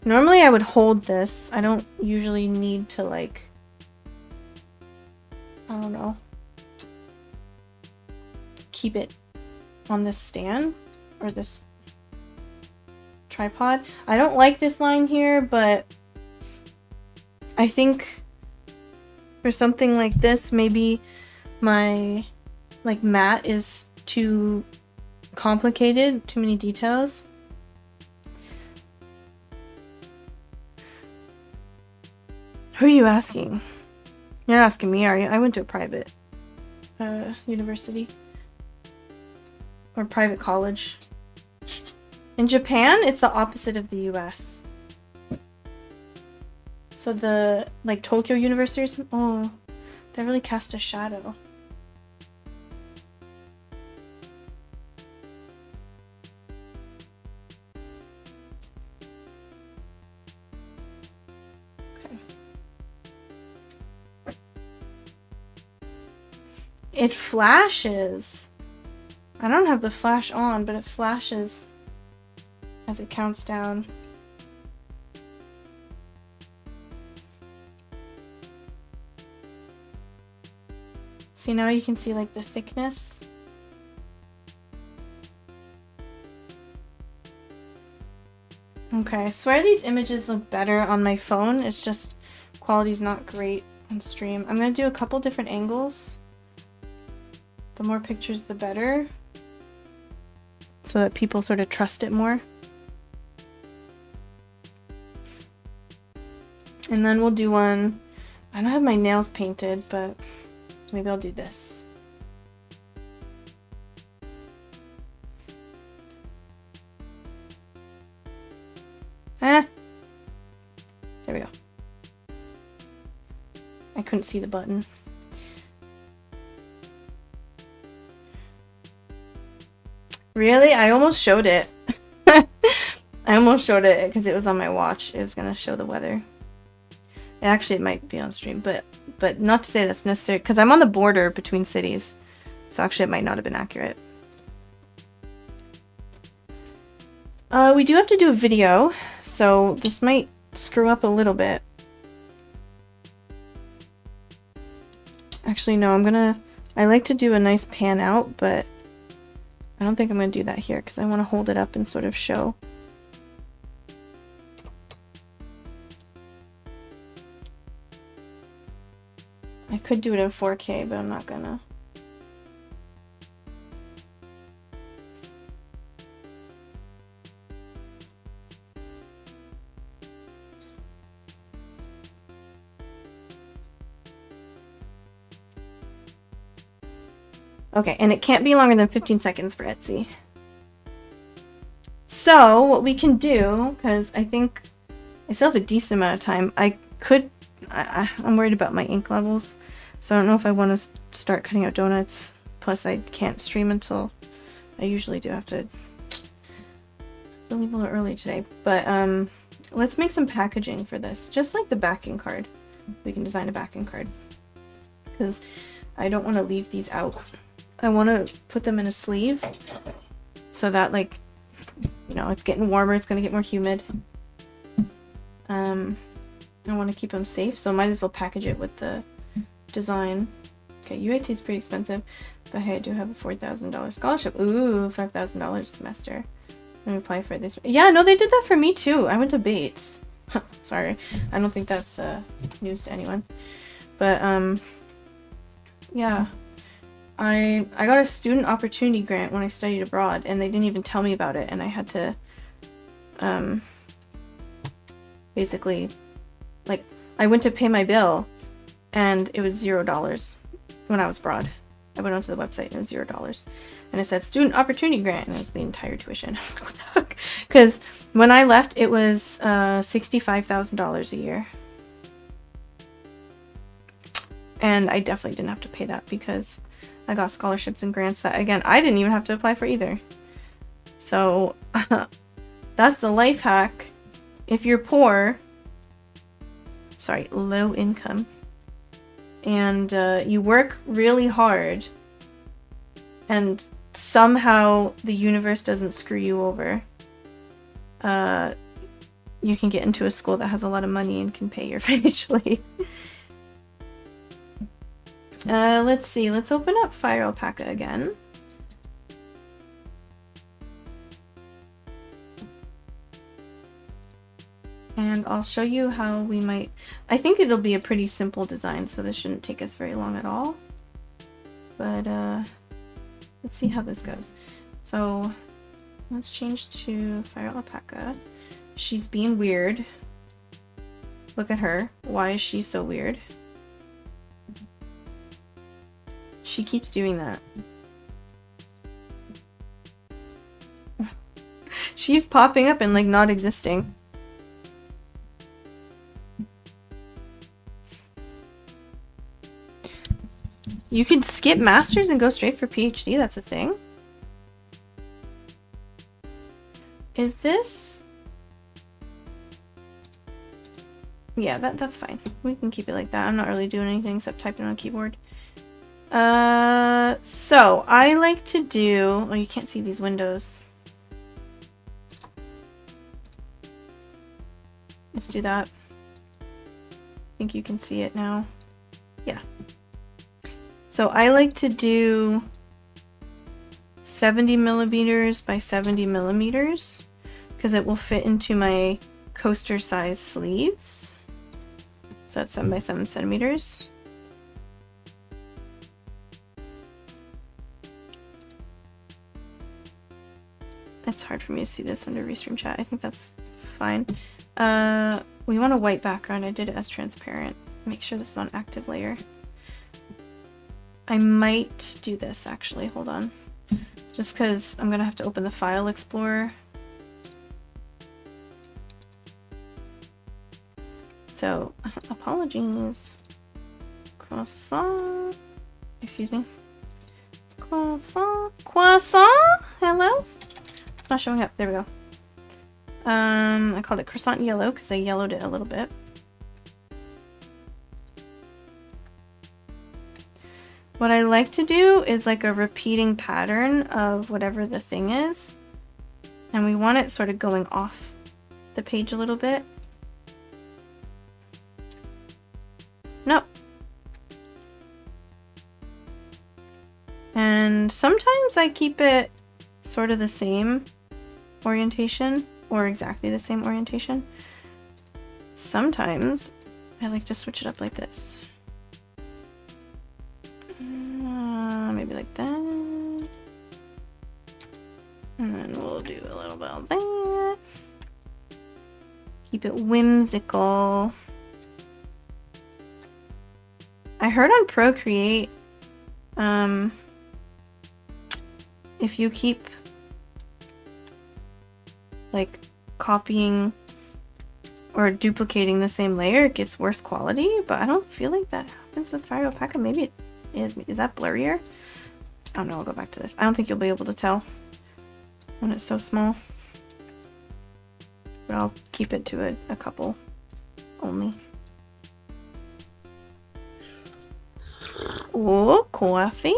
Normally I would hold this. I don't usually need to like... I don't know. Keep it on this stand or this tripod. I don't like this line here, but I think for something like this, maybe my like mat is too complicated, too many details. Who are you asking? You're not asking me, are you? I went to a private university. Or private college. In Japan, it's the opposite of the US. So the, like, Tokyo University, oh, that really cast a shadow. Okay. It flashes. I don't have the flash on, but it flashes as it counts down. See, now you can see like the thickness. Okay, I swear these images look better on my phone. It's just quality's not great on stream. I'm gonna do a couple different angles. The more pictures, the better. So that people sort of trust it more. And then we'll do one. I don't have my nails painted, but maybe I'll do this. There we go. I couldn't see the button. Really? I almost showed it. I almost showed it because it was on my watch. It was gonna show the weather. Actually, it might be on stream, but not to say that's necessary because I'm on the border between cities, so actually it might not have been accurate. We do have to do a video, so this might screw up a little bit. Actually, no, I like to do a nice pan out, but I don't think I'm gonna do that here because I want to hold it up and sort of show. I could do it in 4K, but I'm not gonna. Okay, and it can't be longer than 15 seconds for Etsy. So, what we can do, because I think I still have a decent amount of time, I'm worried about my ink levels, so I don't know if I want to start cutting out donuts. Plus, I can't stream until, I usually do have to leave a little early today. But let's make some packaging for this, just like the backing card. We can design a backing card, because I don't want to leave these out. I want to put them in a sleeve so that, like, you know, it's getting warmer, it's going to get more humid. I want to keep them safe, so I might as well package it with the design. Okay, UIT is pretty expensive, but hey, I do have a $4,000 scholarship. Ooh, $5,000 a semester. Let me apply for this. Yeah, no, they did that for me too. I went to Bates. Sorry, I don't think that's news to anyone. But yeah, I got a student opportunity grant when I studied abroad, and they didn't even tell me about it, and I had to basically, like, I went to pay my bill and it was $0 when I was abroad. I went onto the website and it was $0. And it said student opportunity grant, and it was the entire tuition. I was like, what the heck? Because when I left, it was $65,000 a year. And I definitely didn't have to pay that because I got scholarships and grants that, again, I didn't even have to apply for either. So that's the life hack. If you're poor, sorry, low income, and you work really hard, and somehow the universe doesn't screw you over, you can get into a school that has a lot of money and can pay your financial aid. Let's see, let's open up Fire Alpaca again. And I'll show you how we might, I think it'll be a pretty simple design, so this shouldn't take us very long at all. But let's see how this goes. So let's change to Fire Alpaca. She's being weird. Look at her. Why is she so weird? She keeps doing that. She's popping up and like not existing. You could skip masters and go straight for PhD. That's a thing. Is this? Yeah, that's fine. We can keep it like that. I'm not really doing anything except typing on a keyboard. So I like to do... Oh, you can't see these windows. Let's do that. I think you can see it now. Yeah. So I like to do 70 millimeters by 70 millimeters because it will fit into my coaster size sleeves. So that's 7 by 7 centimeters. It's hard for me to see this under Restream chat. I think that's fine. We want a white background. I did it as transparent. Make sure this is on active layer. I might do this actually. Hold on. Just because I'm going to have to open the file explorer. So, apologies. Croissant. Excuse me. Croissant. Croissant? Hello? It's not showing up. There we go. I called it croissant yellow because I yellowed it a little bit. What I like to do is like a repeating pattern of whatever the thing is. And we want it sort of going off the page a little bit. No. And sometimes I keep it sort of the same orientation or exactly the same orientation. Sometimes I like to switch it up like this. Maybe like that. And then we'll do a little bit of that. Keep it whimsical. I heard on Procreate, if you keep like copying or duplicating the same layer, it gets worse quality, but I don't feel like that happens with Fire Alpaca. Maybe it is. Is that blurrier? I don't know, I'll go back to this. I don't think you'll be able to tell when it's so small. But I'll keep it to a couple only. Oh, coffee.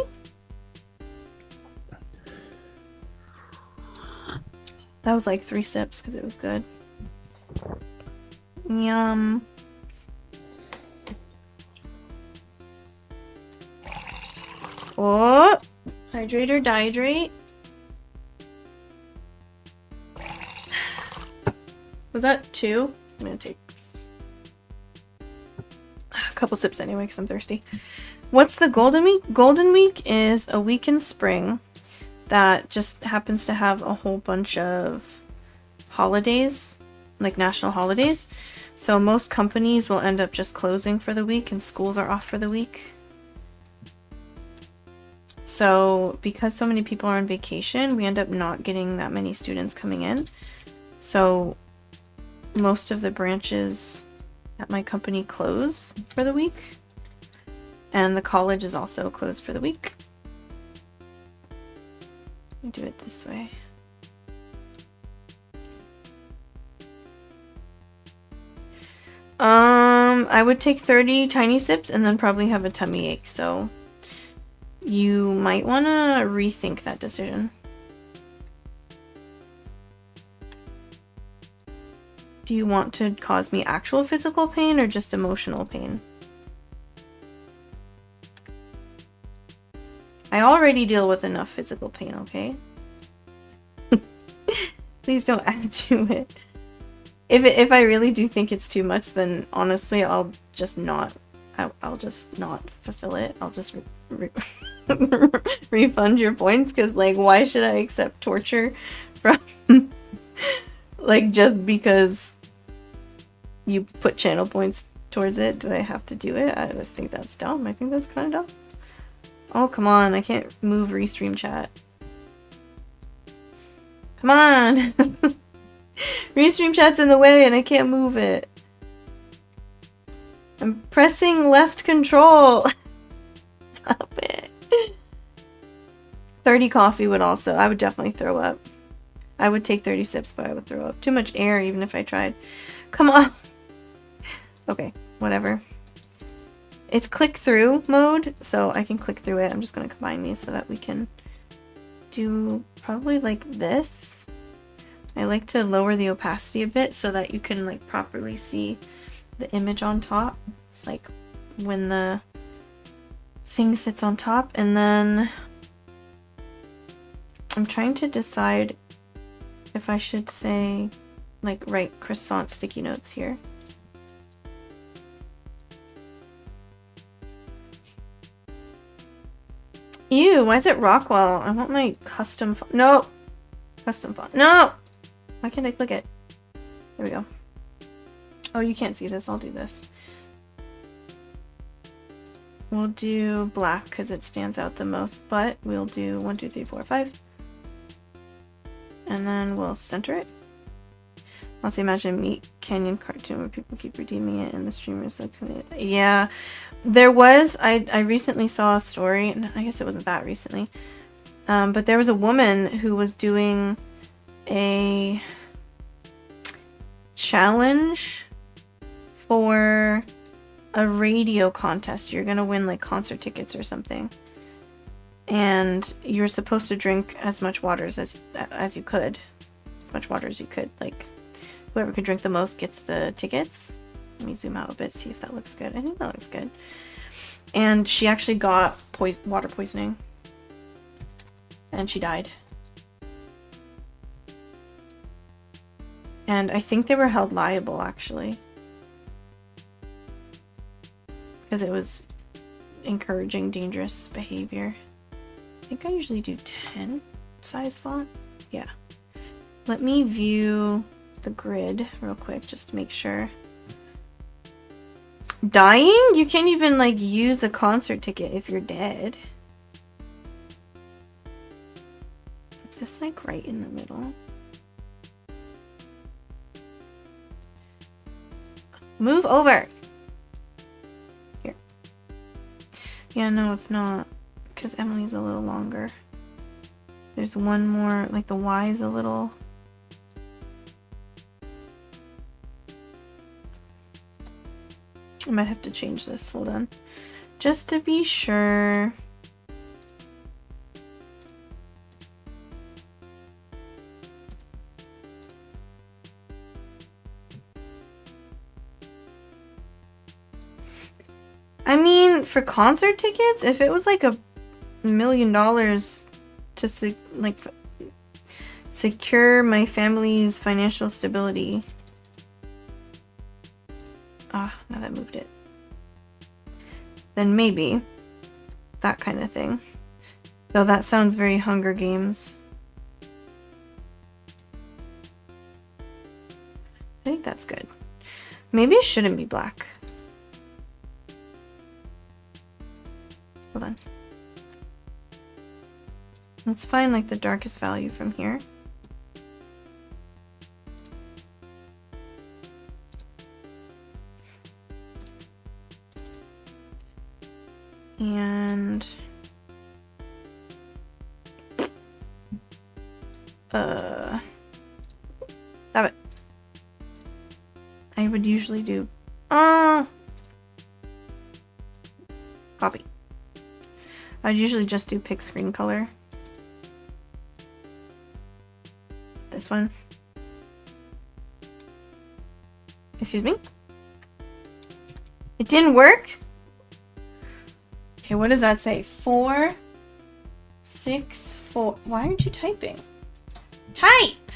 That was like 3 sips because it was good. Yum. Oh, hydrate or dihydrate. Was that 2? I'm gonna take a couple sips anyway because I'm thirsty. What's the Golden Week? Golden Week is a week in spring that just happens to have a whole bunch of holidays, like national holidays. So most companies will end up just closing for the week and schools are off for the week. So because so many people are on vacation, we end up not getting that many students coming in. So most of the branches at my company close for the week. And the college is also closed for the week. Let me do it this way. I would take 30 tiny sips and then probably have a tummy ache, so you might want to rethink that decision. Do you want to cause me actual physical pain or just emotional pain? I already deal with enough physical pain, okay? Please don't add to it. If I really do think it's too much, then honestly, I'll just not fulfill it. I'll just refund your points, because like, why should I accept torture from like, just because you put channel points towards it? Do I have to do it? I think that's dumb. I think that's kind of dumb. Oh, come on. I can't move Restream chat. Come on. Restream chat's in the way and I can't move it. I'm pressing left control. Stop it. 30 coffee would also, I would definitely throw up. I would take 30 sips, but I would throw up. Too much air, even if I tried. Come on. Okay, whatever. It's click through mode, so I can click through it. I'm just going to combine these so that we can do probably like this. I like to lower the opacity a bit so that you can like properly see the image on top, like when the thing sits on top. And then I'm trying to decide if I should say like write croissant sticky notes here. Ew, why is it Rockwell? I want my custom font. No! Custom font. No! Why can't I click it? There we go. Oh, you can't see this. I'll do this. We'll do black because it stands out the most, but we'll do 1, 2, 3, 4, 5. And then we'll center it. Also imagine Meat Canyon cartoon where people keep redeeming it and the streamer is so committed. Yeah, there was, I recently saw a story, and I guess it wasn't that recently, but there was a woman who was doing a challenge for a radio contest. You're gonna win like concert tickets or something, and you're supposed to drink as much water as you could, as much water as you could. Like whoever could drink the most gets the tickets. Let me zoom out a bit, see if that looks good. I think that looks good. And she actually got water poisoning, and she died. And I think they were held liable, actually, because it was encouraging dangerous behavior. I think I usually do 10 size font. Yeah. Let me view the grid real quick just to make sure. Dying? You can't even like use a concert ticket if you're dead. Is this like right in the middle? Move over. Here. Yeah, no, it's not, because Emily's a little longer. There's one more, like the Y is a little. I might have to change this. Hold on. Just to be sure. I mean, for concert tickets, if it was like $1 million to secure my family's financial stability. Ah, now that moved it. Then maybe that kind of thing. Though that sounds very Hunger Games. I think that's good. Maybe it shouldn't be black. Hold on. Let's find like the darkest value from here. And stop it. I would usually do copy. I'd usually just do pick screen color. This one. Excuse me? It didn't work? Okay, what does that say? 4, 6, 4. Why aren't you typing? Type!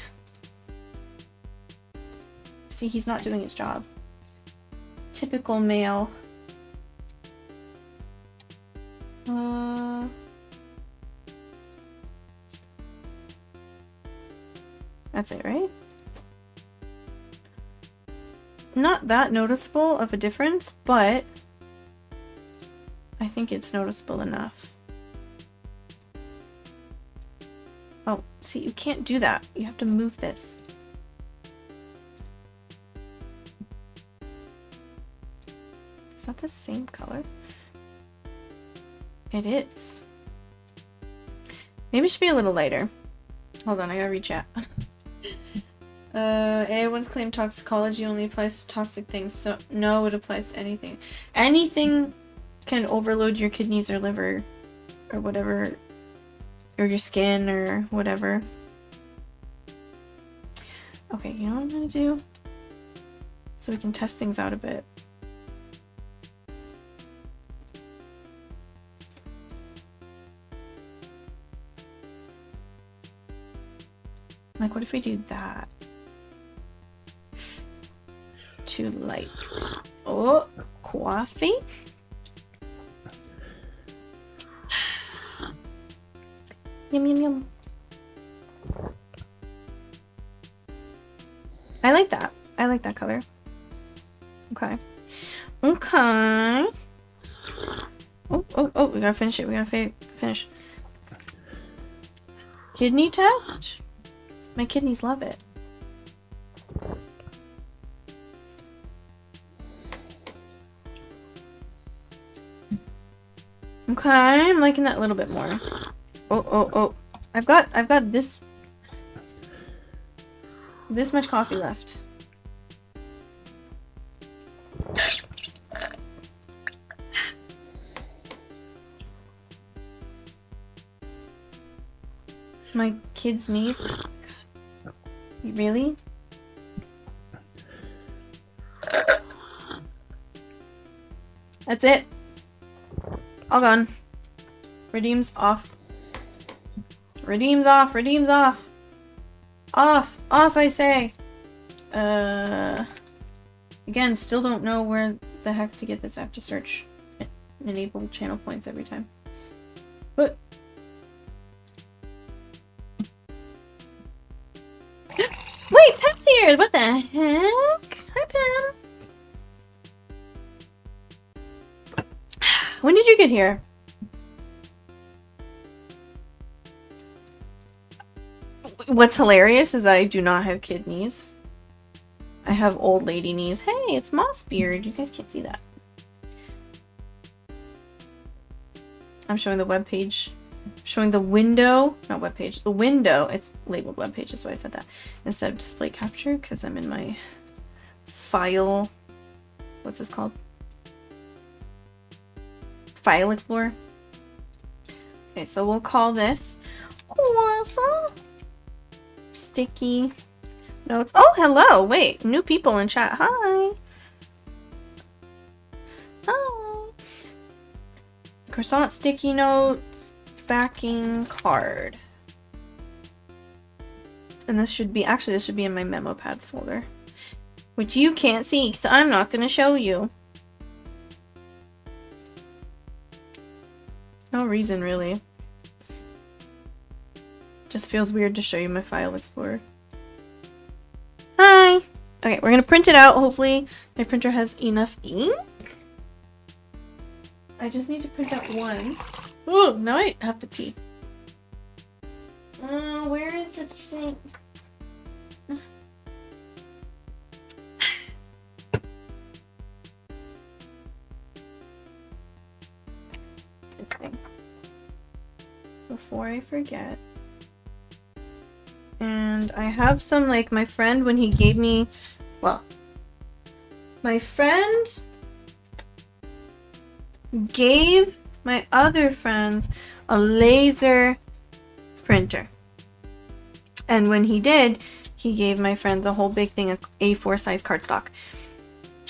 See, he's not doing his job. Typical male. That's it, right? Not that noticeable of a difference, but I think it's noticeable enough. Oh, see, you can't do that. You have to move this. Is that the same color? It is. Maybe it should be a little lighter. Hold on, I gotta read chat. AI once claimed toxicology only applies to toxic things, so no, it applies to anything. Anything can overload your kidneys or liver or whatever, or your skin or whatever. Okay, you know what I'm gonna do? So we can test things out a bit. Like, what if we do that? Too light. Oh, coffee. Yum, yum, yum. I like that. I like that color. Okay. Okay. Oh, we gotta finish it. We gotta finish. Kidney test? My kidneys love it. Okay, I'm liking that a little bit more. Oh. I've got this much coffee left. My kid's knees. Really? That's it. All gone. Redeems off. Redeems off. Redeems off. Off. Off, I say. Again, still don't know where the heck to get this. I have to search enable channel points every time. But wait, Pep's here! What the heck? Hi, Pam. When did you get here? What's hilarious is I do not have kid knees. I have old lady knees. Hey, it's Mossbeard. You guys can't see that. I'm showing the web page. Showing the window. Not web page. The window. It's labeled web page. That's why I said that. Instead of display capture, because I'm in my file. What's this called? File Explorer. Okay, so we'll call this croissant. Sticky notes. Oh, hello. Wait, new people in chat. Hi. Hi. Croissant sticky notes backing card. And this should be, actually this should be in my memo pads folder, which you can't see, so I'm not going to show you. No reason, really. Just feels weird to show you my file explorer. Hi! Okay, we're gonna print it out. Hopefully my printer has enough ink. I just need to print out one. Oh, now I have to pee. Where is the thing? This thing. Before I forget. And I have some, like, my friend, when he gave me, well, my friend gave my other friends a laser printer. And when he did, he gave my friends a whole big thing of A4 size cardstock.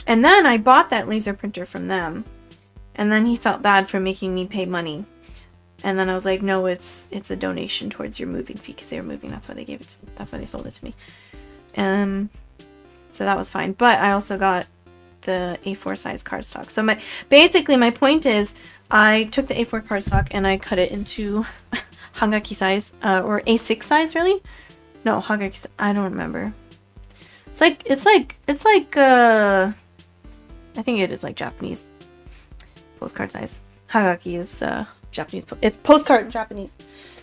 And then I bought that laser printer from them. And then he felt bad for making me pay money. And then I was like, no, it's a donation towards your moving fee, because they were moving. That's why they gave it. That's why they sold it to me. So that was fine. But I also got the A4 size cardstock. So basically my point is, I took the A4 cardstock and I cut it into Hagaki size, or A6 size, really? No, Hagaki. I don't remember. It's like I think it is like Japanese postcard size. Hagaki is Japanese. It's postcard Japanese,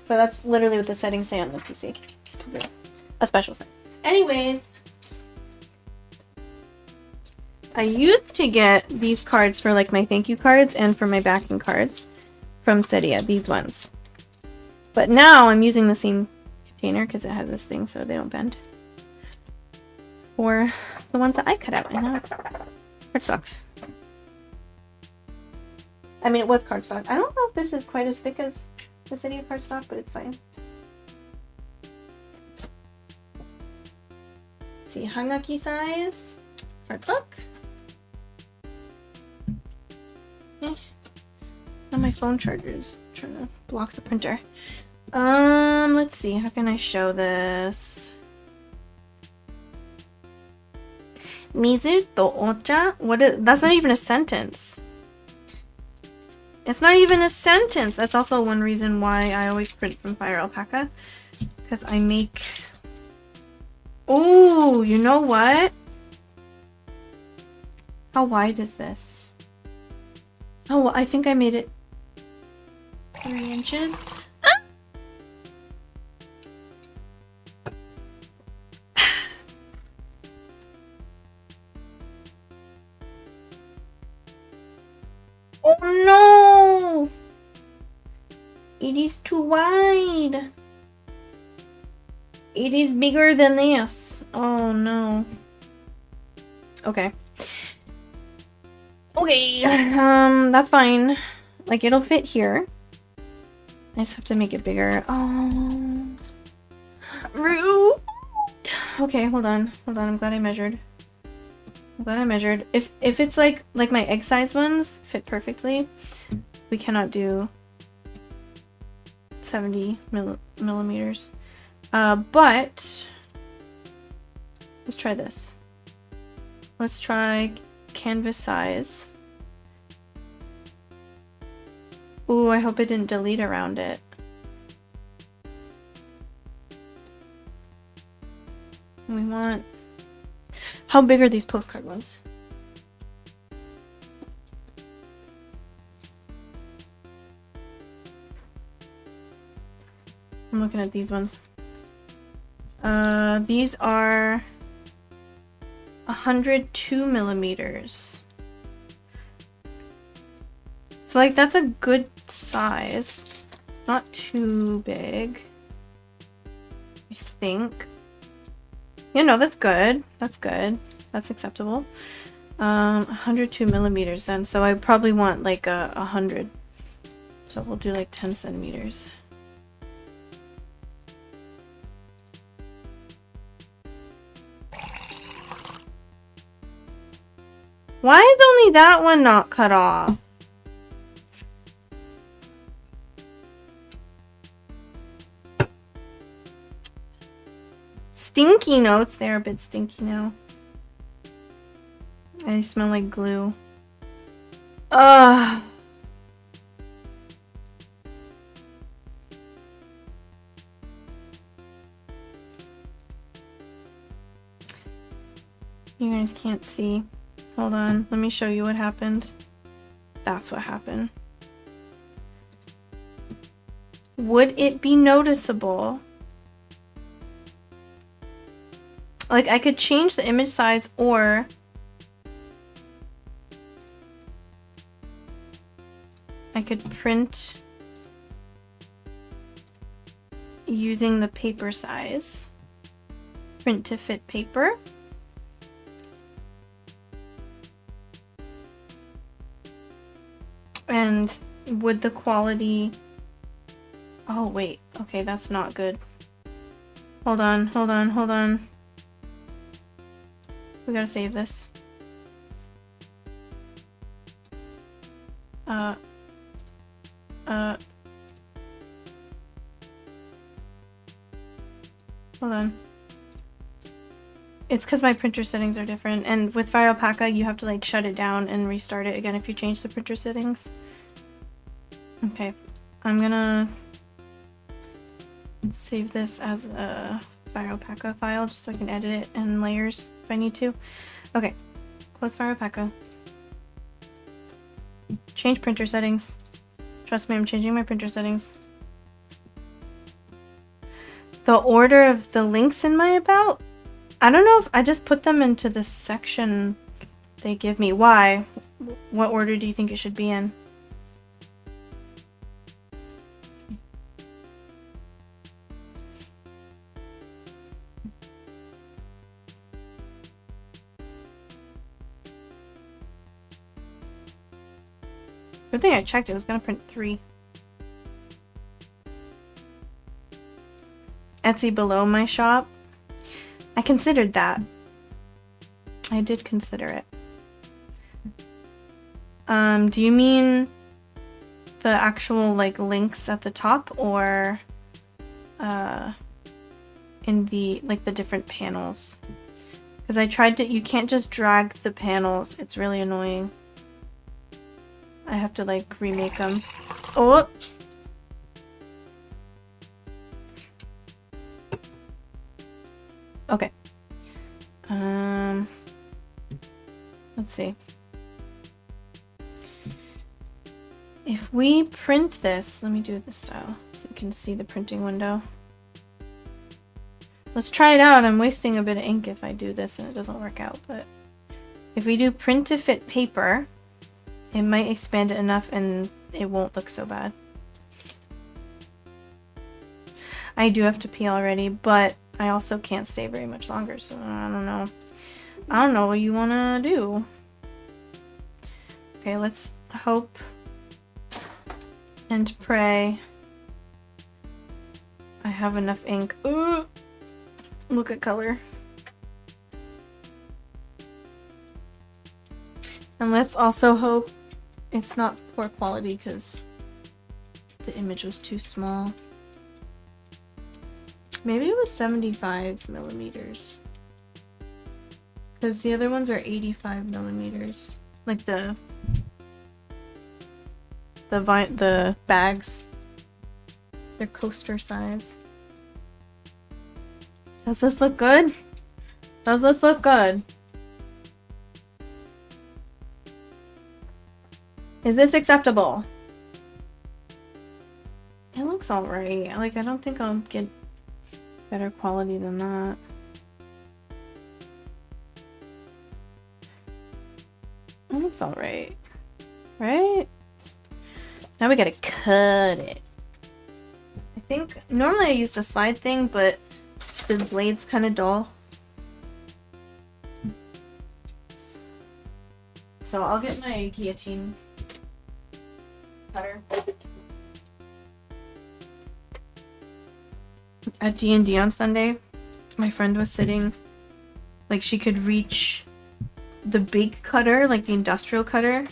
but that's literally what the settings say on the PC. It's a special size. Anyways, I used to get these cards for like my thank you cards and for my backing cards from Cydia. These ones, But now I'm using the same container because it has this thing so they don't bend. For the ones that I cut out, and now it's cardstock. I mean, it was cardstock. I don't know if this is quite as thick as the City of Cardstock, but it's fine. Let's see, hangaki size, cardstock. Now my phone charger is trying to block the printer. Let's see, how can I show this? Mizu to ocha? That's not even a sentence. It's not even a sentence. That's also one reason why I always print from Fire Alpaca. Because I make... Oh, you know what? How wide is this? Oh, I think I made it 3 inches. Ah! Oh no! It is too wide. It is bigger than this. Oh no. Okay. Okay, that's fine. Like, it'll fit here. I just have to make it bigger. Oh, rude. Okay, hold on. I'm glad I measured. If it's like my egg size ones fit perfectly, we cannot do 70 millimeters. But let's try this. Let's try canvas size. Ooh, I hope it didn't delete around it. We want... How big are these postcard ones? I'm looking at these ones. These are 102 millimeters. So like that's a good size. Not too big. I think. Yeah, no, that's good. That's good. That's acceptable. 102 millimeters then. So I probably want like 100. So we'll do like 10 centimeters. Why is only that one not cut off? Stinky notes. They're a bit stinky now. They smell like glue. Ugh. You guys can't see. Hold on, let me show you what happened. That's what happened. Would it be noticeable? Like, I could change the image size, or I could print using the paper size. Print to fit paper. And would the quality... Oh, wait. Okay, that's not good. Hold on. We gotta save this. Hold on. It's because my printer settings are different, and with Fire Alpaca you have to like shut it down and restart it again if you change the printer settings. Okay, I'm gonna save this as a Fire Alpaca file just so I can edit it in layers if I need to. Okay, close Fire Alpaca. Change printer settings. Trust me, I'm changing my printer settings. The order of the links in my about? I don't know if I just put them into the section they give me. Why? What order do you think it should be in? Good thing I checked. It was gonna print 3. Etsy below my shop. I considered that. I did consider it. Do you mean the actual like links at the top, or in the like the different panels? Because I tried to, you can't just drag the panels. It's really annoying. I have to like remake them. Oh! Okay. Let's see. If we print this, let me do it this style so you can see the printing window. Let's try it out. I'm wasting a bit of ink if I do this and it doesn't work out, but if we do print to fit paper, it might expand it enough and it won't look so bad. I do have to pee already, but I also can't stay very much longer, so I don't know. I don't know what you want to do. Okay, let's hope and pray I have enough ink. Ooh, look at color. And let's also hope it's not poor quality because the image was too small. Maybe it was 75 millimeters. Because the other ones are 85 millimeters. Like the bags. They're coaster size. Does this look good? Does this look good? Is this acceptable? It looks alright. Like, I don't think I'll get better quality than that. It looks alright. Right? Now we gotta cut it. I think normally I use the slide thing, but the blade's kind of dull. So I'll get my guillotine cutter. At D&D on Sunday, my friend was sitting, like she could reach the big cutter, like the industrial cutter.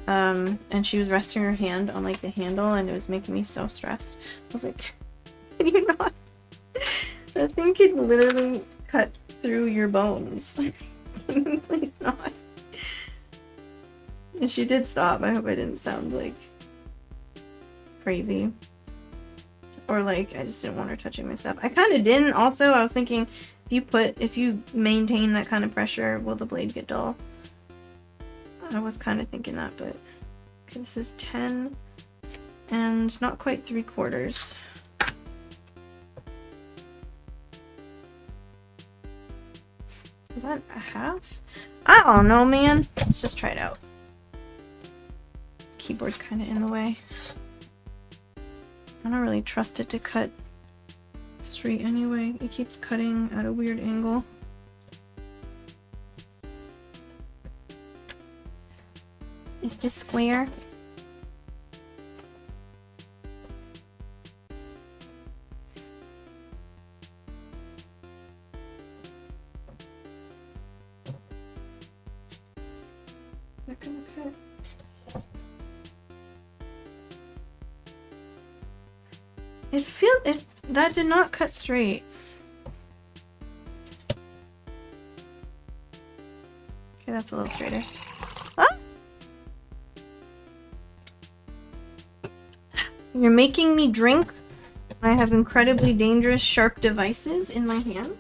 And she was resting her hand on like the handle and it was making me so stressed. I was like, can you not? That thing could literally cut through your bones. Please not. And she did stop. I hope I didn't sound like crazy. Or like I just didn't want her touching my stuff. I kind of didn't. Also, I was thinking if you maintain that kind of pressure, will the blade get dull? I was kind of thinking that, but okay, this is 10 and not quite 3/4. Is that a half? I don't know, man. Let's just try it out. The keyboard's kind of in the way. I don't really trust it to cut straight anyway. It keeps cutting at a weird angle. Is this square? That gonna cut? That did not cut straight. Okay, that's a little straighter. Ah! You're making me drink. I have incredibly dangerous, sharp devices in my hands.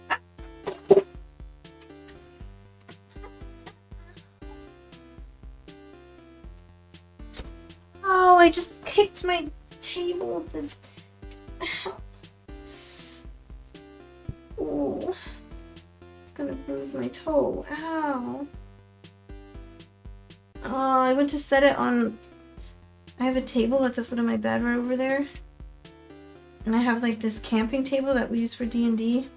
Ah. Oh, I just kicked my table. Oh, it's gonna bruise my toe. Ow. Oh, I went to set it on. I have a table at the foot of my bed right over there. And I have like this camping table that we use for D&D.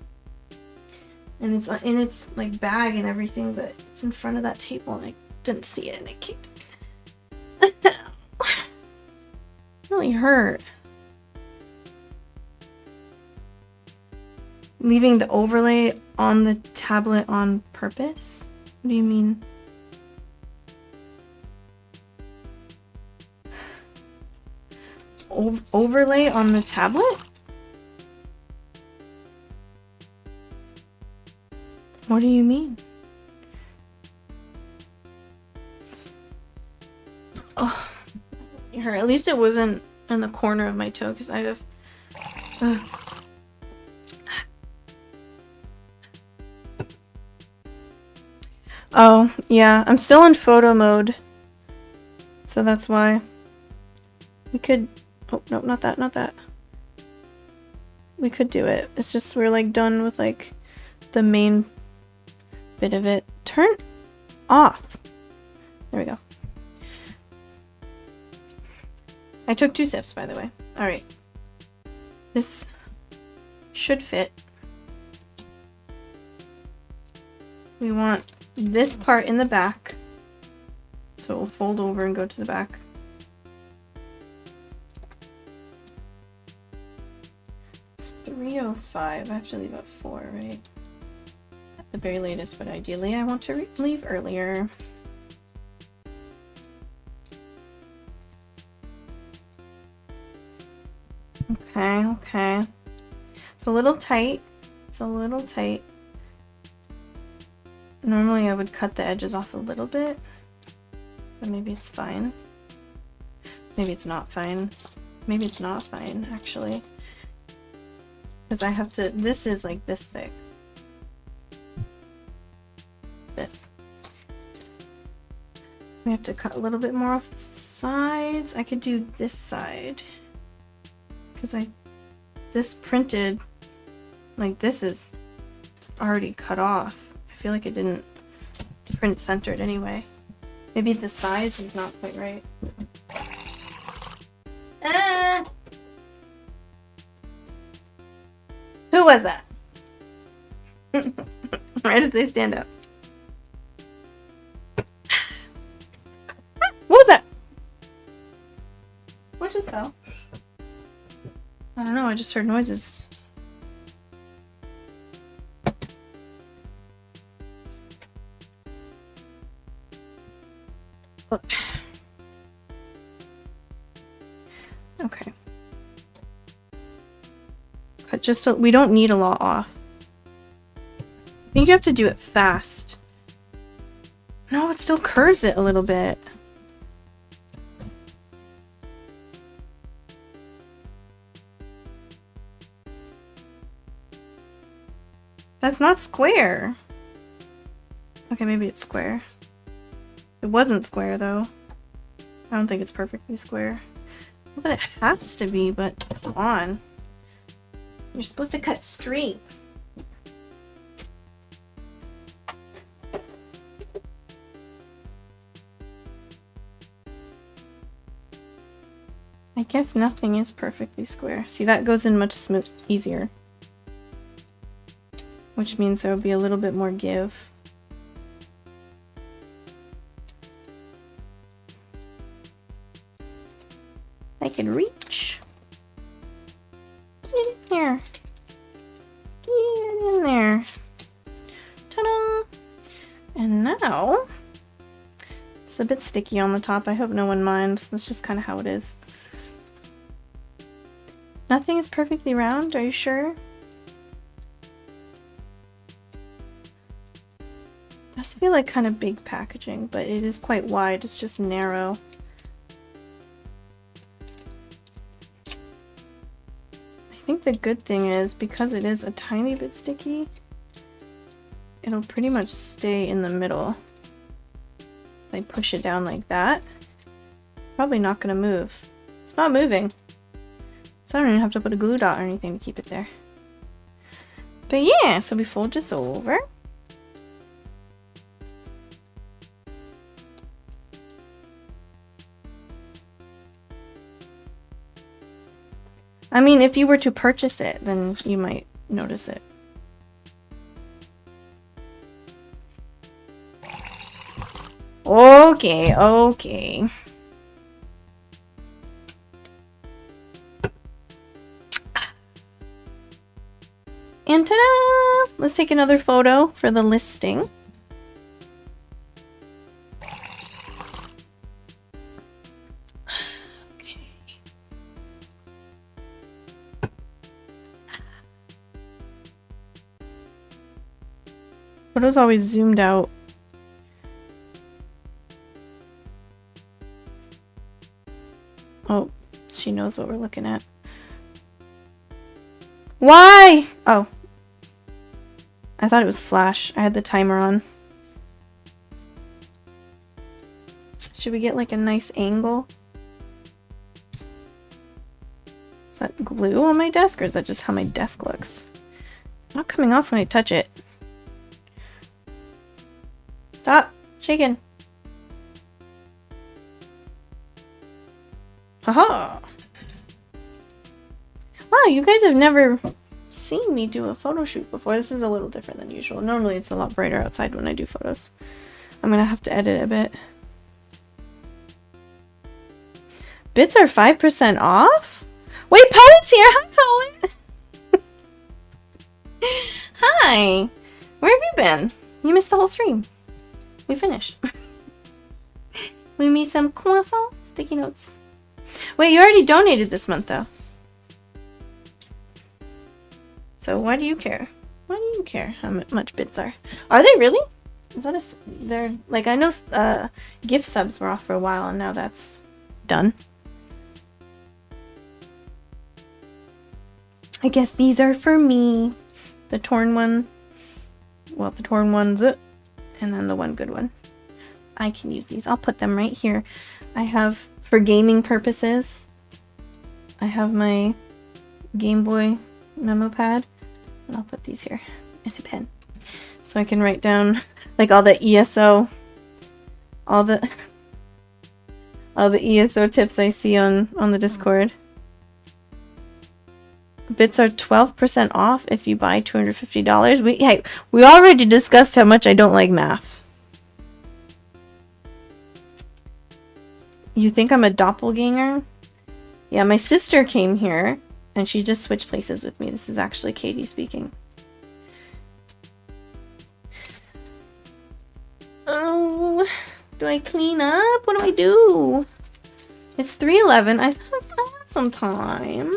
And it's in its like bag and everything, but it's in front of that table and I Didn't see it and it kicked. It really hurt. Leaving the overlay on the tablet on purpose? What do you mean? Overlay on the tablet? What do you mean? Oh, it hurt. At least it wasn't in the corner of my toe because I have. Oh, yeah, I'm still in photo mode. So that's why. We could. Oh, no, not that, not that. We could do it. It's just we're like done with like the main bit of it. Turn off. There we go. I took 2 sips, by the way. Alright. This should fit. We want this part in the back. So it will fold over and go to the back. It's 3:05. I have to leave at 4, right? At the very latest, but ideally I want to leave earlier. Okay, okay. It's a little tight. It's a little tight. Normally I would cut the edges off a little bit, but maybe it's fine. Maybe it's not fine. Maybe it's not fine, actually. Because I have to, this is like this thick. This. We have to cut a little bit more off the sides. I could do this side. Because this printed, like this is already cut off. I feel like it didn't print centered anyway. Maybe the size is not quite right. Ah! Who was that? Why does they stand up? What was that? What just fell? I don't know, I just heard noises. Look. Okay. But just so we don't need a lot off. I think you have to do it fast. No, it still curves it a little bit. That's not square. Okay, maybe it's square. It wasn't square though. I don't think it's perfectly square. Not that it has to be, but come on. You're supposed to cut straight. I guess nothing is perfectly square. See, that goes in much easier. Which means there will be a little bit more give. I can reach. Get in there. Get in there. Ta-da! And now, it's a bit sticky on the top. I hope no one minds. That's just kind of how it is. Nothing is perfectly round, are you sure? It does feel like kind of big packaging, but it is quite wide. It's just narrow. I think the good thing is, because it is a tiny bit sticky, it'll pretty much stay in the middle. If I push it down like that, probably not gonna move. It's not moving. So I don't even have to put a glue dot or anything to keep it there. But yeah, so we fold this over. I mean, if you were to purchase it, then you might notice it. Oh! Okay, okay. And ta-da! Let's take another photo for the listing. Okay. Photo's always zoomed out. Oh, she knows what we're looking at. Why? Oh. I thought it was flash. I had the timer on. Should we get like a nice angle? Is that glue on my desk or is that just how my desk looks? It's not coming off when I touch it. Stop shaking. Haha. Wow, you guys have never seen me do a photo shoot before. This is a little different than usual. Normally it's a lot brighter outside when I do photos. I'm gonna have to edit a bit. Bits are 5% off? Wait, Poet's here! Hi, Poet! Hi! Where have you been? You missed the whole stream. We finished. We made some croissant sticky notes. Wait, you already donated this month, though. So why do you care? Why do you care how much bits are? Are they really? Is that a... They're... Like, I know gift subs were off for a while, and now that's done. I guess these are for me. The torn one. Well, the torn one's it. And then the one good one. I can use these. I'll put them right here. I have, for gaming purposes, I have my Game Boy memo pad. And I'll put these here in a pen. So I can write down like all the ESO, all the ESO tips I see on the Discord. Bits are 12% off if you buy $250. We already discussed how much I don't like math. You think I'm a doppelganger? Yeah, my sister came here and she just switched places with me. This is actually Katie speaking. Oh, do I clean up? What do I do? It's 3:11. I have some time.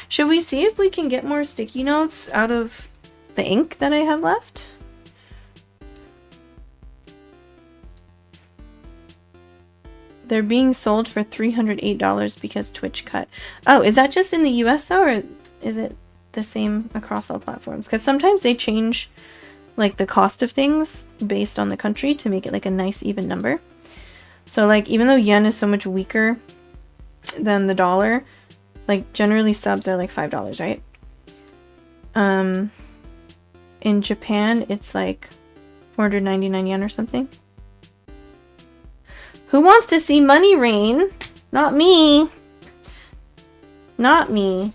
Should we see if we can get more sticky notes out of the ink that I have left? They're being sold for $308 because Twitch cut. Oh, is that just in the US though, or is it the same across all platforms? Because sometimes they change like the cost of things based on the country to make it like a nice even number. So like even though yen is so much weaker than the dollar, like generally subs are like $5, right? In Japan it's like 499 yen or something. Who wants to see money rain? Not me. Not me.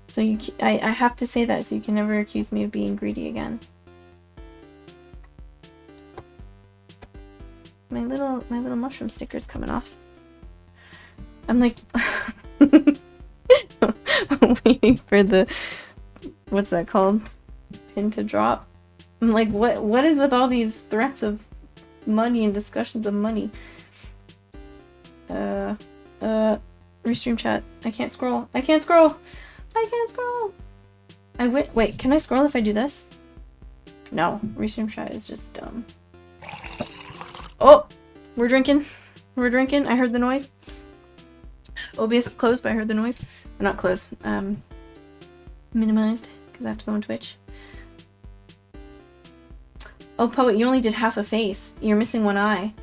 So I have to say that so you can never accuse me of being greedy again. My little mushroom sticker's coming off. I'm like waiting for the, what's that called? Pin to drop. I'm like, what is with all these threats of money and discussions of money? Restream chat. I can't scroll. I can't scroll. Wait, can I scroll if I do this? No, restream chat is just dumb. Oh, we're drinking. I heard the noise. OBS is closed, but I heard the noise. Or not closed. Minimized because I have to go on Twitch. Oh, Poet, you only did half a face. You're missing one eye.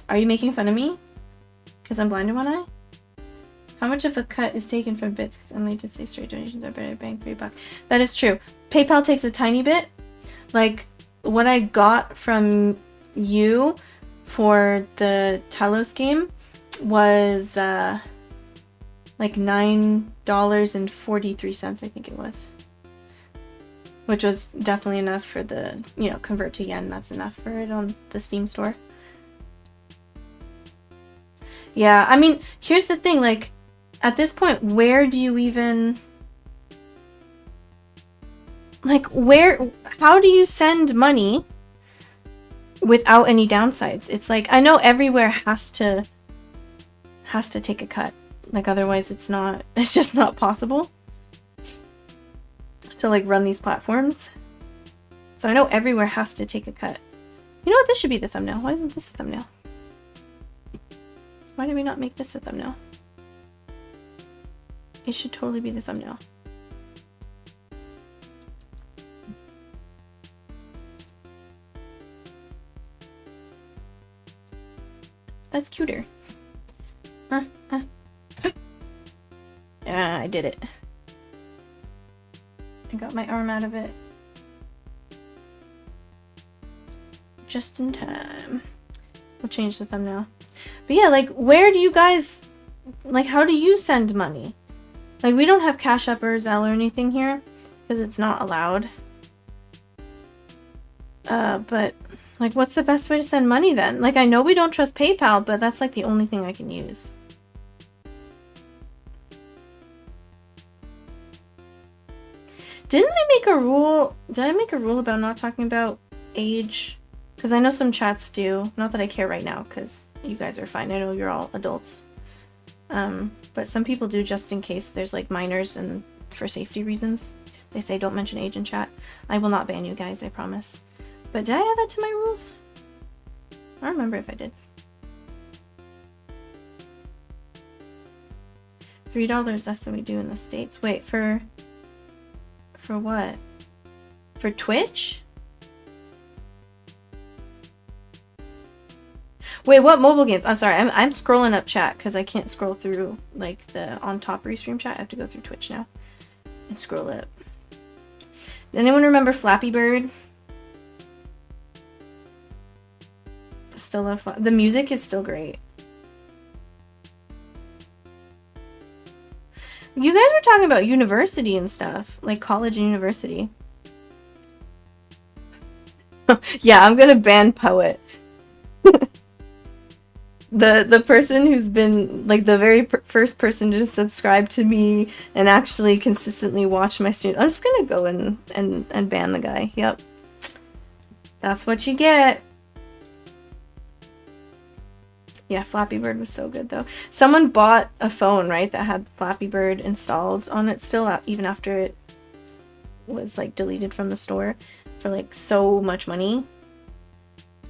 Are you making fun of me? Because I'm blind in one eye? How much of a cut is taken from bits? Because I'm late to say straight donations are better bang for your buck. That is true. PayPal takes a tiny bit. Like, what I got from you for the Talos game was like $9.43, I think it was. which was definitely enough for the, you know, convert to yen. That's enough for it on the Steam store. Yeah, I mean, here's the thing, like, at this point, where do you even... Like, how do you send money without any downsides? It's like, I know everywhere has to take a cut. Like, otherwise it's just not possible to, like, run these platforms. So I know everywhere has to take a cut. You know what? This should be the thumbnail. Why isn't this the thumbnail? Why did we not make this the thumbnail? It should totally be the thumbnail. That's cuter. Yeah, I did it. I got my arm out of it. Just in time. We'll change the thumbnail. But yeah, like, where do you guys... Like, how do you send money? Like, we don't have Cash App or Zelle or anything here, because it's not allowed. But... Like, what's the best way to send money then? Like, I know we don't trust PayPal, but that's, like, the only thing I can use. Did I make a rule about not talking about age? Because I know some chats do. Not that I care right now, because you guys are fine. I know you're all adults. But some people do, just in case there's, like, minors and for safety reasons. They say don't mention age in chat. I will not ban you guys, I promise. But did I add that to my rules? I don't remember if I did. $3 less than we do in the States. Wait, for what? For Twitch? Wait, what mobile games? I'm sorry, I'm scrolling up chat because I can't scroll through, like, the on top restream chat. I have to go through Twitch now and scroll up. Anyone remember Flappy Bird? Still love the music is still great. You guys were talking about university and stuff, like college and university. Yeah, I'm gonna ban Poet. The person who's been, like, the very first person to subscribe to me and actually consistently watch my stream. I'm just gonna go and ban the guy. Yep. That's what you get. Yeah, Flappy Bird was so good, though. Someone bought a phone, right, that had Flappy Bird installed on it still, even after it was, like, deleted from the store for, like, so much money.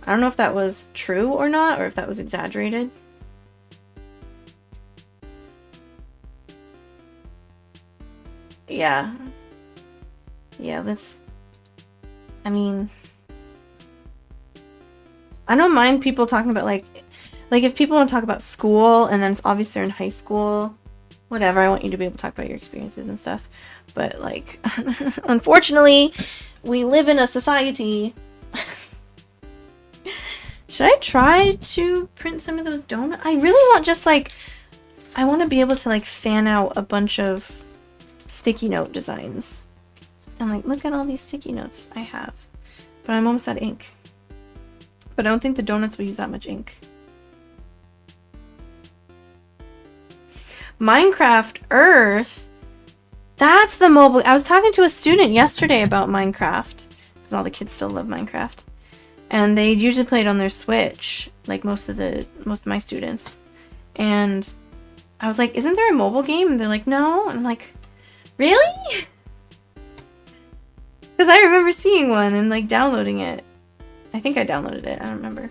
I don't know if that was true or not, or if that was exaggerated. Yeah. Yeah, that's... I mean... I don't mind people talking about, like, if people want to talk about school, and then it's obvious they're in high school, whatever, I want you to be able to talk about your experiences and stuff. But, like, unfortunately, we live in a society. Should I try to print some of those donuts? I really want just, like, I want to be able to, like, fan out a bunch of sticky note designs. And, like, look at all these sticky notes I have. But I'm almost out of ink. But I don't think the donuts will use that much ink. Minecraft Earth? That's the mobile... I was talking to a student yesterday about Minecraft. Because all the kids still love Minecraft. And they usually play it on their Switch. Like most of my students. And I was like, isn't there a mobile game? And they're like, no. And I'm like, really? Because I remember seeing one and, like, downloading it. I think I downloaded it. I don't remember.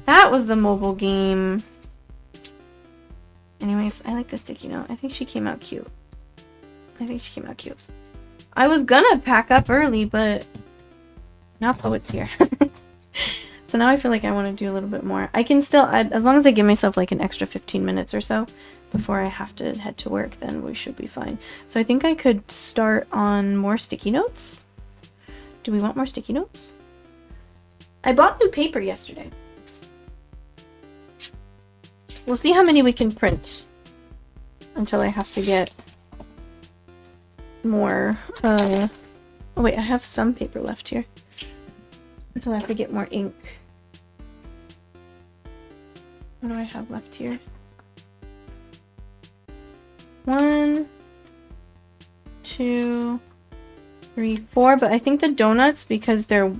That was the mobile game. Anyways, I like the sticky note. I think she came out cute. I was gonna pack up early, but now Poet's here. So now I feel like I want to do a little bit more. I can still, as long as I give myself like an extra 15 minutes or so before I have to head to work, then we should be fine. So I think I could start on more sticky notes. Do we want more sticky notes? I bought new paper yesterday. We'll see how many we can print until I have to get more, Oh wait, I have some paper left here. Until I have to get more ink. What do I have left here? 1, 2, 3, 4. But I think the donuts, because they're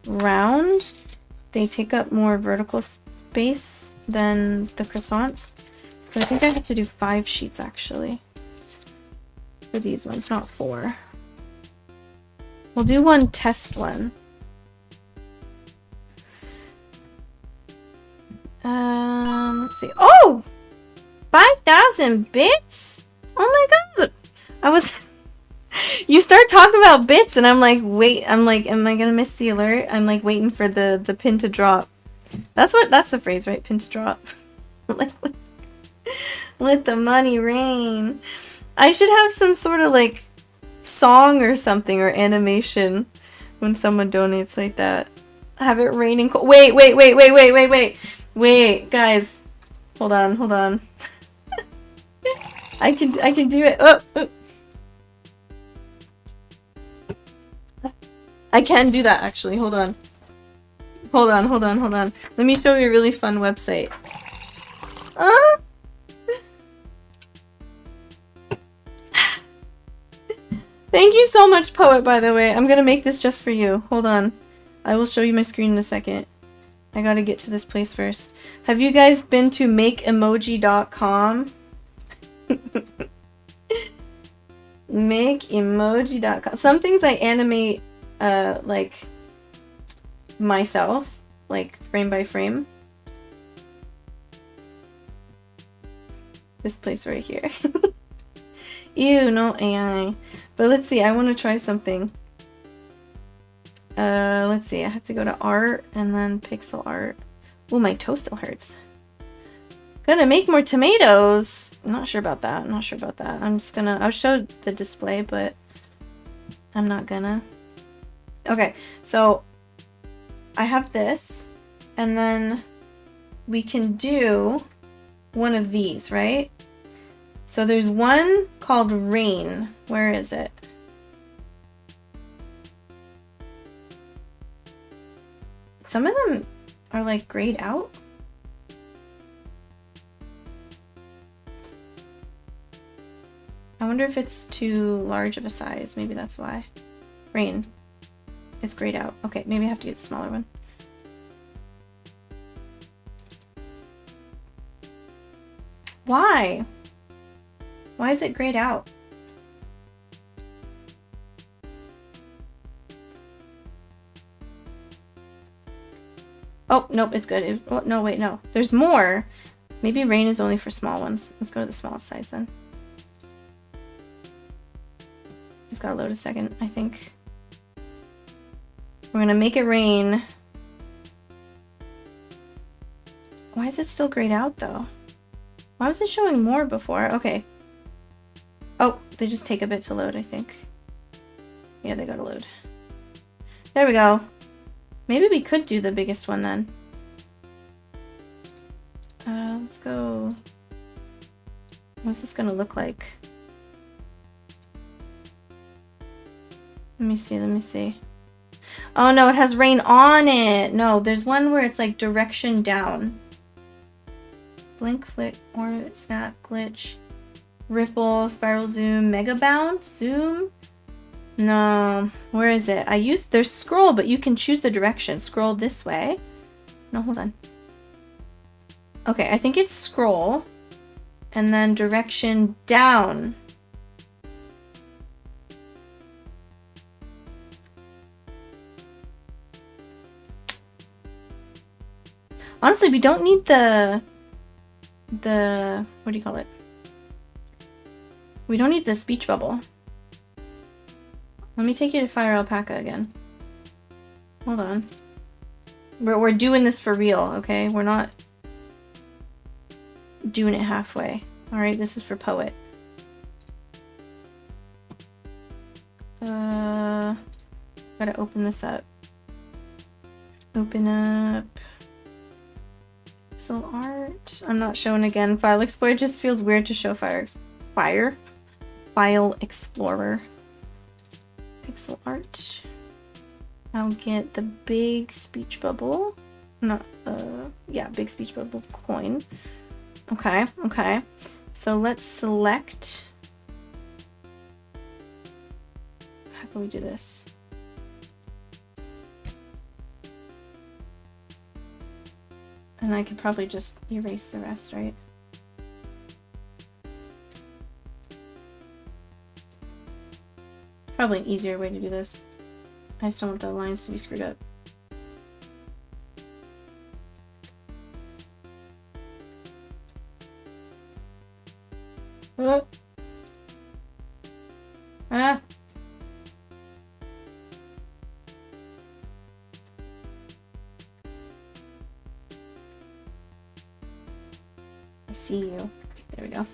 round, they take up more vertical space than the croissants. So I think I have to do 5 sheets actually. For these ones, not 4. We'll do one test one. Let's see. Oh! 5,000 bits? Oh my god! I was... You start talking about bits and I'm like, wait, I'm like, am I gonna miss the alert? I'm like waiting for the pin to drop. That's the phrase, right? Pin to drop. Let the money rain. I should have some sort of like song or something or animation when someone donates like that. Have it raining. Wait, guys. Hold on. I can do it. Oh. I can do that actually. Hold on. Let me show you a really fun website. Thank you so much, Poet, by the way. I'm gonna make this just for you. Hold on. I will show you my screen in a second. I gotta get to this place first. Have you guys been to makeemoji.com? Makeemoji.com. Some things I animate like myself, like frame by frame. This place right here. Ew, no AI. But let's see, I want to try something. Let's see, I have to go to art and then pixel art. Oh, my toe still hurts. Gonna make more tomatoes. I'm not sure about that. I'm just gonna, I'll show the display, but I'm not gonna. Okay, so I have this, and then we can do one of these, right? So there's one called Rain. Where is it? Some of them are like grayed out. I wonder if it's too large of a size. Maybe that's why. Rain. It's grayed out. Okay, maybe I have to get a smaller one. Why? Why is it grayed out? Oh, nope, it's good. Oh, no, wait, no. There's more. Maybe Rain is only for small ones. Let's go to the smallest size then. It's gotta load a second, I think. We're gonna make it rain. Why is it still grayed out though? Why was it showing more before? Okay. Oh, they just take a bit to load, I think. Yeah, they gotta load. There we go. Maybe we could do the biggest one then. Let's go. What's this gonna look like? Let me see. Oh no, it has rain on it. No, there's one where it's like direction down. Blink, flick, or snap, glitch, ripple, spiral zoom, mega bounce, zoom. No, where is it? There's scroll, but you can choose the direction. Scroll this way. No, hold on. Okay, I think it's scroll and then direction down. Honestly, we don't need the what do you call it? We don't need the speech bubble. Let me take you to Fire Alpaca again. Hold on. We're doing this for real, okay? We're not doing it halfway. Alright, this is for Poet. Gotta open this up. Open up. Pixel art. I'm not showing again. File Explorer. It just feels weird to show File Explorer. pixel art. I'll get the big speech bubble. Not, yeah, big speech bubble coin. Okay, okay. So let's select. How can we do this? And I could probably just erase the rest, right? Probably an easier way to do this. I just don't want the lines to be screwed up. Oh. Ah. I see you. There we go.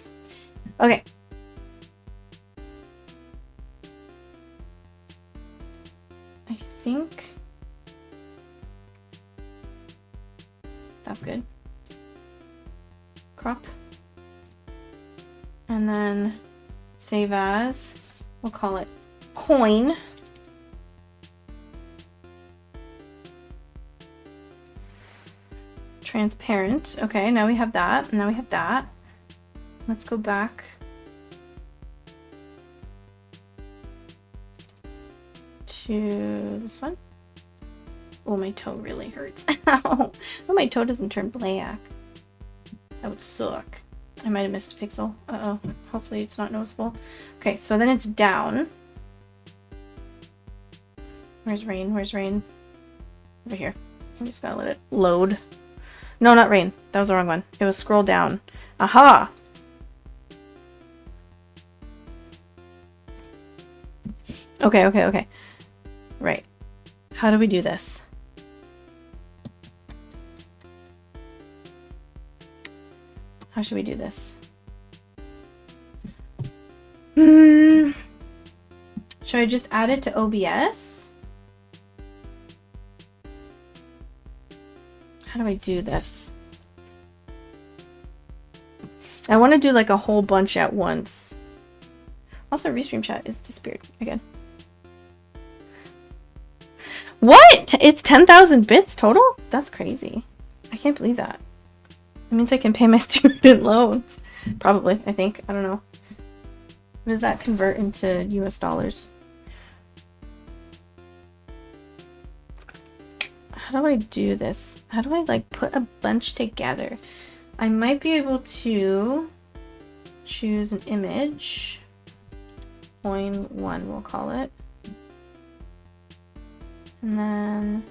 Okay. I think that's good. Crop. And then save as. We'll call it coin. Transparent. Okay, now we have that. Now we have that. Let's go back to this one. Oh, my toe really hurts. Ow. Oh, my toe doesn't turn black. That would suck. I might have missed a pixel. Uh-oh. Hopefully it's not noticeable. Okay, so then it's down. Where's rain? Where's rain? Over here. I'm just gonna let it load. No, not rain. That was the wrong one. It was scroll down. Aha! Okay, okay, okay. Right. How do we do this? How should we do this? Should I just add it to OBS? How do I do this? I want to do like a whole bunch at once. Also, Restream chat is disappeared again. What? It's 10,000 bits total? That's crazy. I can't believe that. It means I can pay my student loans. Probably, I think. I don't know. What does that convert into US dollars? How do I do this? How do I like put a bunch together? I might be able to choose an image. Coin 1, we'll call it. And then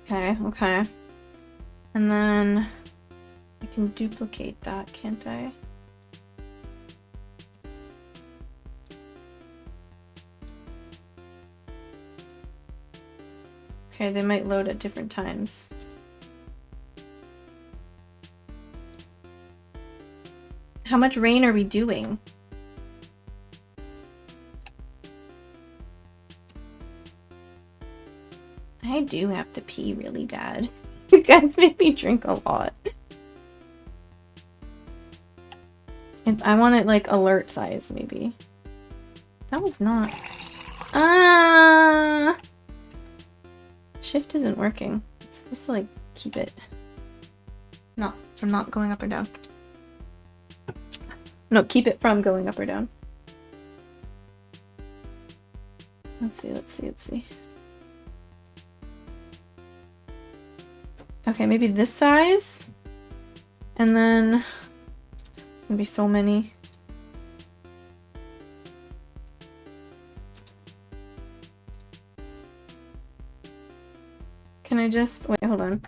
okay, okay. And then I can duplicate that, can't I? Okay, they might load at different times. How much rain are we doing? I do have to pee really bad. You guys made me drink a lot. And I want it like alert size, maybe. That was not. Ah! Shift isn't working. It's supposed to like keep it. Not from not going up or down. No, keep it from going up or down. Let's see, let's see, let's see. Okay, maybe this size. And then it's gonna be so many. Can I just wait, hold on.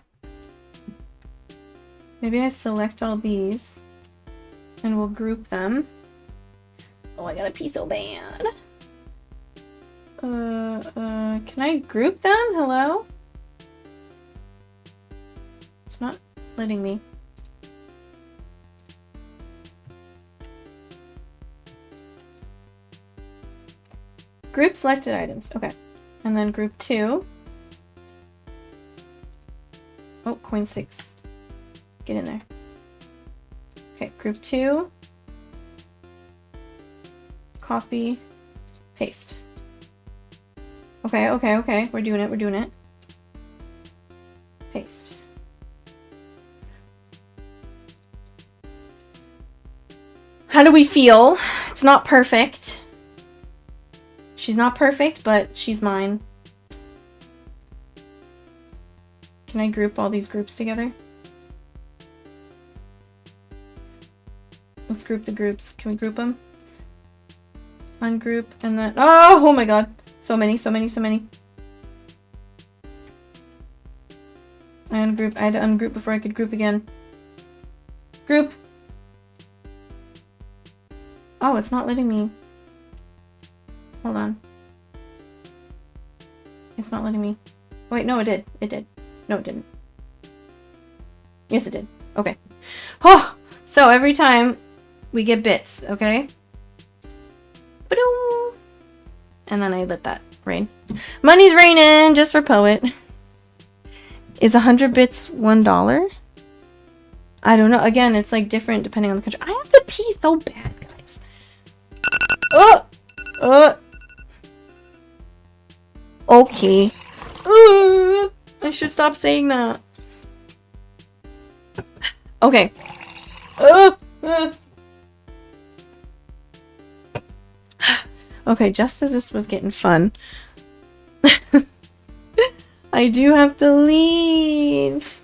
Maybe I select all these and we'll group them. Oh, I gotta pee so bad. Can I group them? Hello? It's not letting me. Group selected items. Okay. And then group 2. Oh, coin 6. Get in there. Okay, group 2. Copy. Paste. Okay, okay, okay. We're doing it, we're doing it. Paste. How do we feel? It's not perfect. She's not perfect, but she's mine. Can I group all these groups together? Let's group the groups. Can we group them? Ungroup and then... Oh my god. So many, so many, so many. I had to ungroup before I could group again. Group! Oh, it's not letting me. Hold on. It's not letting me. Wait, no, it did. It did. No, it didn't. Yes, it did. Okay. Oh! So every time we get bits, okay? Ba-doom! And then I let that rain. Money's raining, just for Poet. Is 100 bits $1? I don't know. Again, it's like different depending on the country. I have to pee so bad, guys. Okay. I should stop saying that. Okay. Okay, just as this was getting fun, I do have to leave.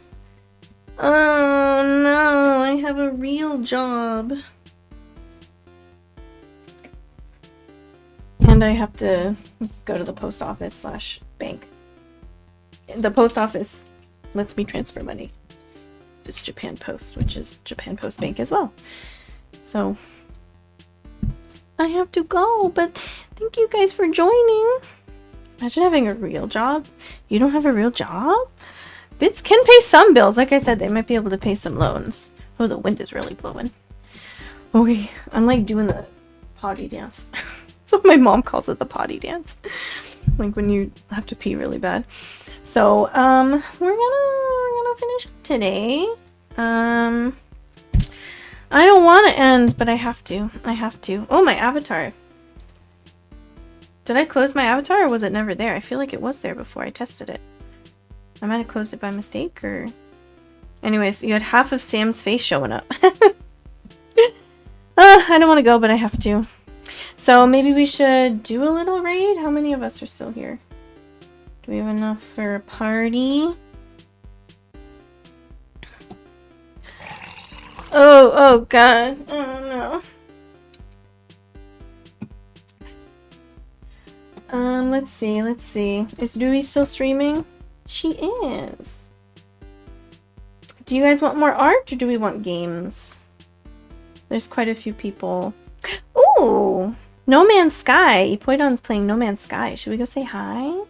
Oh no, I have a real job. And I have to go to the post office / bank. The post office lets me transfer money. It's Japan Post, which is Japan Post Bank as well. So I have to go, but thank you guys for joining. Imagine having a real job. You don't have a real job? Bits can pay some bills. Like I said, they might be able to pay some loans. Oh, the wind is really blowing. Okay, I'm like doing the potty dance. That's what my mom calls it, the potty dance. Like when you have to pee really bad. So, we're gonna finish today. I don't want to end, but I have to. Oh, my avatar. Did I close my avatar or was it never there? I feel like it was there before I tested it. I might have closed it by mistake or... Anyways, you had half of Sam's face showing up. I don't want to go, but I have to. So maybe we should do a little raid? How many of us are still here? Do we have enough for a party? Oh god. Oh no. Let's see. Is Dewey still streaming? She is. Do you guys want more art or do we want games? There's quite a few people. Ooh! No Man's Sky. Poidon's playing No Man's Sky. Should we go say hi?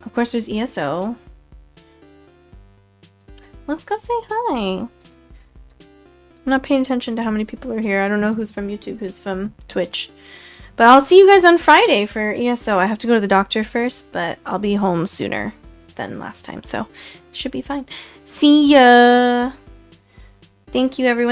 Of course, there's ESO. Let's go say hi. I'm not paying attention to how many people are here. I don't know who's from YouTube, who's from Twitch. But I'll see you guys on Friday for ESO. I have to go to the doctor first, but I'll be home sooner than last time, so should be fine. See ya! Thank you, everyone.